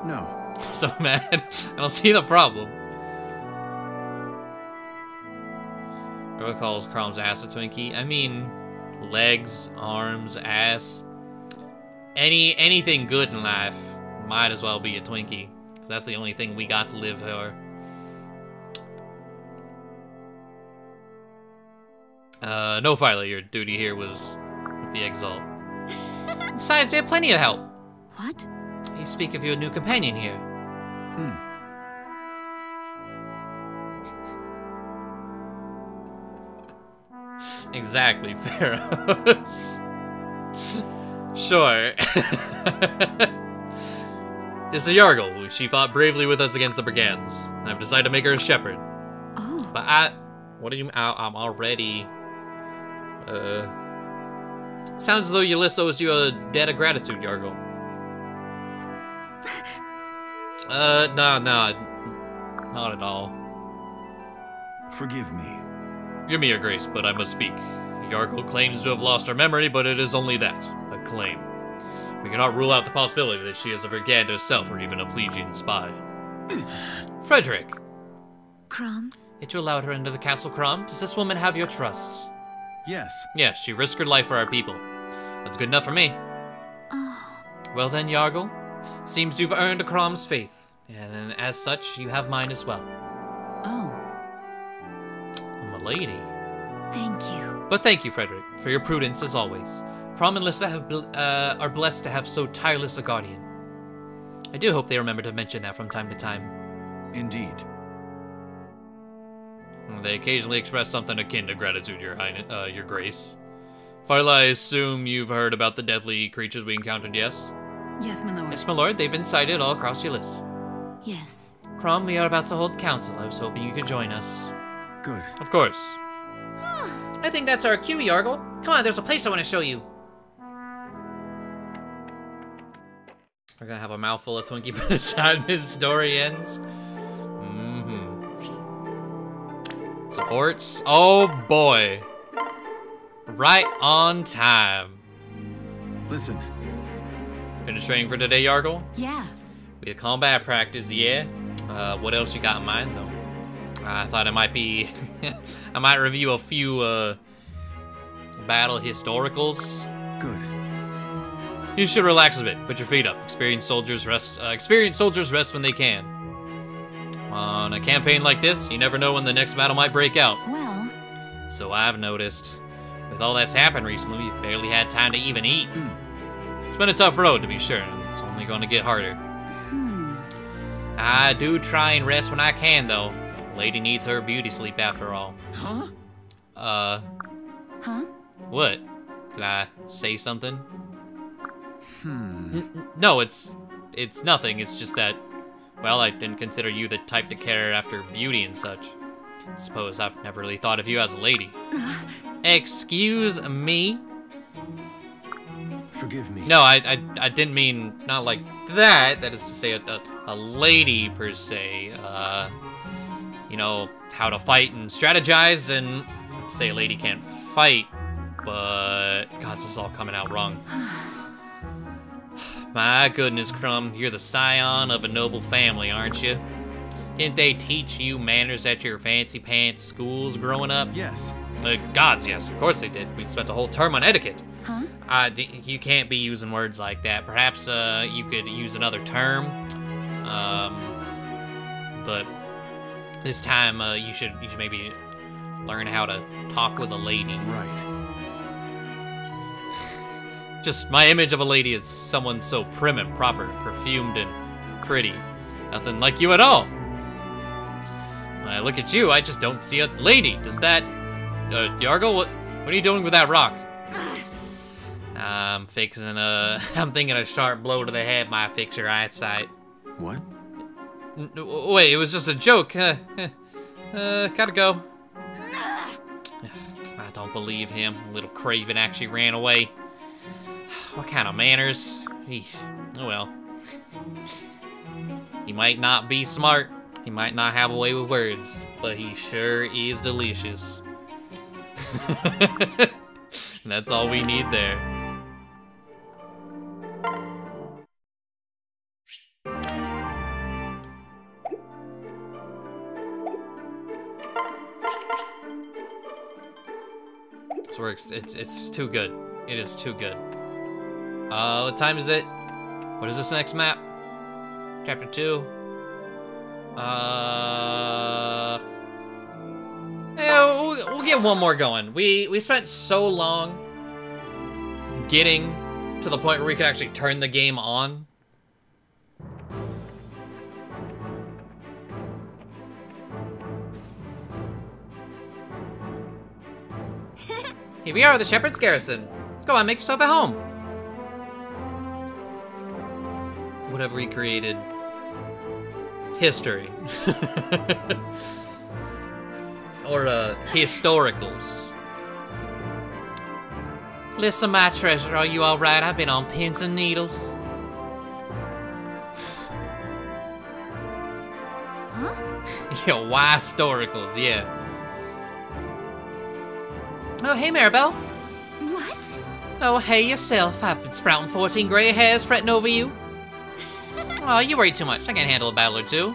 Speaker 3: No.
Speaker 1: So mad. I don't see the problem. Everyone calls Chrom's ass a Twinkie. I mean, legs, arms, ass. Anything good in life might as well be a Twinkie. That's the only thing we got to live for. No, Philo, your duty here was with the Exalt. Besides, we have plenty of help.
Speaker 2: What?
Speaker 1: You speak of your new companion here. Exactly, Pharaohs. Sure. This is Yargle. She fought bravely with us against the brigands. I've decided to make her a shepherd.
Speaker 2: Oh.
Speaker 1: But what do you mean? I'm already... Sounds as though Ulysses owes you a debt of gratitude, Yargle. No, not at all.
Speaker 3: Forgive me.
Speaker 1: Give me your grace, but I must speak. Yargle claims to have lost her memory, but it is only that, a claim. We cannot rule out the possibility that she is a brigand herself or even a Plegian spy. Frederick!
Speaker 2: Chrom?
Speaker 1: Did you allow her into the castle, Chrom? Does this woman have your trust?
Speaker 3: Yes.
Speaker 1: Yes, she risked her life for our people. That's good enough for me.
Speaker 2: Oh.
Speaker 1: Well then, Yargle, seems you've earned Chrom's faith, and as such, you have mine as well.
Speaker 6: Oh.
Speaker 1: Milady.
Speaker 2: Thank you.
Speaker 1: But thank you, Frederick, for your prudence as always. Chrom and Lissa are blessed to have so tireless a guardian. I do hope they remember to mention that from time to time.
Speaker 3: Indeed.
Speaker 1: They occasionally express something akin to gratitude, Your Grace. Phyla, I assume you've heard about the deadly creatures we encountered, yes?
Speaker 6: Yes, my lord.
Speaker 1: Yes, my lord. They've been sighted all across your list.
Speaker 6: Yes.
Speaker 1: Chrom, we are about to hold council. I was hoping you could join us.
Speaker 3: Good.
Speaker 1: Of course. I think that's our cue, Yargle. Come on, there's a place I want to show you. We're gonna have a mouthful of Twinkie by the time this story ends. Supports. Oh boy. Right on time.
Speaker 3: Listen.
Speaker 1: Finished training for today, Yargle?
Speaker 6: Yeah.
Speaker 1: We had combat practice, yeah. What else you got in mind, though? I thought it might be... I might review a few, battle historicals.
Speaker 3: Good.
Speaker 1: You should relax a bit. Put your feet up. Experienced soldiers rest when they can. On a campaign like this, you never know when the next battle might break out.
Speaker 6: Well...
Speaker 1: So I've noticed. With all that's happened recently, we've barely had time to even eat. It's been a tough road, to be sure, and it's only going to get harder. I do try and rest when I can, though. Lady needs her beauty sleep after all.
Speaker 3: Huh?
Speaker 6: Huh?
Speaker 1: What? Did I say something? No, it's nothing. It's just that, well, I didn't consider you the type to care after beauty and such. I suppose I've never really thought of you as a lady. Excuse me?
Speaker 3: Forgive me.
Speaker 1: No, I didn't mean not like that. That is to say a lady per se. You know, how to fight and strategize, and let's say a lady can't fight, but God, this is all coming out wrong. My goodness, Chrom, you're the scion of a noble family, aren't you? Didn't they teach you manners at your fancy pants schools growing up?
Speaker 3: Yes.
Speaker 1: Gods, yes, of course they did. We spent a whole term on etiquette.
Speaker 6: Huh?
Speaker 1: You can't be using words like that. Perhaps you could use another term. But this time you should maybe learn how to talk with a lady.
Speaker 3: Right.
Speaker 1: Just my image of a lady is someone so prim and proper, perfumed and pretty. Nothing like you at all. When I look at you, I just don't see a lady. Does that... Yargle, what are you doing with that rock? I'm thinking a sharp blow to the head might fix your eyesight.
Speaker 3: What?
Speaker 1: Wait, it was just a joke. Gotta go. I don't believe him. Little Craven actually ran away. What kind of manners? Eesh. Oh well. He might not be smart. He might not have a way with words, but he sure is delicious. That's all we need there. This works. It's too good. It is too good. What time is it? What is this next map? Chapter 2. Yeah, we'll get one more going. We spent so long getting to the point where we could actually turn the game on. Here we are at the Shepherd's Garrison. Go on, make yourself at home. Whatever we created. History. Or, historicals. Listen, my treasure, are you alright? I've been on pins and needles.
Speaker 5: Huh?
Speaker 1: Yo, why historicals, yeah. Oh, hey, Maribel.
Speaker 5: What?
Speaker 1: Oh, hey yourself. I've been sprouting 14 gray hairs fretting over you. Oh, you worry too much. I can handle a battle or two.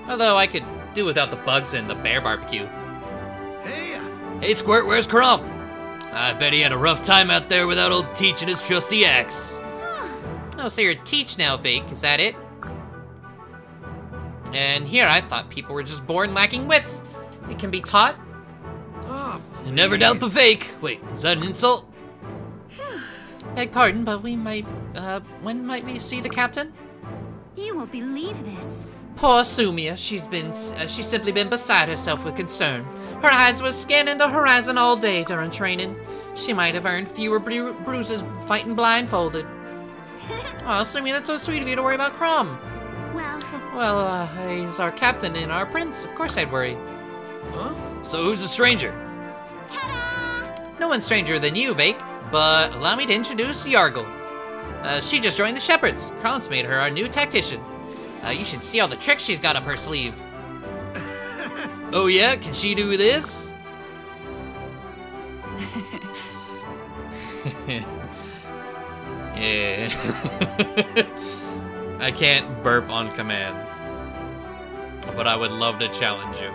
Speaker 1: Although I could do without the bugs and the bear barbecue. Hey, Squirt, where's Chrom? I bet he had a rough time out there without old Teach and his trusty axe. Oh, so you're Teach now, Vake, is that it? And here, I thought people were just born lacking wits. It can be taught. I never doubt the Vake. Wait, is that an insult? Beg pardon, but we might, when might we see the captain?
Speaker 5: You won't believe this.
Speaker 1: Poor Sumia, she's simply been beside herself with concern. Her eyes were scanning the horizon all day during training. She might have earned fewer bruises fighting blindfolded. Oh, Sumia, that's so sweet of you to worry about Chrom. Well, he's our captain and our prince. Of course I'd worry.
Speaker 3: Huh?
Speaker 1: So who's the stranger?
Speaker 5: Ta-da!
Speaker 1: No one's stranger than you, Vake, but allow me to introduce Yargle. She just joined the Shepherds. Chrom's made her our new tactician. You should see all the tricks she's got up her sleeve. Oh yeah, can she do this? Yeah. I can't burp on command, but I would love to challenge you.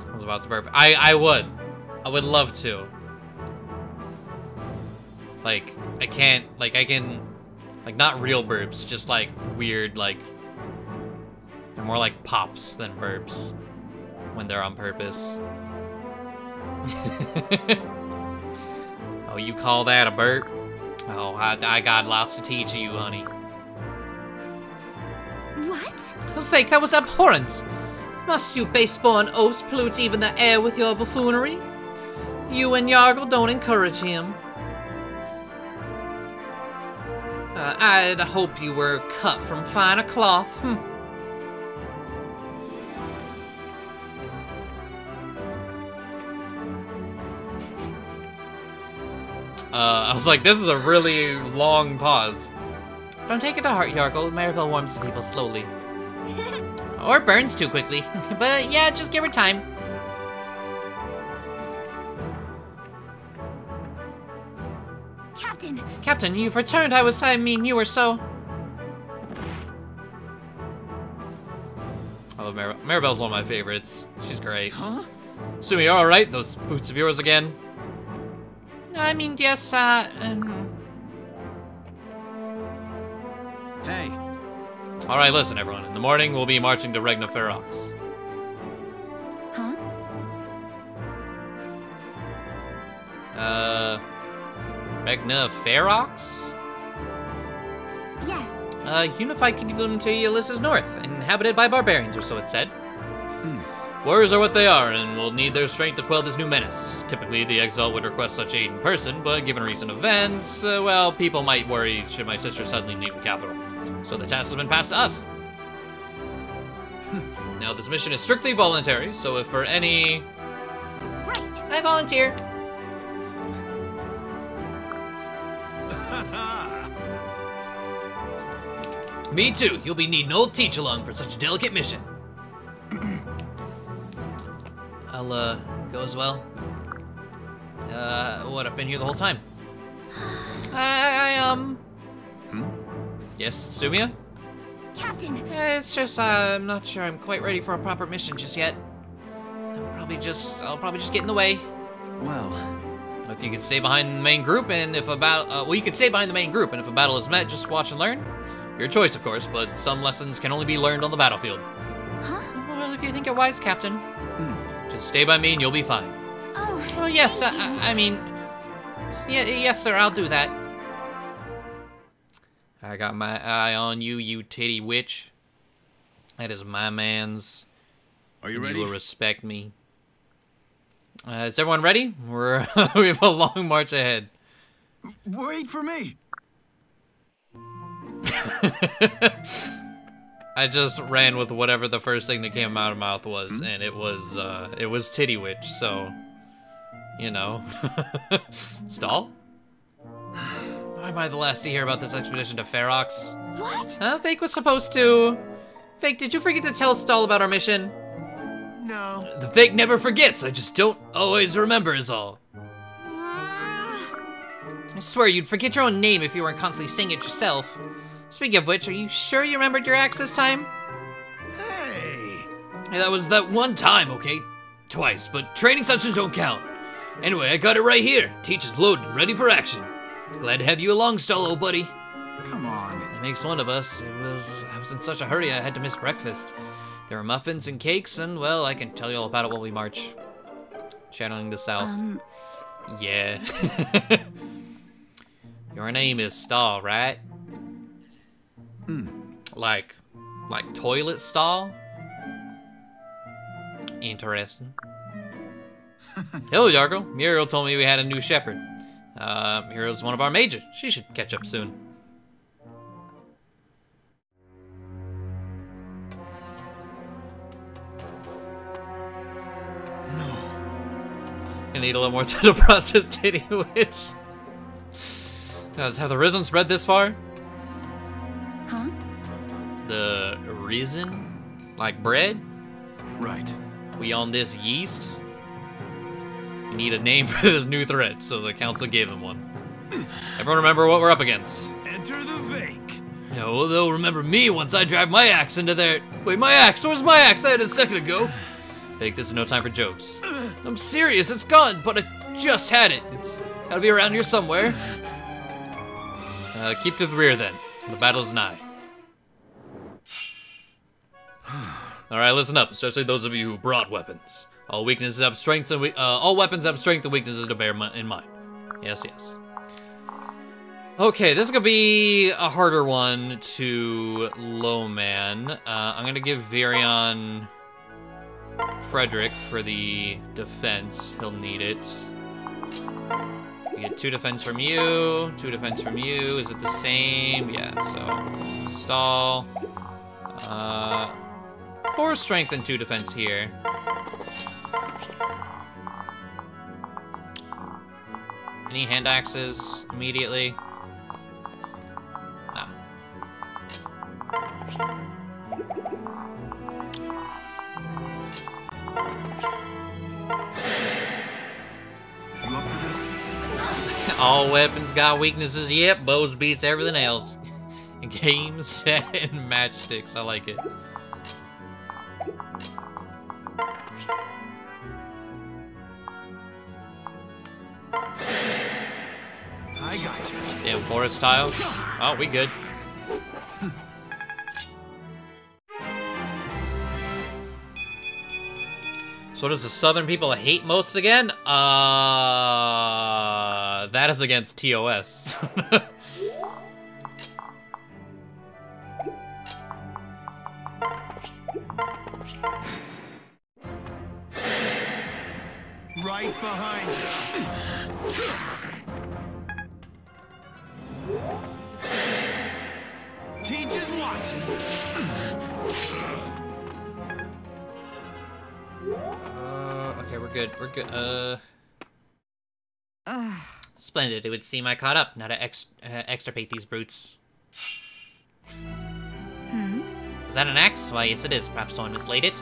Speaker 1: I was about to burp. I would love to. Like, I can't, like, I can, like, not real burps, just, like, weird, like, they're more like pops than burps when they're on purpose. Oh, you call that a burp? Oh, I got lots to teach you, honey.
Speaker 5: What?
Speaker 1: Oh, Fake, that was abhorrent. Must you base-born oafs pollute even the air with your buffoonery? You and Yargle don't encourage him. I'd hope you were cut from finer cloth. I was like, this is a really long pause. Don't take it to heart, Yargle. Maribel warms to people slowly. Or burns too quickly. But yeah, just give her time.
Speaker 5: Captain!
Speaker 1: Captain, you've returned. I mean, you were so... I love Maribel. Maribel's one of my favorites. She's great.
Speaker 3: Huh?
Speaker 1: Sumi, you alright? Those boots of yours again? I mean, yes,
Speaker 3: Hey.
Speaker 1: Alright, listen, everyone. In the morning, we'll be marching to Regna Ferox.
Speaker 5: Huh?
Speaker 1: Regna Ferox?
Speaker 5: Yes.
Speaker 1: A unified kingdom to Ulysses North, inhabited by barbarians, or so it's said. Warriors are what they are, and will need their strength to quell this new menace. Typically, the exile would request such aid in person, but given recent events, well, people might worry should my sister suddenly leave the capital. So the task has been passed to us. Now, this mission is strictly voluntary, so if for any...
Speaker 5: Right.
Speaker 1: I volunteer. Me too. You'll be needing old teach-along for such a delicate mission. I'll, go as well. What, I've been here the whole time. Yes, Sumia?
Speaker 5: Captain!
Speaker 1: It's just, I'm not sure I'm quite ready for a proper mission just yet. I'll probably just get in the way.
Speaker 3: Well...
Speaker 1: If you could stay behind the main group, and if a battle, well, you could stay behind the main group, and if a battle is met, just watch and learn. Your choice, of course, but some lessons can only be learned on the battlefield.
Speaker 5: Huh?
Speaker 1: Well, if you think it wise, Captain. Just stay by me and you'll be fine.
Speaker 5: Oh,
Speaker 1: yes,
Speaker 5: thank you.
Speaker 1: I mean... Yeah, yes, sir, I'll do that. I got my eye on you, you titty witch. That is my man's.
Speaker 3: Are you ready?
Speaker 1: You will respect me. Is everyone ready? We have a long march ahead.
Speaker 3: Wait for me!
Speaker 1: I just ran with whatever the first thing that came out of my mouth was, and it was titty witch, so, you know. Stall? Why am I the last to hear about this expedition to Ferox?
Speaker 5: What?
Speaker 1: Fake was supposed to... Fake, did you forget to tell Stall about our mission?
Speaker 3: No.
Speaker 1: The Fake never forgets, I just don't always remember is all. I swear you'd forget your own name if you weren't constantly saying it yourself. Speaking of which, are you sure you remembered your axe this time?
Speaker 3: Hey!
Speaker 1: Hey, that was that one time, okay? Twice, but training sessions don't count. Anyway, I got it right here. Teach is loaded and ready for action. Glad to have you along, Stall, old buddy.
Speaker 3: Come on.
Speaker 1: It makes one of us. I was in such a hurry I had to miss breakfast. There were muffins and cakes, and, well, I can tell you all about it while we march. Channeling the South. Yeah. Your name is Stall, right? Like toilet stall? Interesting. Hello, Yargo. Muriel told me we had a new shepherd. Muriel's one of our mages. She should catch up soon. I need a little more time to process Titty Wish. Have the risen spread this far?
Speaker 6: Huh?
Speaker 1: The risen? Like bread?
Speaker 3: Right.
Speaker 1: We on this yeast? We need a name for this new threat, so the council gave him one. Everyone remember what we're up against.
Speaker 3: Enter the Vake.
Speaker 1: Yeah, well, they'll remember me once I drive my axe into their... Wait, my axe? Where's my axe? I had it a second ago. Fake, this is no time for jokes. I'm serious, it's gone, but I just had it. It's gotta be around here somewhere. Keep to the rear then. The battle's nigh. Alright, listen up, especially those of you who brought weapons. All weaknesses have strengths and all weapons have strength and weaknesses to bear in mind. Yes, yes. Okay, this is gonna be a harder one to low man. I'm gonna give Virion Frederick for the defense. He'll need it. We get 2 defense from you, 2 defense from you. Is it the same? Yeah, so stall. 4 strength and 2 defense here. Any hand axes immediately? No.
Speaker 3: You up for this?
Speaker 1: All weapons got weaknesses. Yep, bows beats everything else. Game, set, and matchsticks. I like it.
Speaker 3: I got you.
Speaker 1: Damn forest tile. Oh, we good. So does the southern people hate most again? That is against TOS.
Speaker 3: Right behind you. Teacher's watching.
Speaker 1: Okay, we're good. We're good. Splendid. It would seem I caught up. Now to extirpate these brutes. Is that an axe? Why, yes it is. Perhaps someone mislaid it.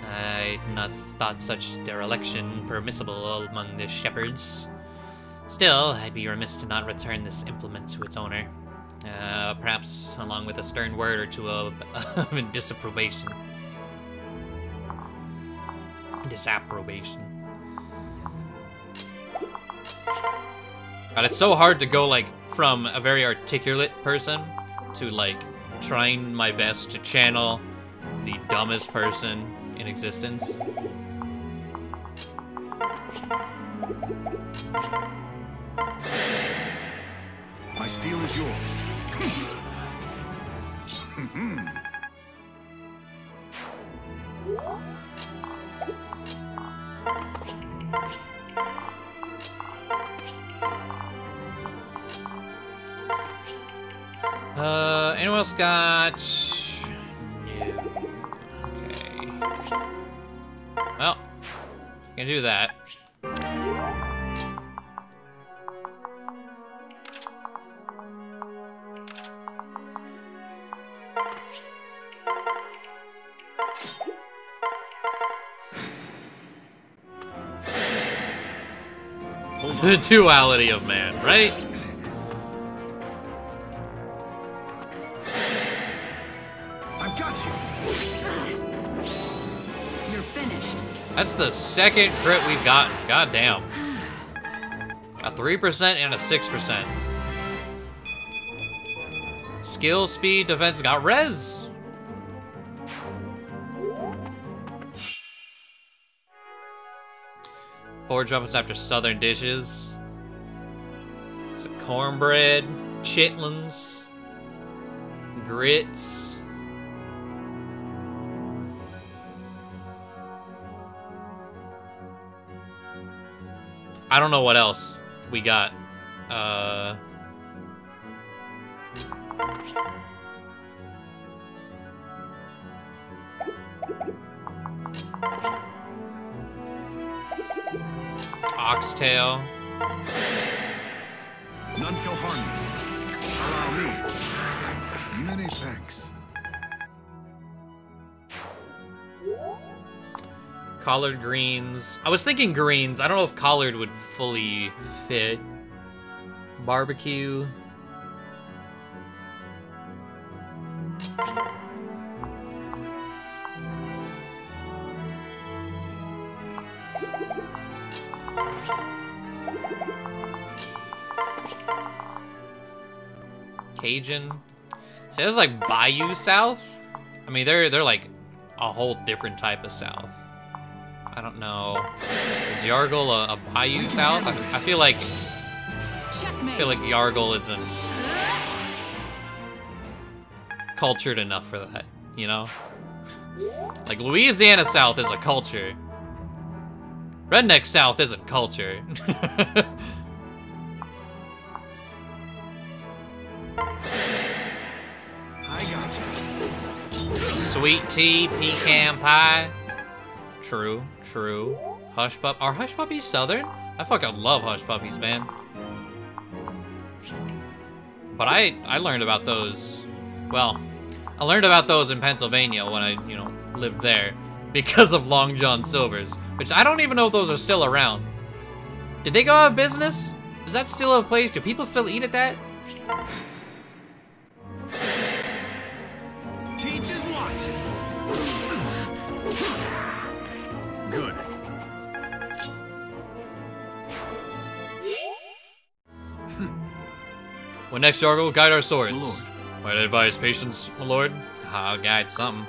Speaker 1: I not thought such dereliction permissible among the shepherds. Still, I'd be remiss to not return this implement to its owner. Perhaps along with a stern word or two of disapprobation. Disapprobation. God, it's so hard to go, like, from a very articulate person to, like, trying my best to channel the dumbest person in existence.
Speaker 3: My steel is yours.
Speaker 1: Anyone else got... No. Okay. Well, can do that. The duality of man, right?
Speaker 3: I've got you.
Speaker 6: You're finished.
Speaker 1: That's the second crit we've gotten. God damn. A 3% and a 6%. Skill, speed, defense got res. Porridge weapons after southern dishes. So cornbread, chitlins, grits. I don't know what else we got. Oxtail.
Speaker 3: None shall harm you. Allow me. Many thanks.
Speaker 1: Collard greens. I was thinking greens. I don't know if collard would fully fit. Barbecue. Cajun. See, there's like Bayou South. I mean, they're like a whole different type of South. I don't know. Is Yargle a Bayou South? I feel like Yargle isn't cultured enough for that, you know? Like Louisiana South is a culture. Redneck South isn't culture.
Speaker 3: I got you.
Speaker 1: Sweet tea, pecan pie. True, true. Hush pup. Are hush puppies southern? I fucking love hush puppies, man. But I learned about those. Well, I learned about those in Pennsylvania when I, you know, lived there because of Long John Silver's, which I don't even know if those are still around. Did they go out of business? Is that still a place? Do people still eat at that?
Speaker 3: Teachers watching. Good.
Speaker 1: When next, Yargle, guide our swords.
Speaker 3: My lord.
Speaker 1: Might I advise patience, my lord? I'll guide something.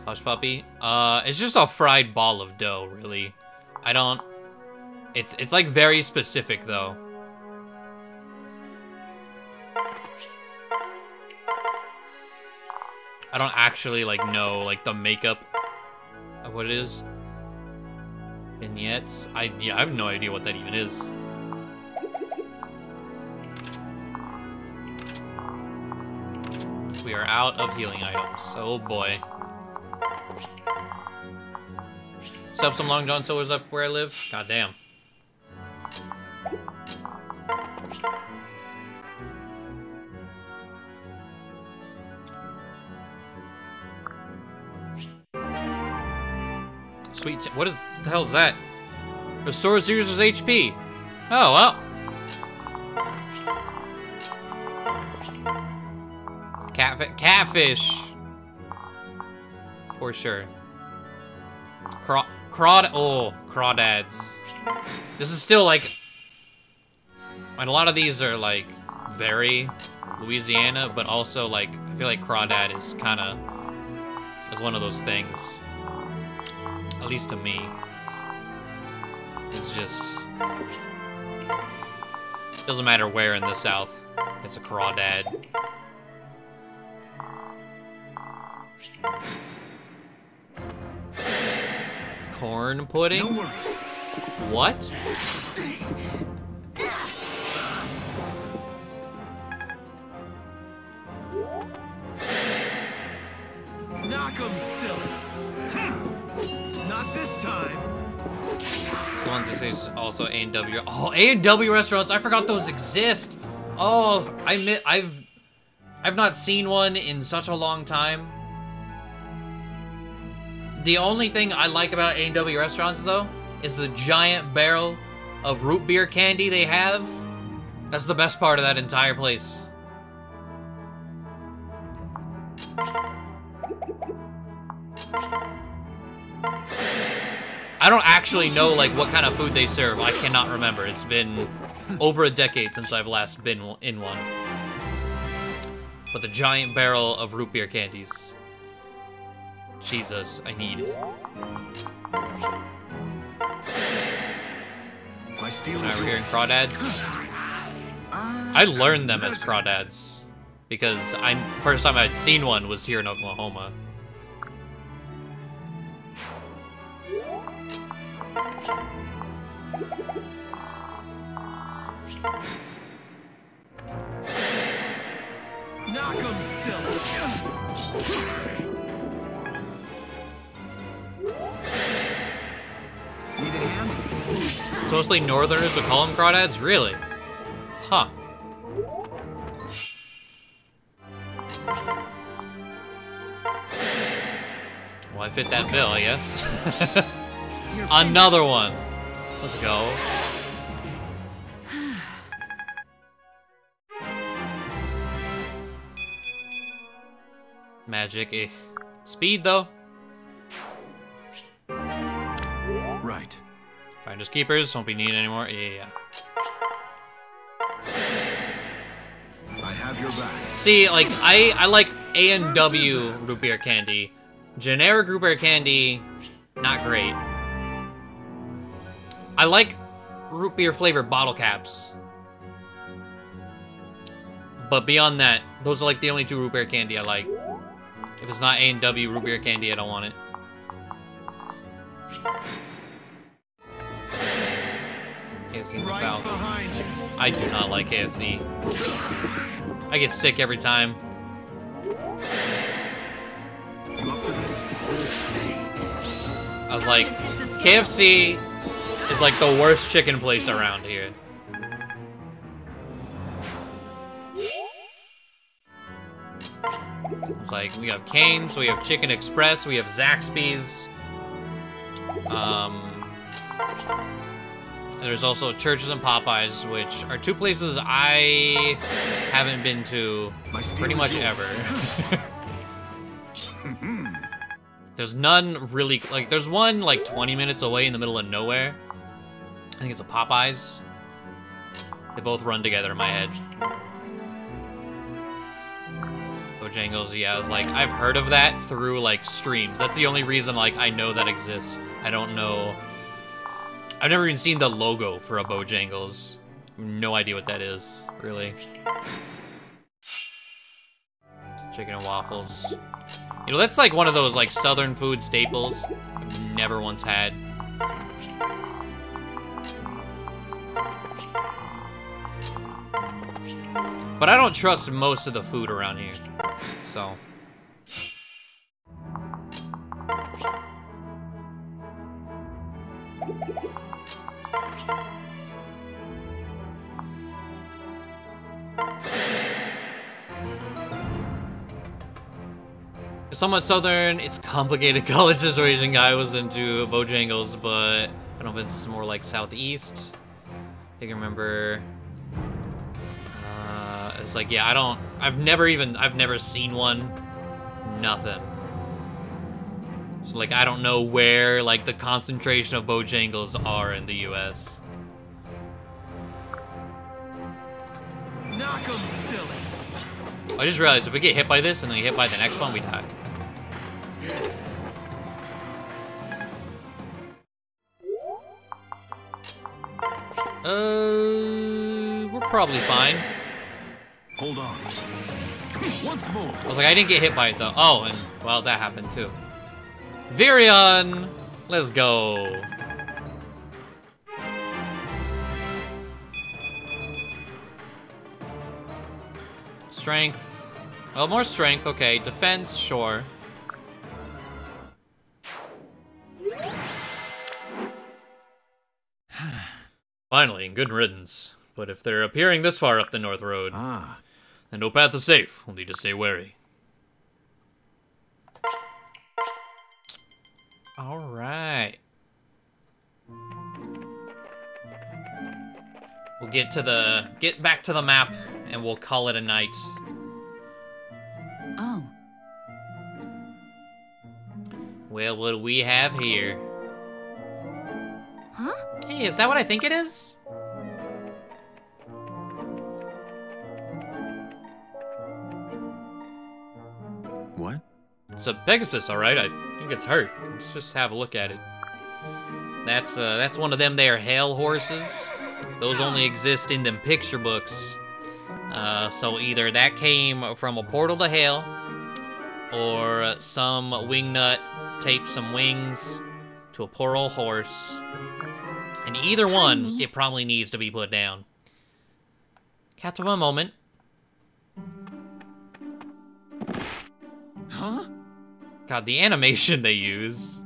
Speaker 1: Hush puppy. It's just a fried ball of dough, really. I don't. It's like very specific though. I don't actually like know like the makeup of what it is. Vignettes. Yeah, I have no idea what that even is. We are out of healing items. Oh boy. Still have some Long John Silver's up where I live? God damn. Sweet. What is the hell is that? Restores user's HP. Oh well. Catfish. For sure. Crawdads. This is still like, and a lot of these are like very Louisiana, but also like I feel like crawdad is kind of is one of those things. At least to me. It's just doesn't matter where in the South. It's a crawdad. Corn pudding?
Speaker 3: No worries.
Speaker 1: What?
Speaker 3: Knock 'em silly. Not this time.
Speaker 1: The ones that say also A&W. Oh, A&W restaurants. I forgot those exist. Oh, I've not seen one in such a long time. The only thing I like about A&W restaurants, though, is the giant barrel of root beer candy they have. That's the best part of that entire place. I don't actually know, like, what kind of food they serve. I cannot remember. It's been over a decade since I've last been in one. with a giant barrel of root beer candies. Jesus, I need it. Now we're hearing crawdads. I learned them as crawdads because first time I'd seen one was here in Oklahoma.
Speaker 3: Knock 'em silly. Need a hand?
Speaker 1: It's mostly northerners that call them crawdads? Really? Huh. Well, I fit that bill, I guess. Another one. Let's go. Magic, eh. Speed, though.
Speaker 3: Right.
Speaker 1: Finders keepers, won't be needed anymore. Yeah.
Speaker 3: I have your back.
Speaker 1: See, like, I like A&W root beer candy. Generic root beer candy, not great. I like root beer flavored bottle caps. But beyond that, those are like the only two root beer candy I like. If it's not A&W root beer candy, I don't want it. KFC in the South. I do not like KFC. I get sick every time. I was like, KFC is like the worst chicken place around here. It's like, we have Cane's, we have Chicken Express, we have Zaxby's. There's also Church's and Popeyes, which are two places I haven't been to pretty much ever. There's none really, like, there's one like 20 minutes away in the middle of nowhere. I think it's a Popeyes. They both run together in my head. Bojangles, yeah, I was like, I've heard of that through like streams. That's the only reason like I know that exists. I don't know. I've never even seen the logo for a Bojangles. No idea what that is, really. Chicken and waffles. You know, that's like one of those like southern food staples I've never once had. But I don't trust most of the food around here, so. Somewhat southern, it's complicated college situation. I was into Bojangles, but I don't know if it's more like southeast. I can remember. It's like, yeah, I've never seen one. Nothing. So like, I don't know where like the concentration of Bojangles are in the US.
Speaker 3: Knock 'em silly.
Speaker 1: I just realized if we get hit by this and then get hit by the next one, we die. We're probably fine.
Speaker 3: Hold on. Once more.
Speaker 1: I was like, I didn't get hit by it though. Oh, and well, that happened too. Virion, let's go. Strength. Well, more strength. Okay, defense, sure. Finally, good riddance. But if they're appearing this far up the North Road, then no path is safe. We'll need to stay wary. All right. We'll get back to the map, and we'll call it a night.
Speaker 6: Oh.
Speaker 1: Well, what do we have here?
Speaker 5: Huh?
Speaker 1: Hey, is that what I think it is? It's a Pegasus, alright. I think it's hurt. Let's just have a look at it. That's one of them there Hail horses. Those only exist in them picture books. So either that came from a portal to Hail, or some wingnut taped some wings to a poor old horse. And either one, it probably needs to be put down. Captain, one moment.
Speaker 3: Huh?
Speaker 1: God, the animation they use.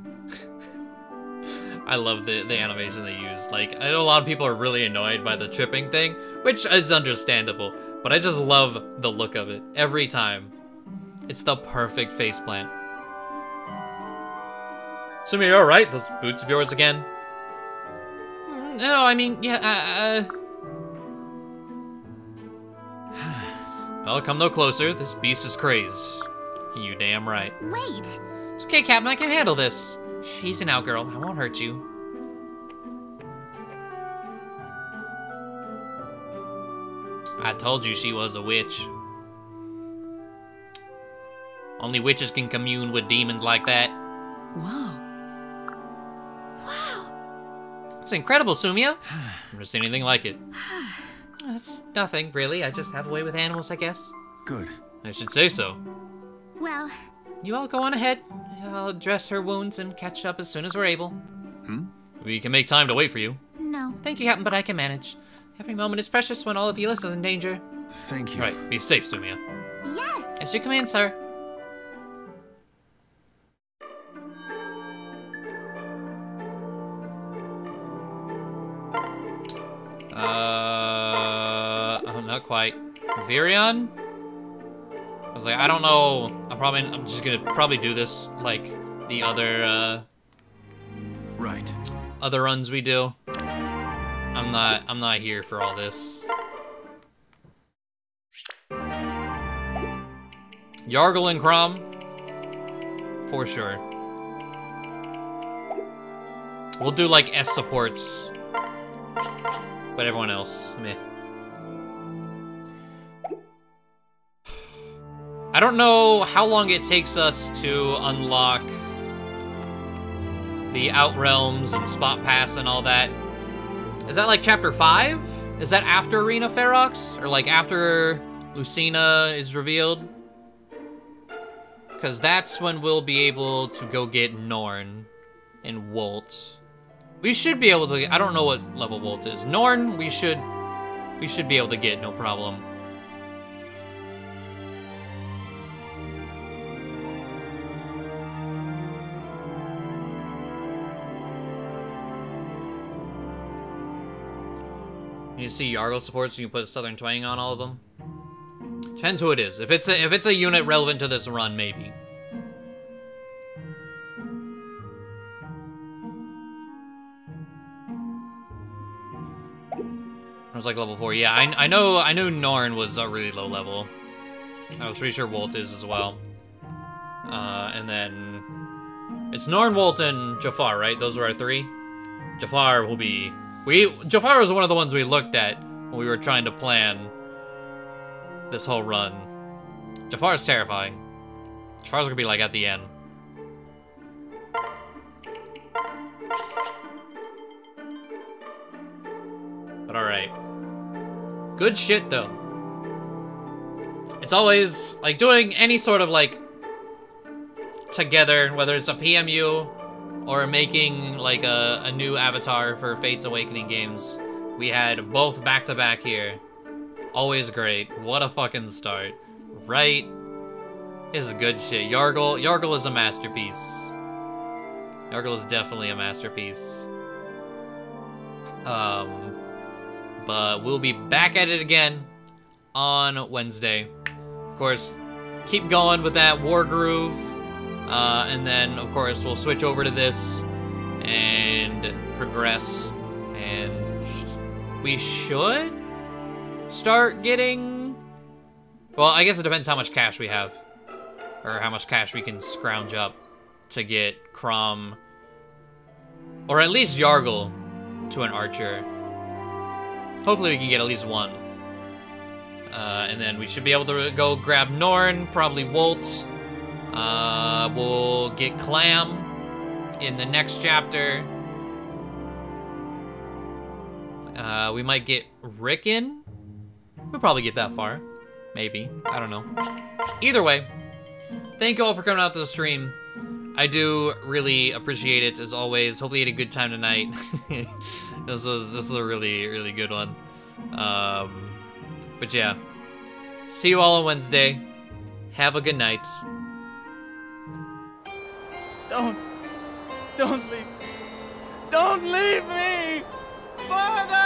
Speaker 1: I love the animation they use. Like, I know a lot of people are really annoyed by the tripping thing, which is understandable, but I just love the look of it every time. It's the perfect faceplant. Sumi, you're alright? Those boots of yours again? No, I mean, yeah, Well, come no closer. This beast is crazed. You damn right.
Speaker 5: Wait.
Speaker 1: It's okay, Captain. I can handle this. She's an out girl. I won't hurt you. I told you she was a witch. Only witches can commune with demons like that.
Speaker 6: Whoa.
Speaker 5: Wow.
Speaker 1: It's incredible, Sumia. I've never seen anything like it. It's nothing, really. I just have a way with animals, I guess.
Speaker 3: Good.
Speaker 1: I should say so.
Speaker 5: Well,
Speaker 1: You all go on ahead. I'll dress her wounds and catch up as soon as we're able. We can make time to wait for you.
Speaker 5: no.
Speaker 1: Thank you, Captain, but I can manage. Every moment is precious when all of Elis is in danger.
Speaker 3: Thank you.
Speaker 1: Right, be safe, Sumia.
Speaker 5: Yes.
Speaker 1: As you command, sir. Oh, not quite. Virion? I was like, I don't know. I'm just gonna probably do this like the other,
Speaker 3: Right.
Speaker 1: other runs we do. I'm not here for all this. Yargle and Chrom, for sure. We'll do like S supports, but everyone else, meh. I don't know how long it takes us to unlock the Outrealms and Spot Pass and all that. Is that like Chapter 5? Is that after Arena Ferox? Or like after Lucina is revealed? Because that's when we'll be able to go get Norn and Wolt. We should be able to, I don't know what level Wolt is. Norn, we should be able to get, no problem. You see Yargle support, so you can put a Southern Twang on all of them. Depends who it is. If it's a unit relevant to this run, maybe. I was like level 4. Yeah, I knew Norn was a really low level. I was pretty sure Wolt is as well. And then it's Norn, Wolt, and Jafar, right? Those are our 3. Jafar will be. Jafar was one of the ones we looked at when we were trying to plan this whole run. Jafar's terrifying. Jafar's gonna be like at the end. But alright. Good shit though. It's always like doing any sort of like together, whether it's a PMU or making like a new avatar for Fate's Awakening games. We had both back-to-back here. Always great. What a fucking start. Right? This is good shit. Yargle is a masterpiece. Yargle is definitely a masterpiece. But we'll be back at it again on Wednesday. Of course, keep going with that War Groove. And then, of course, we'll switch over to this and progress. And we should start getting... Well, I guess it depends how much cash we have. Or how much cash we can scrounge up to get Chrom. Or at least Yargle to an archer. Hopefully we can get at least one. And then we should be able to go grab Norn, probably Wolt. We'll get Clam in the next chapter. We might get Rick in. We'll probably get that far. Maybe. I don't know. Either way, thank you all for coming out to the stream. I do really appreciate it, as always. Hopefully you had a good time tonight. This was a really, really good one. But yeah. See you all on Wednesday. Have a good night.
Speaker 7: Don't leave me. Don't leave me! Father!